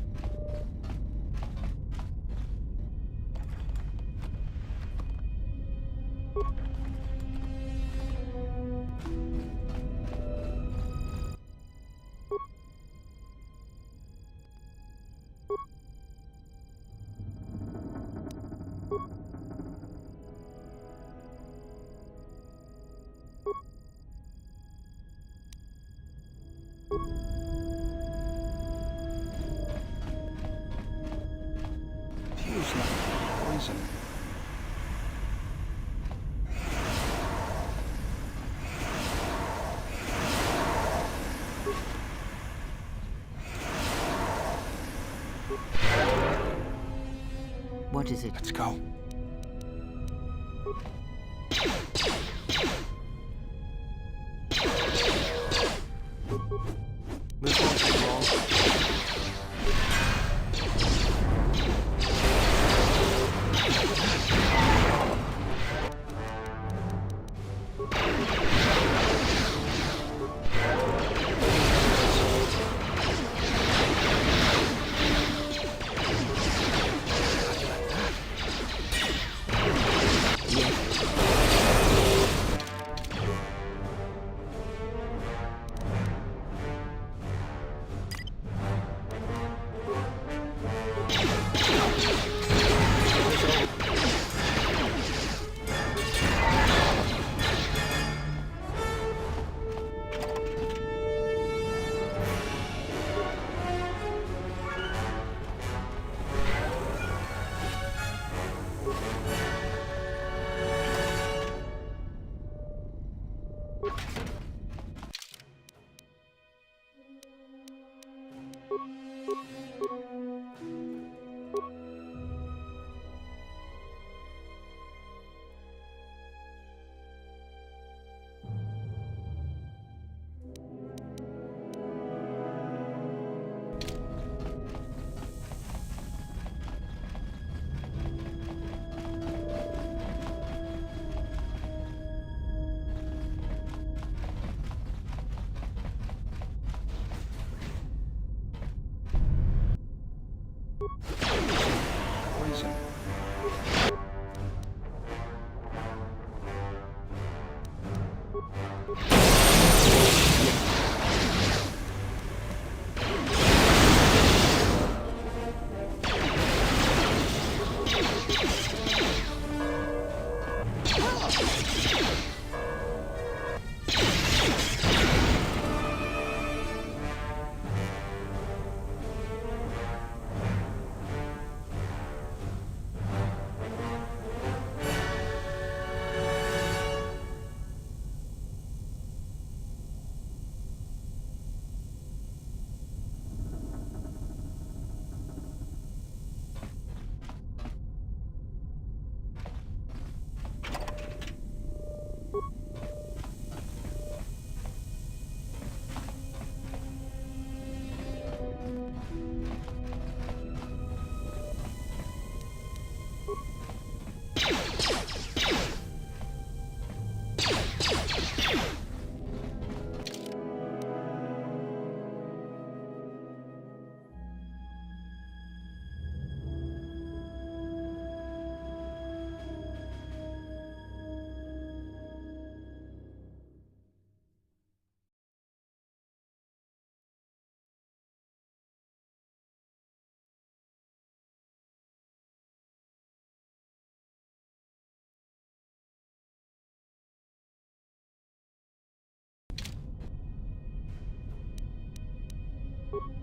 Feels like poison. What is it? Let's go. This won't take long.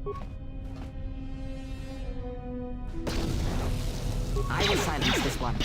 I will silence this one.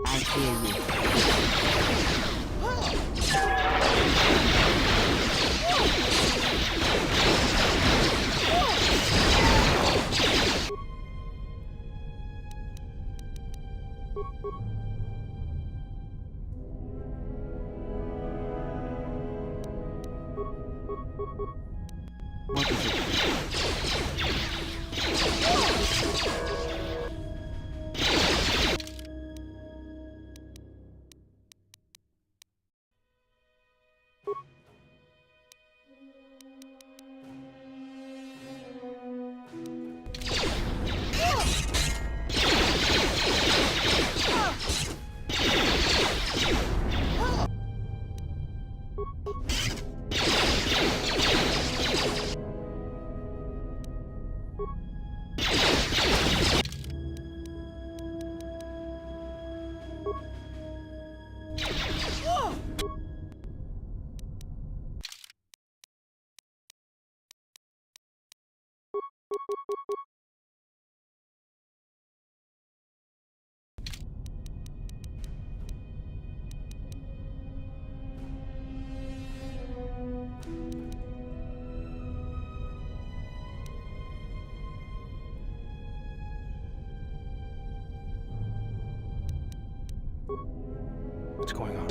I hear What is it? What's going on?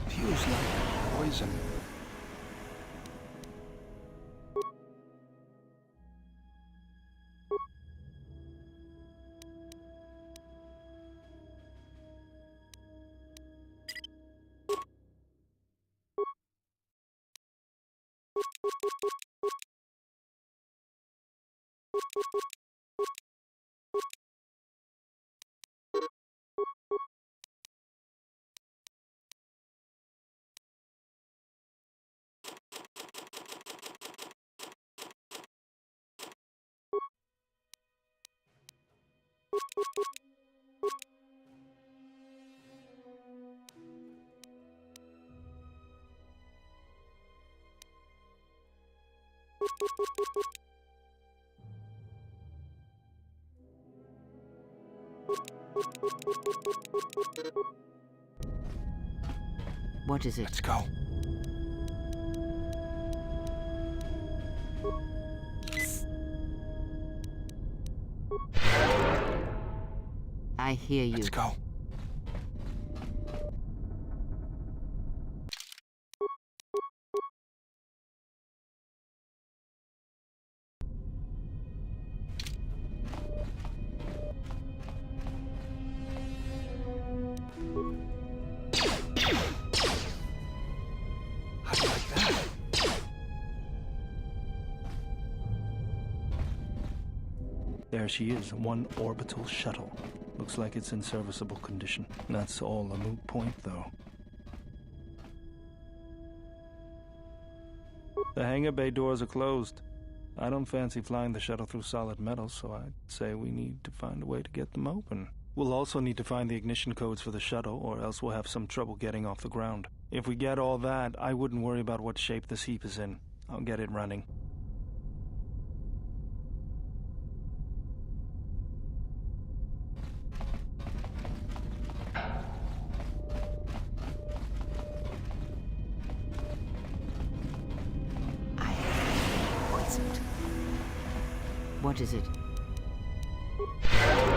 Feels like poison. What is it? Let's go. I hear you. Let's go. There she is, one orbital shuttle. Looks like it's in serviceable condition. That's all a moot point, though. The hangar bay doors are closed. I don't fancy flying the shuttle through solid metal, so I'd say we need to find a way to get them open. We'll also need to find the ignition codes for the shuttle, or else we'll have some trouble getting off the ground. If we get all that, I wouldn't worry about what shape this heap is in. I'll get it running. What is it?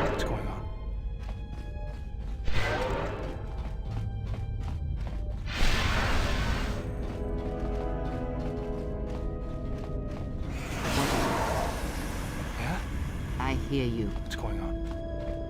What's going on? Yeah? I hear you. What's going on?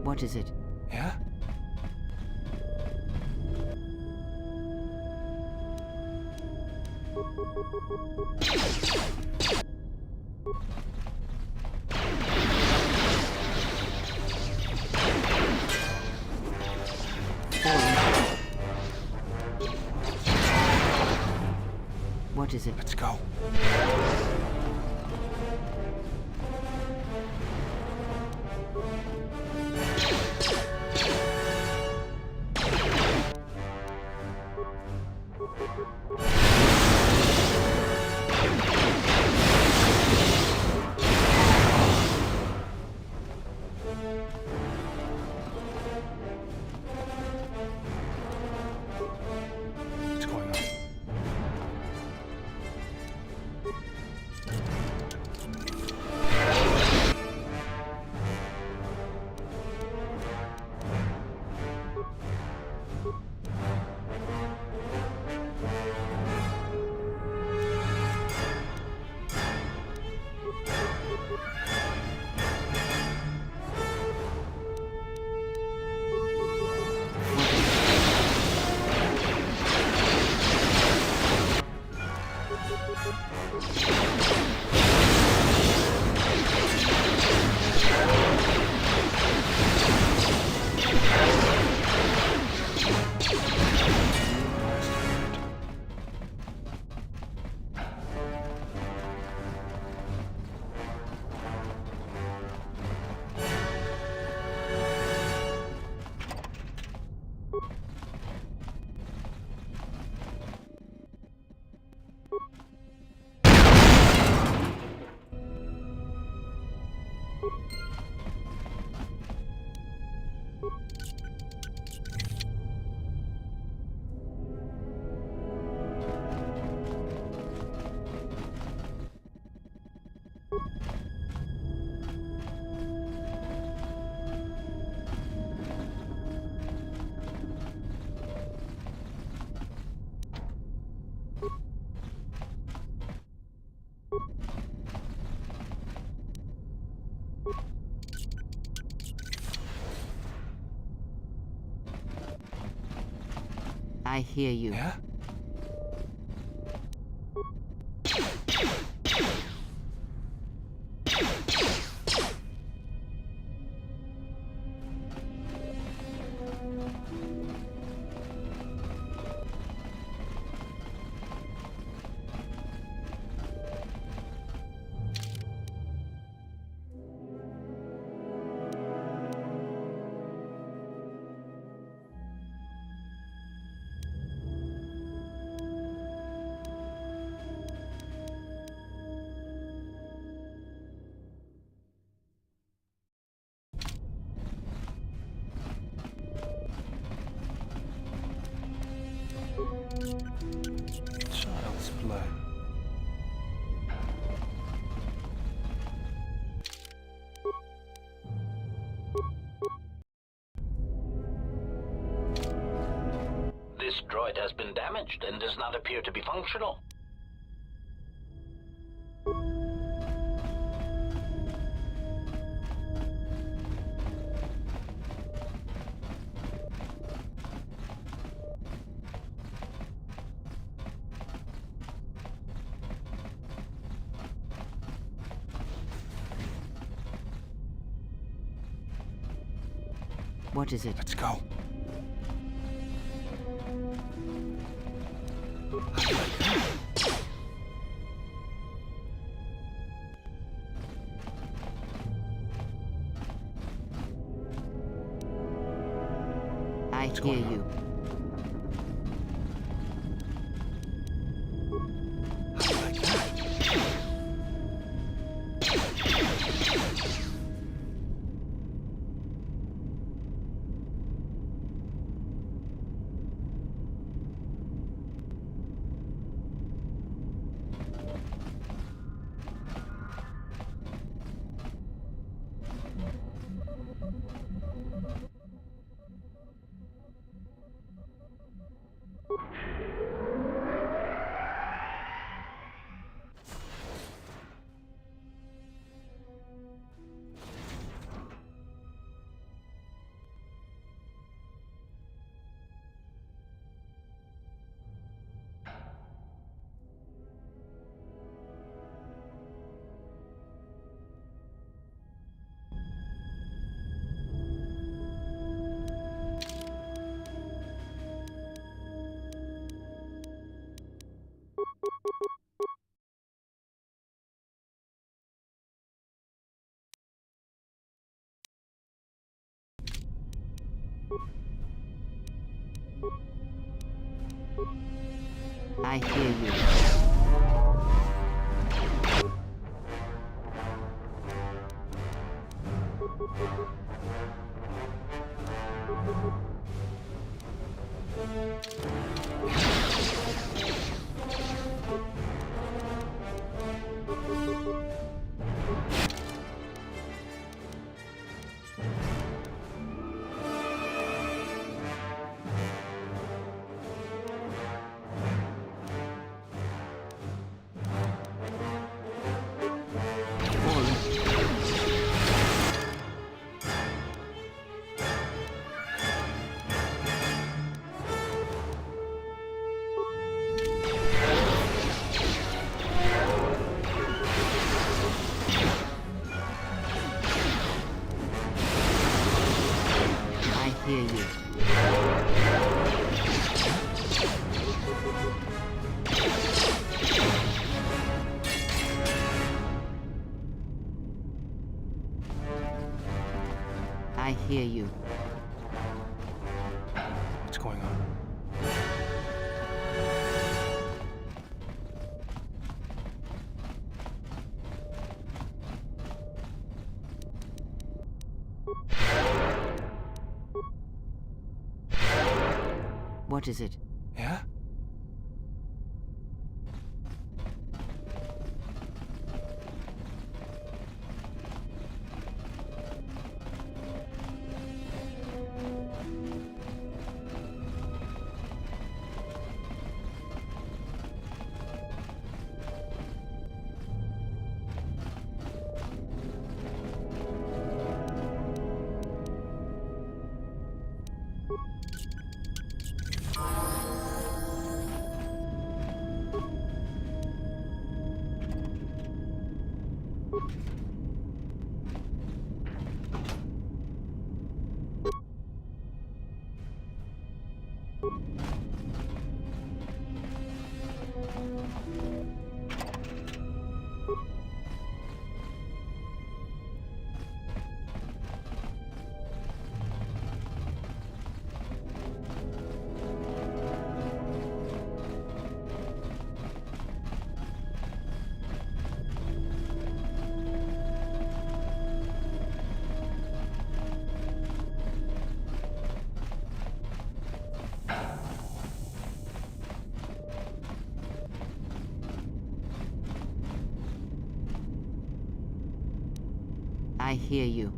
What is it? Yeah? What is it? Let's go. What's going on? I hear you. Yeah? Child's play. This droid has been damaged and does not appear to be functional. What is it? Let's go. I hear you. I hear you. hear you. I hear you. What's going on? What is it? Yeah? I hear you.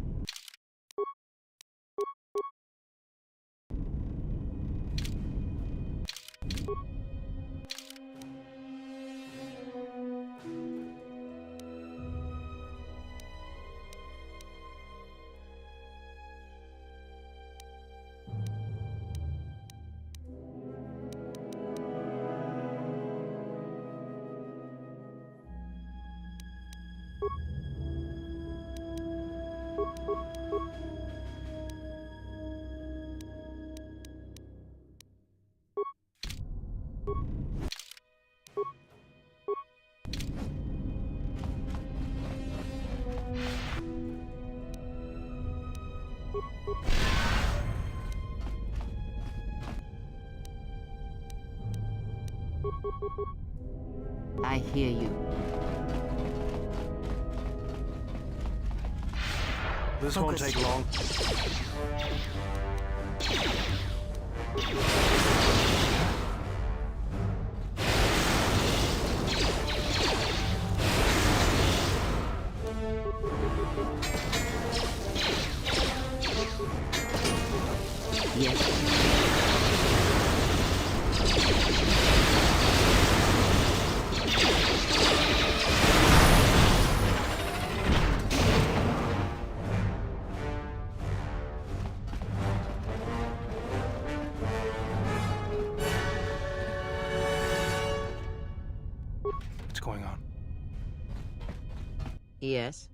I hear you. This won't take long. What's going on? Yes.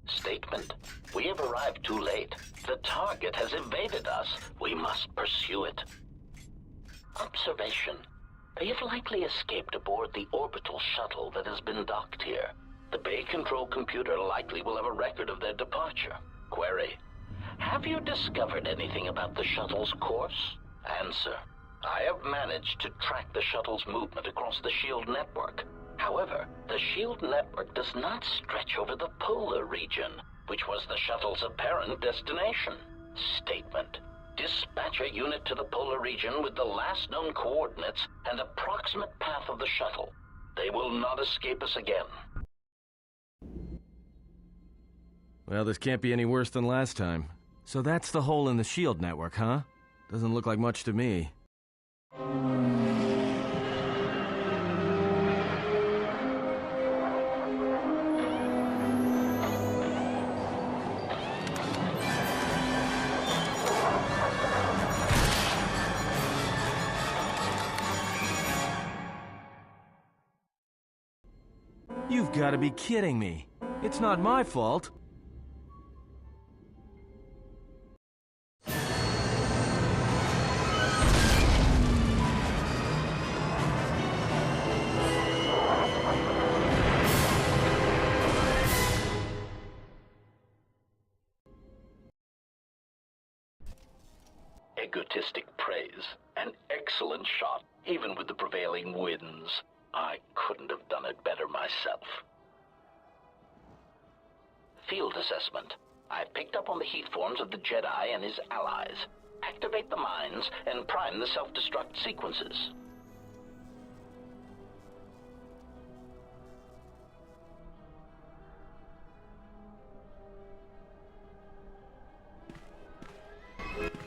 Statement. We have arrived too late. The target has evaded us. We must pursue it. Observation. You've likely escaped aboard the orbital shuttle that has been docked here. The Bay Control computer likely will have a record of their departure. Query: have you discovered anything about the shuttle's course? Answer: I have managed to track the shuttle's movement across the SHIELD network. However, the SHIELD network does not stretch over the polar region, which was the shuttle's apparent destination. Statement: dispatch a unit to the polar region with the last known coordinates and approximate path of the shuttle. They will not escape us again. Well, this can't be any worse than last time. So that's the hole in the SHIELD network, huh? Doesn't look like much to me. You've got to be kidding me. It's not my fault. Egotistic praise. An excellent shot, even with the prevailing winds. I couldn't have done it better myself. Field assessment. I picked up on the heat forms of the Jedi and his allies. Activate the mines and prime the self-destruct sequences.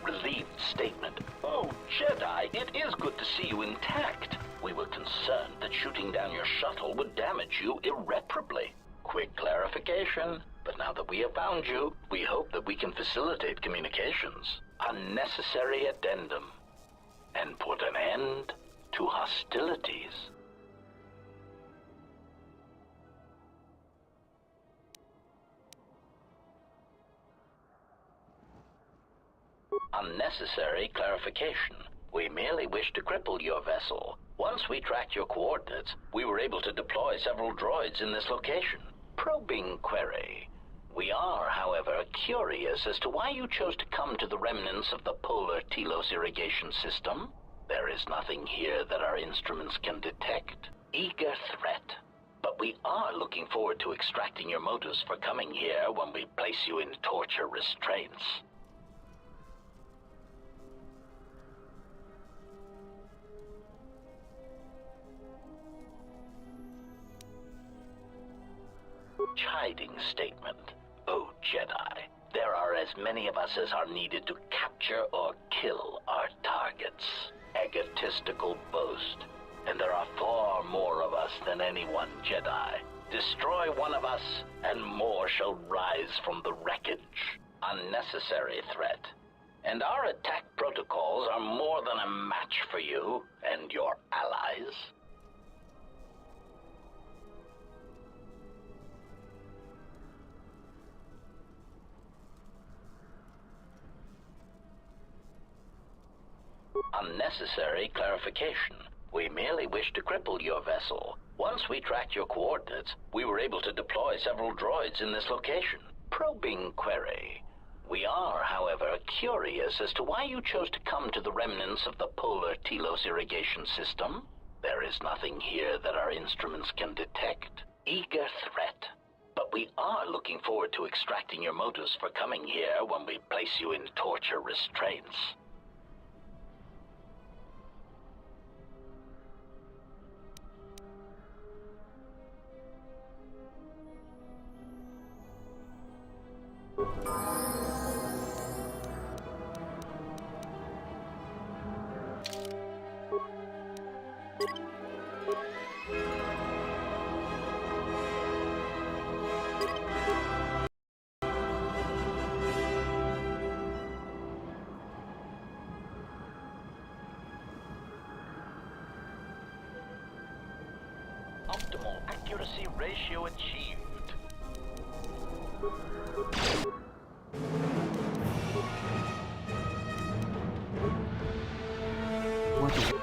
Relieved statement. Oh, Jedi, it is good to see you intact. We were concerned that shooting down your shuttle would damage you irreparably. Quick clarification. But now that we have found you, we hope that we can facilitate communications. Unnecessary addendum. And put an end to hostilities. Unnecessary clarification. We merely wish to cripple your vessel. Once we tracked your coordinates, we were able to deploy several droids in this location. Probing query. We are, however, curious as to why you chose to come to the remnants of the polar Telos irrigation system. There is nothing here that our instruments can detect. Eager threat. But we are looking forward to extracting your motives for coming here when we place you in torture restraints. Chiding statement. Oh, Jedi, there are as many of us as are needed to capture or kill our targets. Egotistical boast. And there are far more of us than any one Jedi. Destroy one of us, and more shall rise from the wreckage. Unnecessary threat. And our attack protocols are more than a match for you and your allies. Unnecessary clarification. We merely wish to cripple your vessel. Once we tracked your coordinates, we were able to deploy several droids in this location. Probing query. We are, however, curious as to why you chose to come to the remnants of the polar Telos irrigation system. There is nothing here that our instruments can detect. Eager threat. But we are looking forward to extracting your motives for coming here when we place you in torture restraints. Optimal accuracy ratio achieved. What the...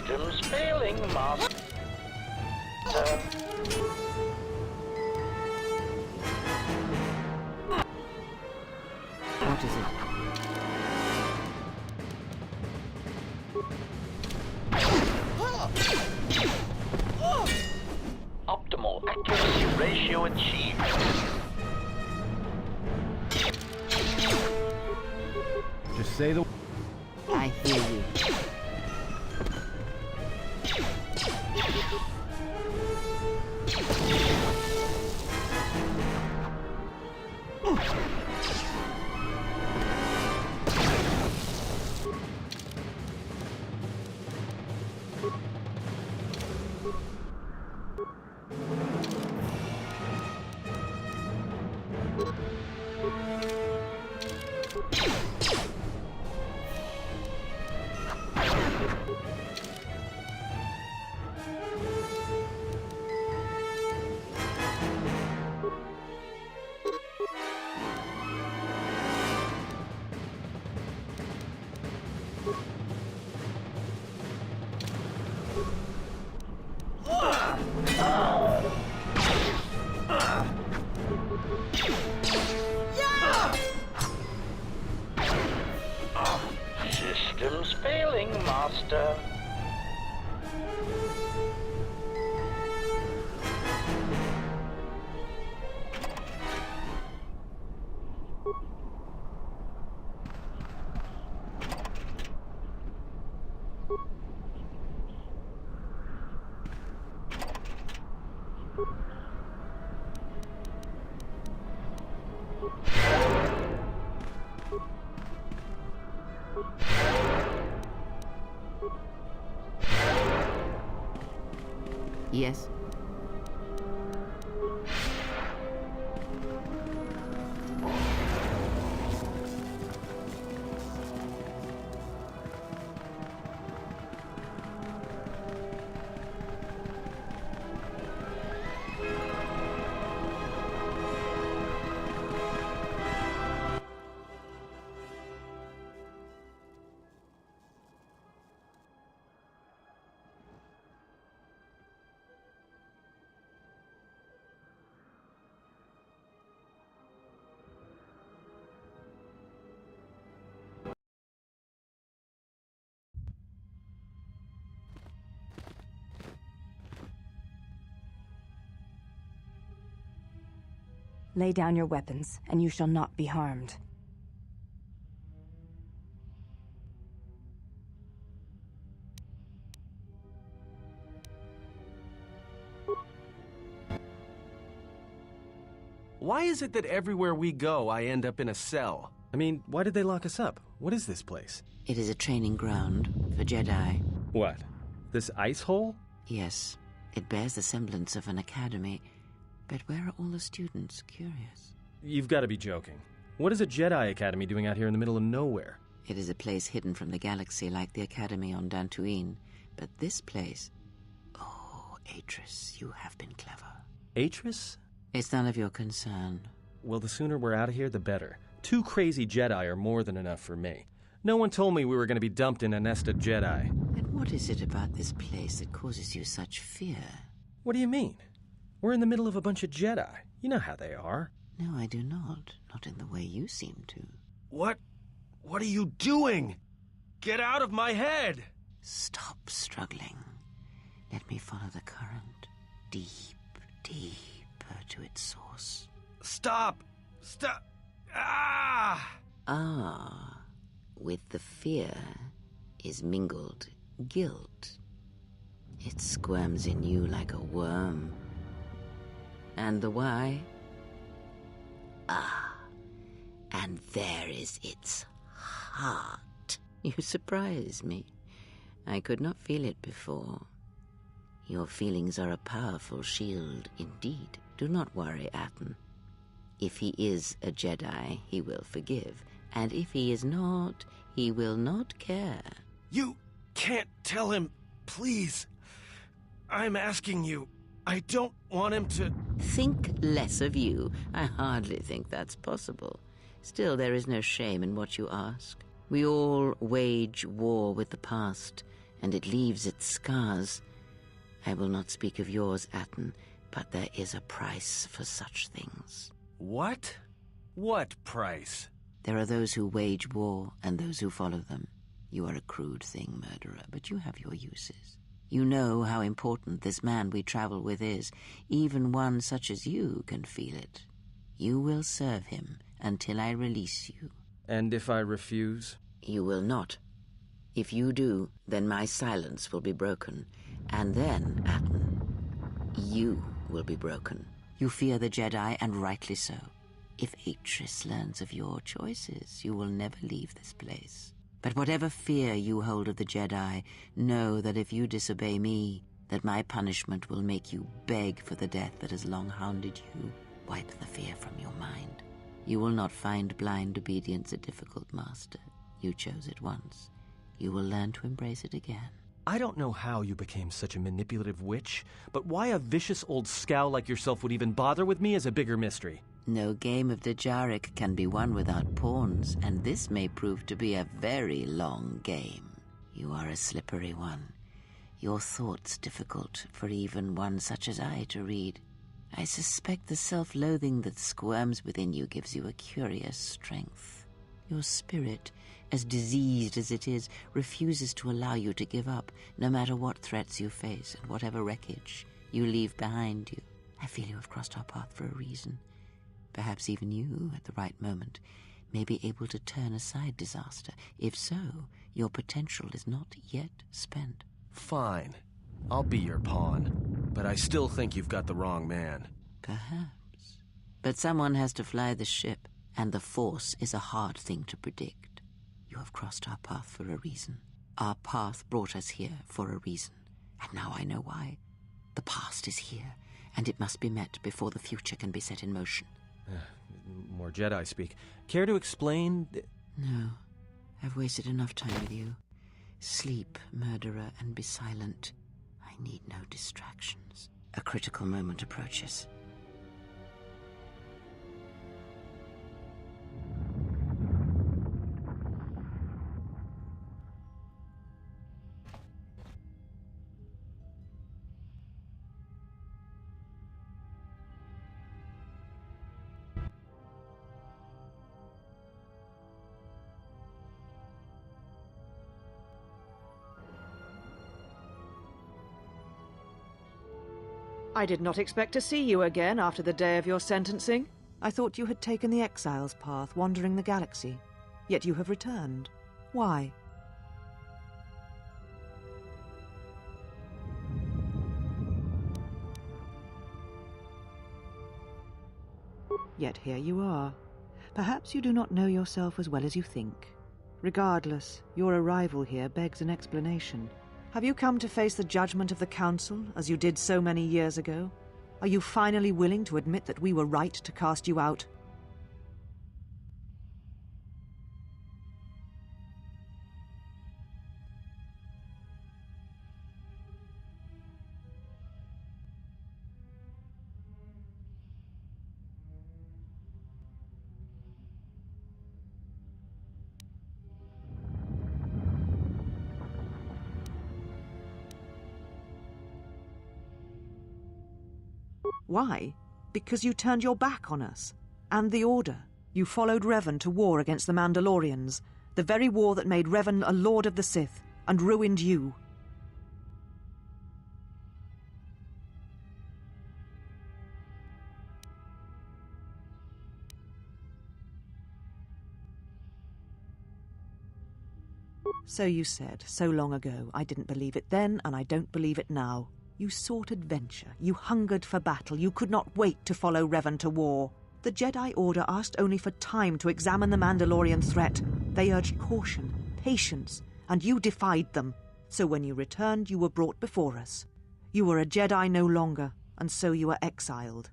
Systems failing, Master. What is it? Optimal accuracy ratio achieved. Just say the... I hear you. Systems failing, Master. Yes. Lay down your weapons, and you shall not be harmed. Why is it that everywhere we go, I end up in a cell? I mean, why did they lock us up? What is this place? It is a training ground for Jedi. What? This ice hole? Yes. It bears the semblance of an academy. But where are all the students? Curious. You've got to be joking. What is a Jedi Academy doing out here in the middle of nowhere? It is a place hidden from the galaxy like the academy on Dantooine. But this place... Oh, Atris, you have been clever. Atris? It's none of your concern. Well, the sooner we're out of here, the better. 2 crazy Jedi are more than enough for me. No one told me we were going to be dumped in a nest of Jedi. And what is it about this place that causes you such fear? What do you mean? We're in the middle of a bunch of Jedi. You know how they are. No, I do not. Not in the way you seem to. What are you doing? Get out of my head! Stop struggling. Let me follow the current. Deep, deeper to its source. Stop! Stop! Ah! Ah, with the fear is mingled guilt. It squirms in you like a worm. And the why? Ah, and there is its heart. You surprise me. I could not feel it before. Your feelings are a powerful shield indeed. Do not worry, Atten. If he is a Jedi, he will forgive. And if he is not, he will not care. You can't tell him, please. I'm asking you. I don't want him to... Think less of you. I hardly think that's possible. Still, there is no shame in what you ask. We all wage war with the past, and it leaves its scars. I will not speak of yours, Atten, but there is a price for such things. What? What price? There are those who wage war and those who follow them. You are a crude thing, murderer, but you have your uses. You know how important this man we travel with is. Even one such as you can feel it. You will serve him until I release you. And if I refuse? You will not. If you do, then my silence will be broken. And then, Atten, you will be broken. You fear the Jedi, and rightly so. If Atris learns of your choices, you will never leave this place. But whatever fear you hold of the Jedi, know that if you disobey me, that my punishment will make you beg for the death that has long hounded you. Wipe the fear from your mind. You will not find blind obedience a difficult master. You chose it once. You will learn to embrace it again. I don't know how you became such a manipulative witch, but why a vicious old scowl like yourself would even bother with me is a bigger mystery. No game of Djarik can be won without pawns, and this may prove to be a very long game. You are a slippery one. Your thoughts difficult for even one such as I to read. I suspect the self-loathing that squirms within you gives you a curious strength. Your spirit, as diseased as it is, refuses to allow you to give up, no matter what threats you face and whatever wreckage you leave behind you. I feel you have crossed our path for a reason. Perhaps even you, at the right moment, may be able to turn aside disaster. If so, your potential is not yet spent. Fine. I'll be your pawn. But I still think you've got the wrong man. Perhaps. But someone has to fly the ship, and the Force is a hard thing to predict. You have crossed our path for a reason. Our path brought us here for a reason. And now I know why. The past is here, and it must be met before the future can be set in motion. More Jedi speak. Care to explain? No. I've wasted enough time with you. Sleep, murderer, and be silent. I need no distractions. A critical moment approaches. I did not expect to see you again after the day of your sentencing. I thought you had taken the exile's path, wandering the galaxy. Yet you have returned. Why? Yet here you are. Perhaps you do not know yourself as well as you think. Regardless, your arrival here begs an explanation. Have you come to face the judgment of the Council, as you did so many years ago? Are you finally willing to admit that we were right to cast you out? Why? Because you turned your back on us. And the Order. You followed Revan to war against the Mandalorians. The very war that made Revan a Lord of the Sith, and ruined you. So you said, so long ago. I didn't believe it then, and I don't believe it now. You sought adventure. You hungered for battle. You could not wait to follow Revan to war. The Jedi Order asked only for time to examine the Mandalorian threat. They urged caution, patience, and you defied them. So when you returned, you were brought before us. You were a Jedi no longer, and so you were exiled.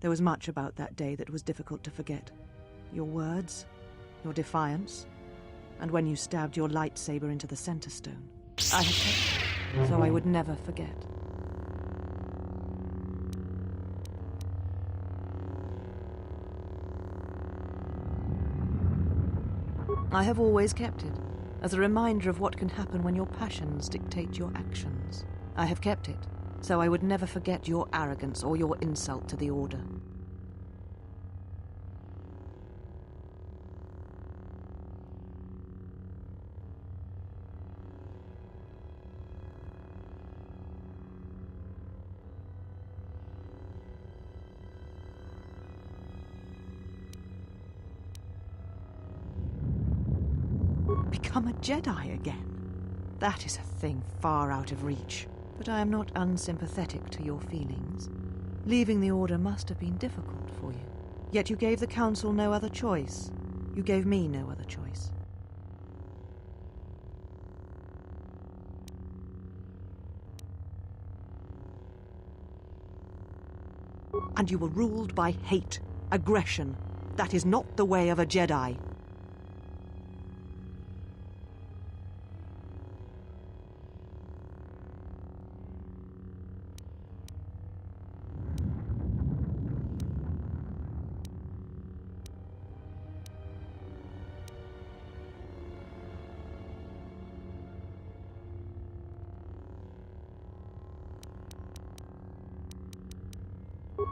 There was much about that day that was difficult to forget. Your words, your defiance, and when you stabbed your lightsaber into the center stone. I had kept it, so I would never forget. I have always kept it, as a reminder of what can happen when your passions dictate your actions. I have kept it, so I would never forget your arrogance or your insult to the Order. Become a Jedi again? That is a thing far out of reach. But I am not unsympathetic to your feelings. Leaving the Order must have been difficult for you. Yet you gave the Council no other choice. You gave me no other choice. And you were ruled by hate, aggression. That is not the way of a Jedi.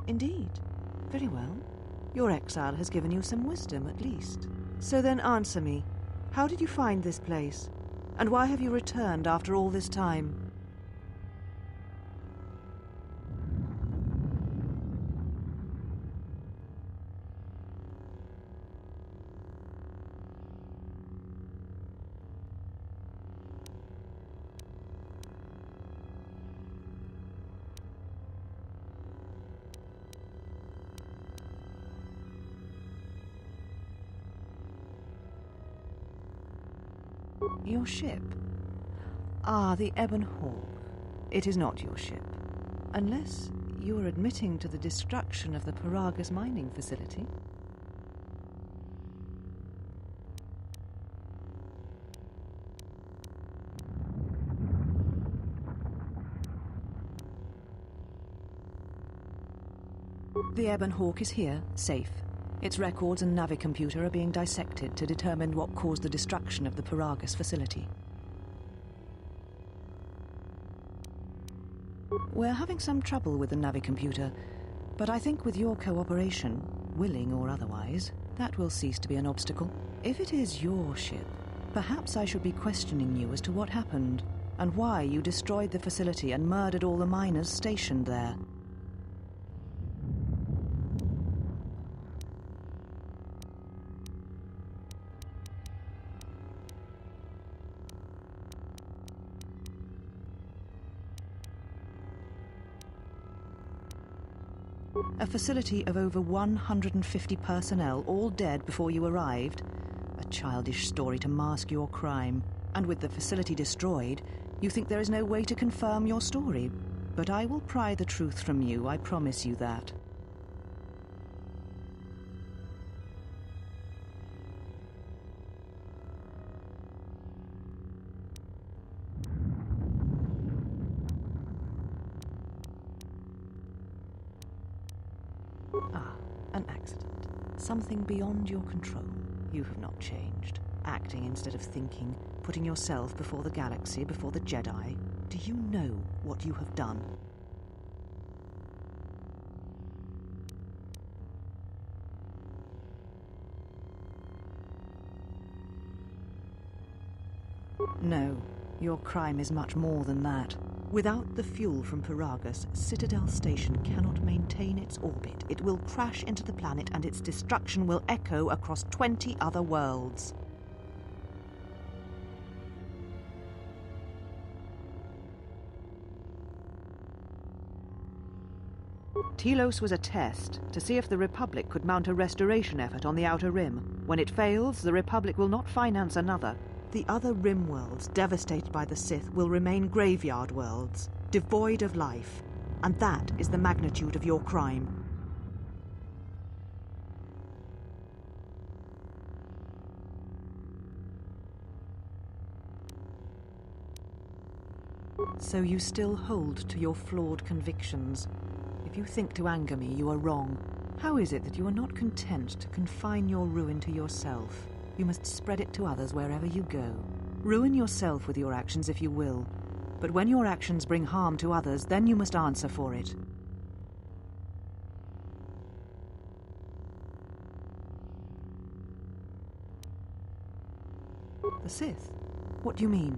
Indeed. Very well. Your exile has given you some wisdom, at least. So then answer me. How did you find this place? And why have you returned after all this time? Your ship? Ah, the Ebon Hawk. It is not your ship. Unless you are admitting to the destruction of the Paragus mining facility. The Ebon Hawk is here, safe. Its records and navicomputer are being dissected to determine what caused the destruction of the Paragus facility. We're having some trouble with the navicomputer, but I think with your cooperation, willing or otherwise, that will cease to be an obstacle. If it is your ship, perhaps I should be questioning you as to what happened, and why you destroyed the facility and murdered all the miners stationed there. A facility of over 150 personnel, all dead before you arrived. A childish story to mask your crime. And with the facility destroyed, You think there is no way to confirm your story, but I will pry the truth from you, I promise you that. An accident. Something beyond your control. You have not changed. Acting instead of thinking, putting yourself before the galaxy, before the Jedi. Do you know what you have done? No, your crime is much more than that. Without the fuel from Paragus, Citadel Station cannot maintain its orbit. It will crash into the planet and its destruction will echo across 20 other worlds. Telos was a test to see if the Republic could mount a restoration effort on the Outer Rim. When it fails, the Republic will not finance another. The other Rim worlds, devastated by the Sith, will remain graveyard worlds, devoid of life. And that is the magnitude of your crime. So you still hold to your flawed convictions. If you think to anger me, you are wrong. How is it that you are not content to confine your ruin to yourself? You must spread it to others wherever you go. Ruin yourself with your actions if you will, but when your actions bring harm to others, then you must answer for it. The Sith? What do you mean?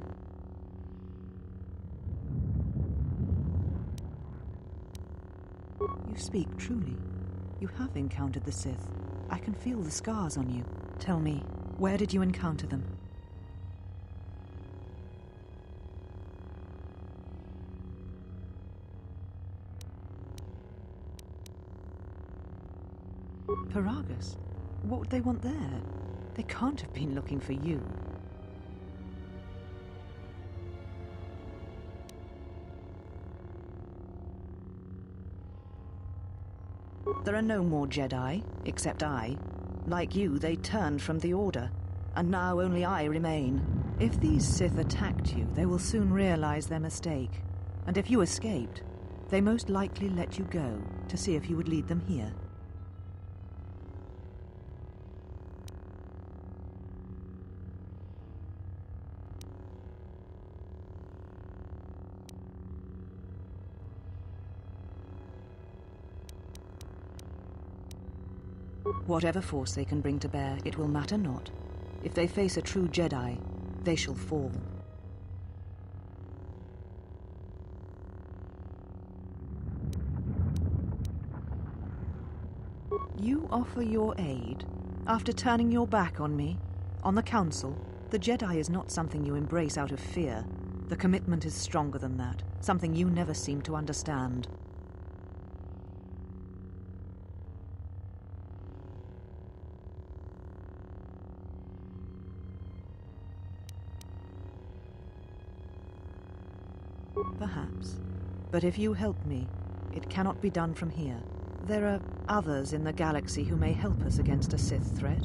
You speak truly. You have encountered the Sith. I can feel the scars on you. Tell me, where did you encounter them? Paragus? What would they want there? They can't have been looking for you. There are no more Jedi, except I. Like you, they turned from the Order, and now only I remain. If these Sith attacked you, they will soon realize their mistake. And if you escaped, they most likely let you go to see if you would lead them here. Whatever force they can bring to bear, it will matter not. If they face a true Jedi, they shall fall. You offer your aid after turning your back on me, on the Council. The Jedi is not something you embrace out of fear. The commitment is stronger than that, something you never seem to understand. Perhaps. But if you help me, it cannot be done from here. There are others in the galaxy who may help us against a Sith threat.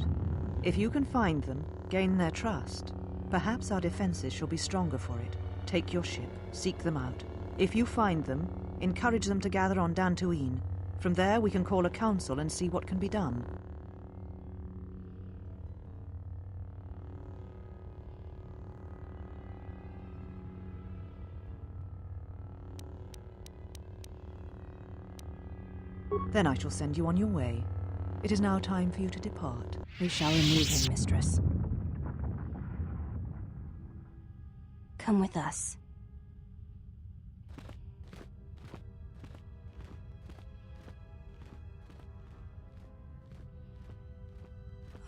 If you can find them, gain their trust, perhaps our defenses shall be stronger for it. Take your ship, seek them out. If you find them, encourage them to gather on Dantooine. From there we can call a council and see what can be done. Then I shall send you on your way. It is now time for you to depart. We shall remove him, mistress. Come with us.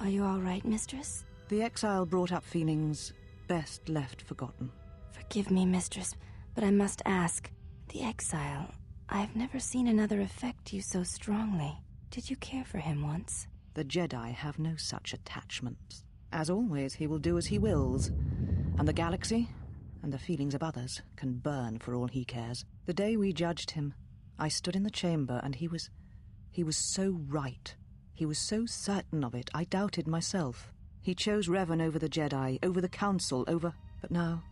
Are you all right, mistress? The exile brought up feelings best left forgotten. Forgive me, mistress, but I must ask. The exile... I've never seen another affect you so strongly. Did you care for him once? The Jedi have no such attachments. As always, he will do as he wills. And the galaxy? and the feelings of others can burn for all he cares. The day we judged him, I stood in the chamber and he was so right. He was so certain of it, I doubted myself. He chose Revan over the Jedi, over the Council, over... But now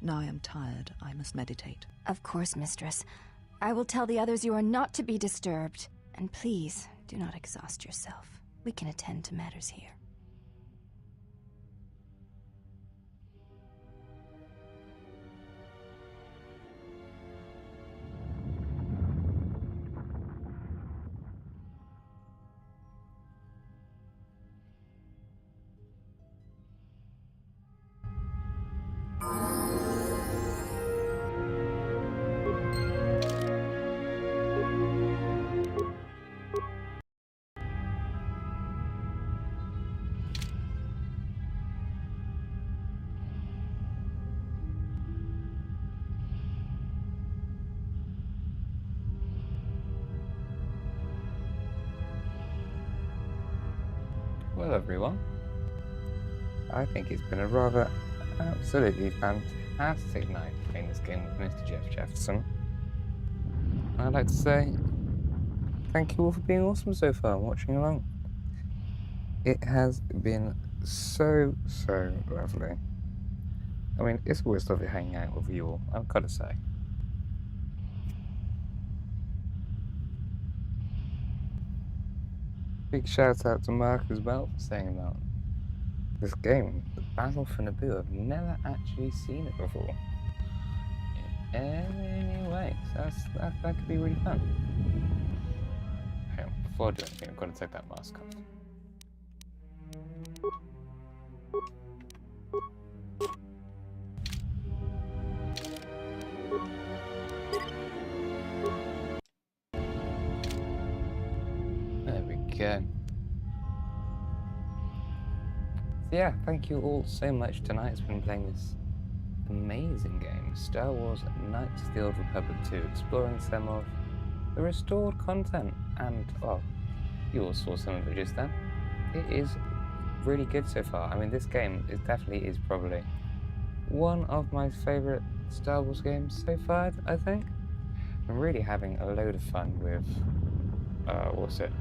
I am tired. I must meditate. Of course, Mistress. I will tell the others you are not to be disturbed. And please, do not exhaust yourself. We can attend to matters here. Well, everyone, I think it's been a rather absolutely fantastic night playing this game with Mr. Jeff Jefferson. I'd like to say thank you all for being awesome so far and watching along. It has been so lovely. I mean, it's always lovely hanging out with you all, I've got to say. Big shout out to Mark as well for saying about this game, the Battle for Naboo. I've never actually seen it before. In any way, so that could be really fun. Hang on, before I do anything, I've got to take that mask off. Good. So yeah, thank you all so much tonight. It's been playing this amazing game, Star Wars Knights of the Old Republic 2, exploring some of the restored content, and well, you all saw some of it just then. It is really good so far. I mean, this game definitely is probably one of my favourite Star Wars games so far, I think. I'm really having a load of fun with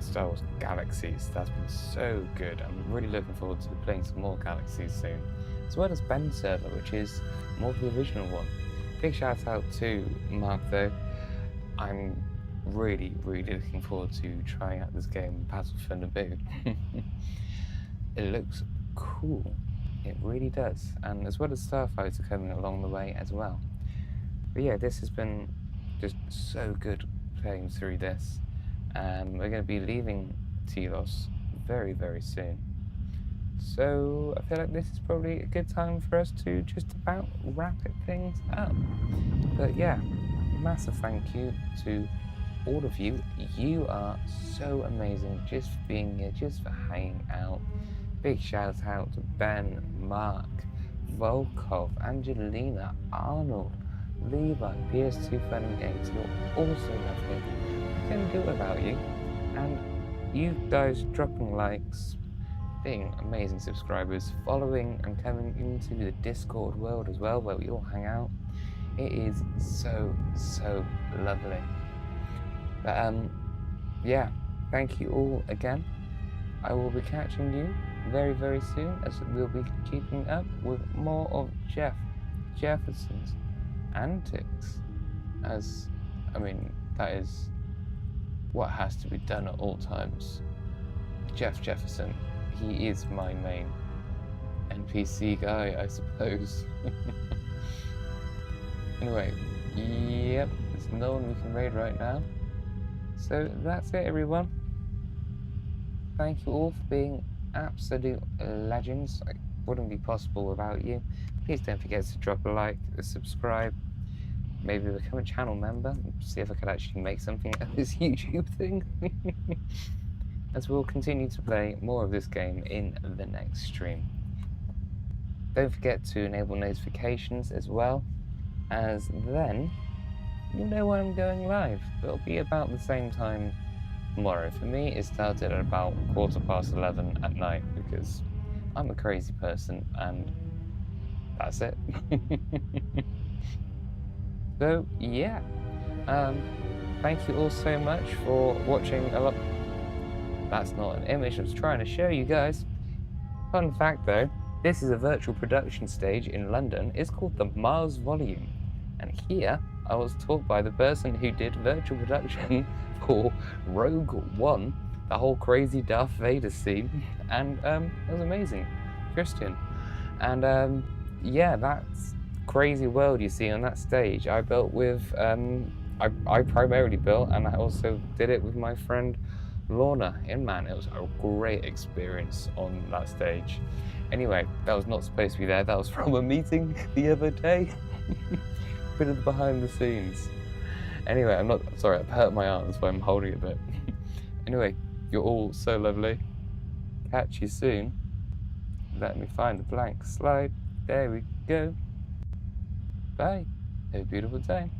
Star Wars Galaxies. That's been so good. I'm really looking forward to playing some more Galaxies soon, as well as Ben's server, which is more of the original one. Big shout out to Mark though. I'm really looking forward to trying out this game, Battle for Naboo. It looks cool. It really does. And as well as Starfighter are coming along the way as well. But yeah, this has been just so good playing through this. We're going to be leaving Telos very soon. So I feel like this is probably a good time for us to just about wrap things up. But yeah, massive thank you to all of you. You are so amazing just for being here, just for hanging out. Big shout out to Ben, Mark, Volkov, Angelina, Arnold, Levi, PS2 Funny Games. You're also lovely. Couldn't do it without you, and you guys dropping likes, being amazing subscribers, following and coming into the Discord world as well, where we all hang out. It is so lovely. But yeah, thank you all again. I will be catching you very soon, as we'll be keeping up with more of Jeff Jefferson's antics, as I mean, that is what has to be done at all times. Jeff Jefferson, he is my main NPC guy, I suppose. Anyway, yep, there's no one we can raid right now. So that's it, everyone. Thank you all for being absolute legends. It wouldn't be possible without you. Please don't forget to drop a like, subscribe, maybe become a channel member, see if I could actually make something of this YouTube thing. As we'll continue to play more of this game in the next stream. Don't forget to enable notifications as well, as then you'll know when I'm going live. It'll be about the same time tomorrow. For me, it started at about 11:15 at night, because I'm a crazy person and that's it. So, yeah. Thank you all so much for watching a lot. That's not an image I was trying to show you guys. Fun fact though, this is a virtual production stage in London. It's called the Mars Volume. And here, I was taught by the person who did virtual production for Rogue One, the whole crazy Darth Vader scene, and it was amazing. Christian. And yeah, that's crazy world you see on that stage. I built with, I primarily built, and I also did it with my friend Lorna Inman. It was a great experience on that stage. Anyway, that was not supposed to be there. That was from a meeting the other day. Bit of the behind the scenes. Anyway, I'm not sorry, I've hurt my arm, that's why I'm holding it a bit. Anyway, you're all so lovely. Catch you soon. Let me find the blank slide. There we go. Bye. Have a beautiful day.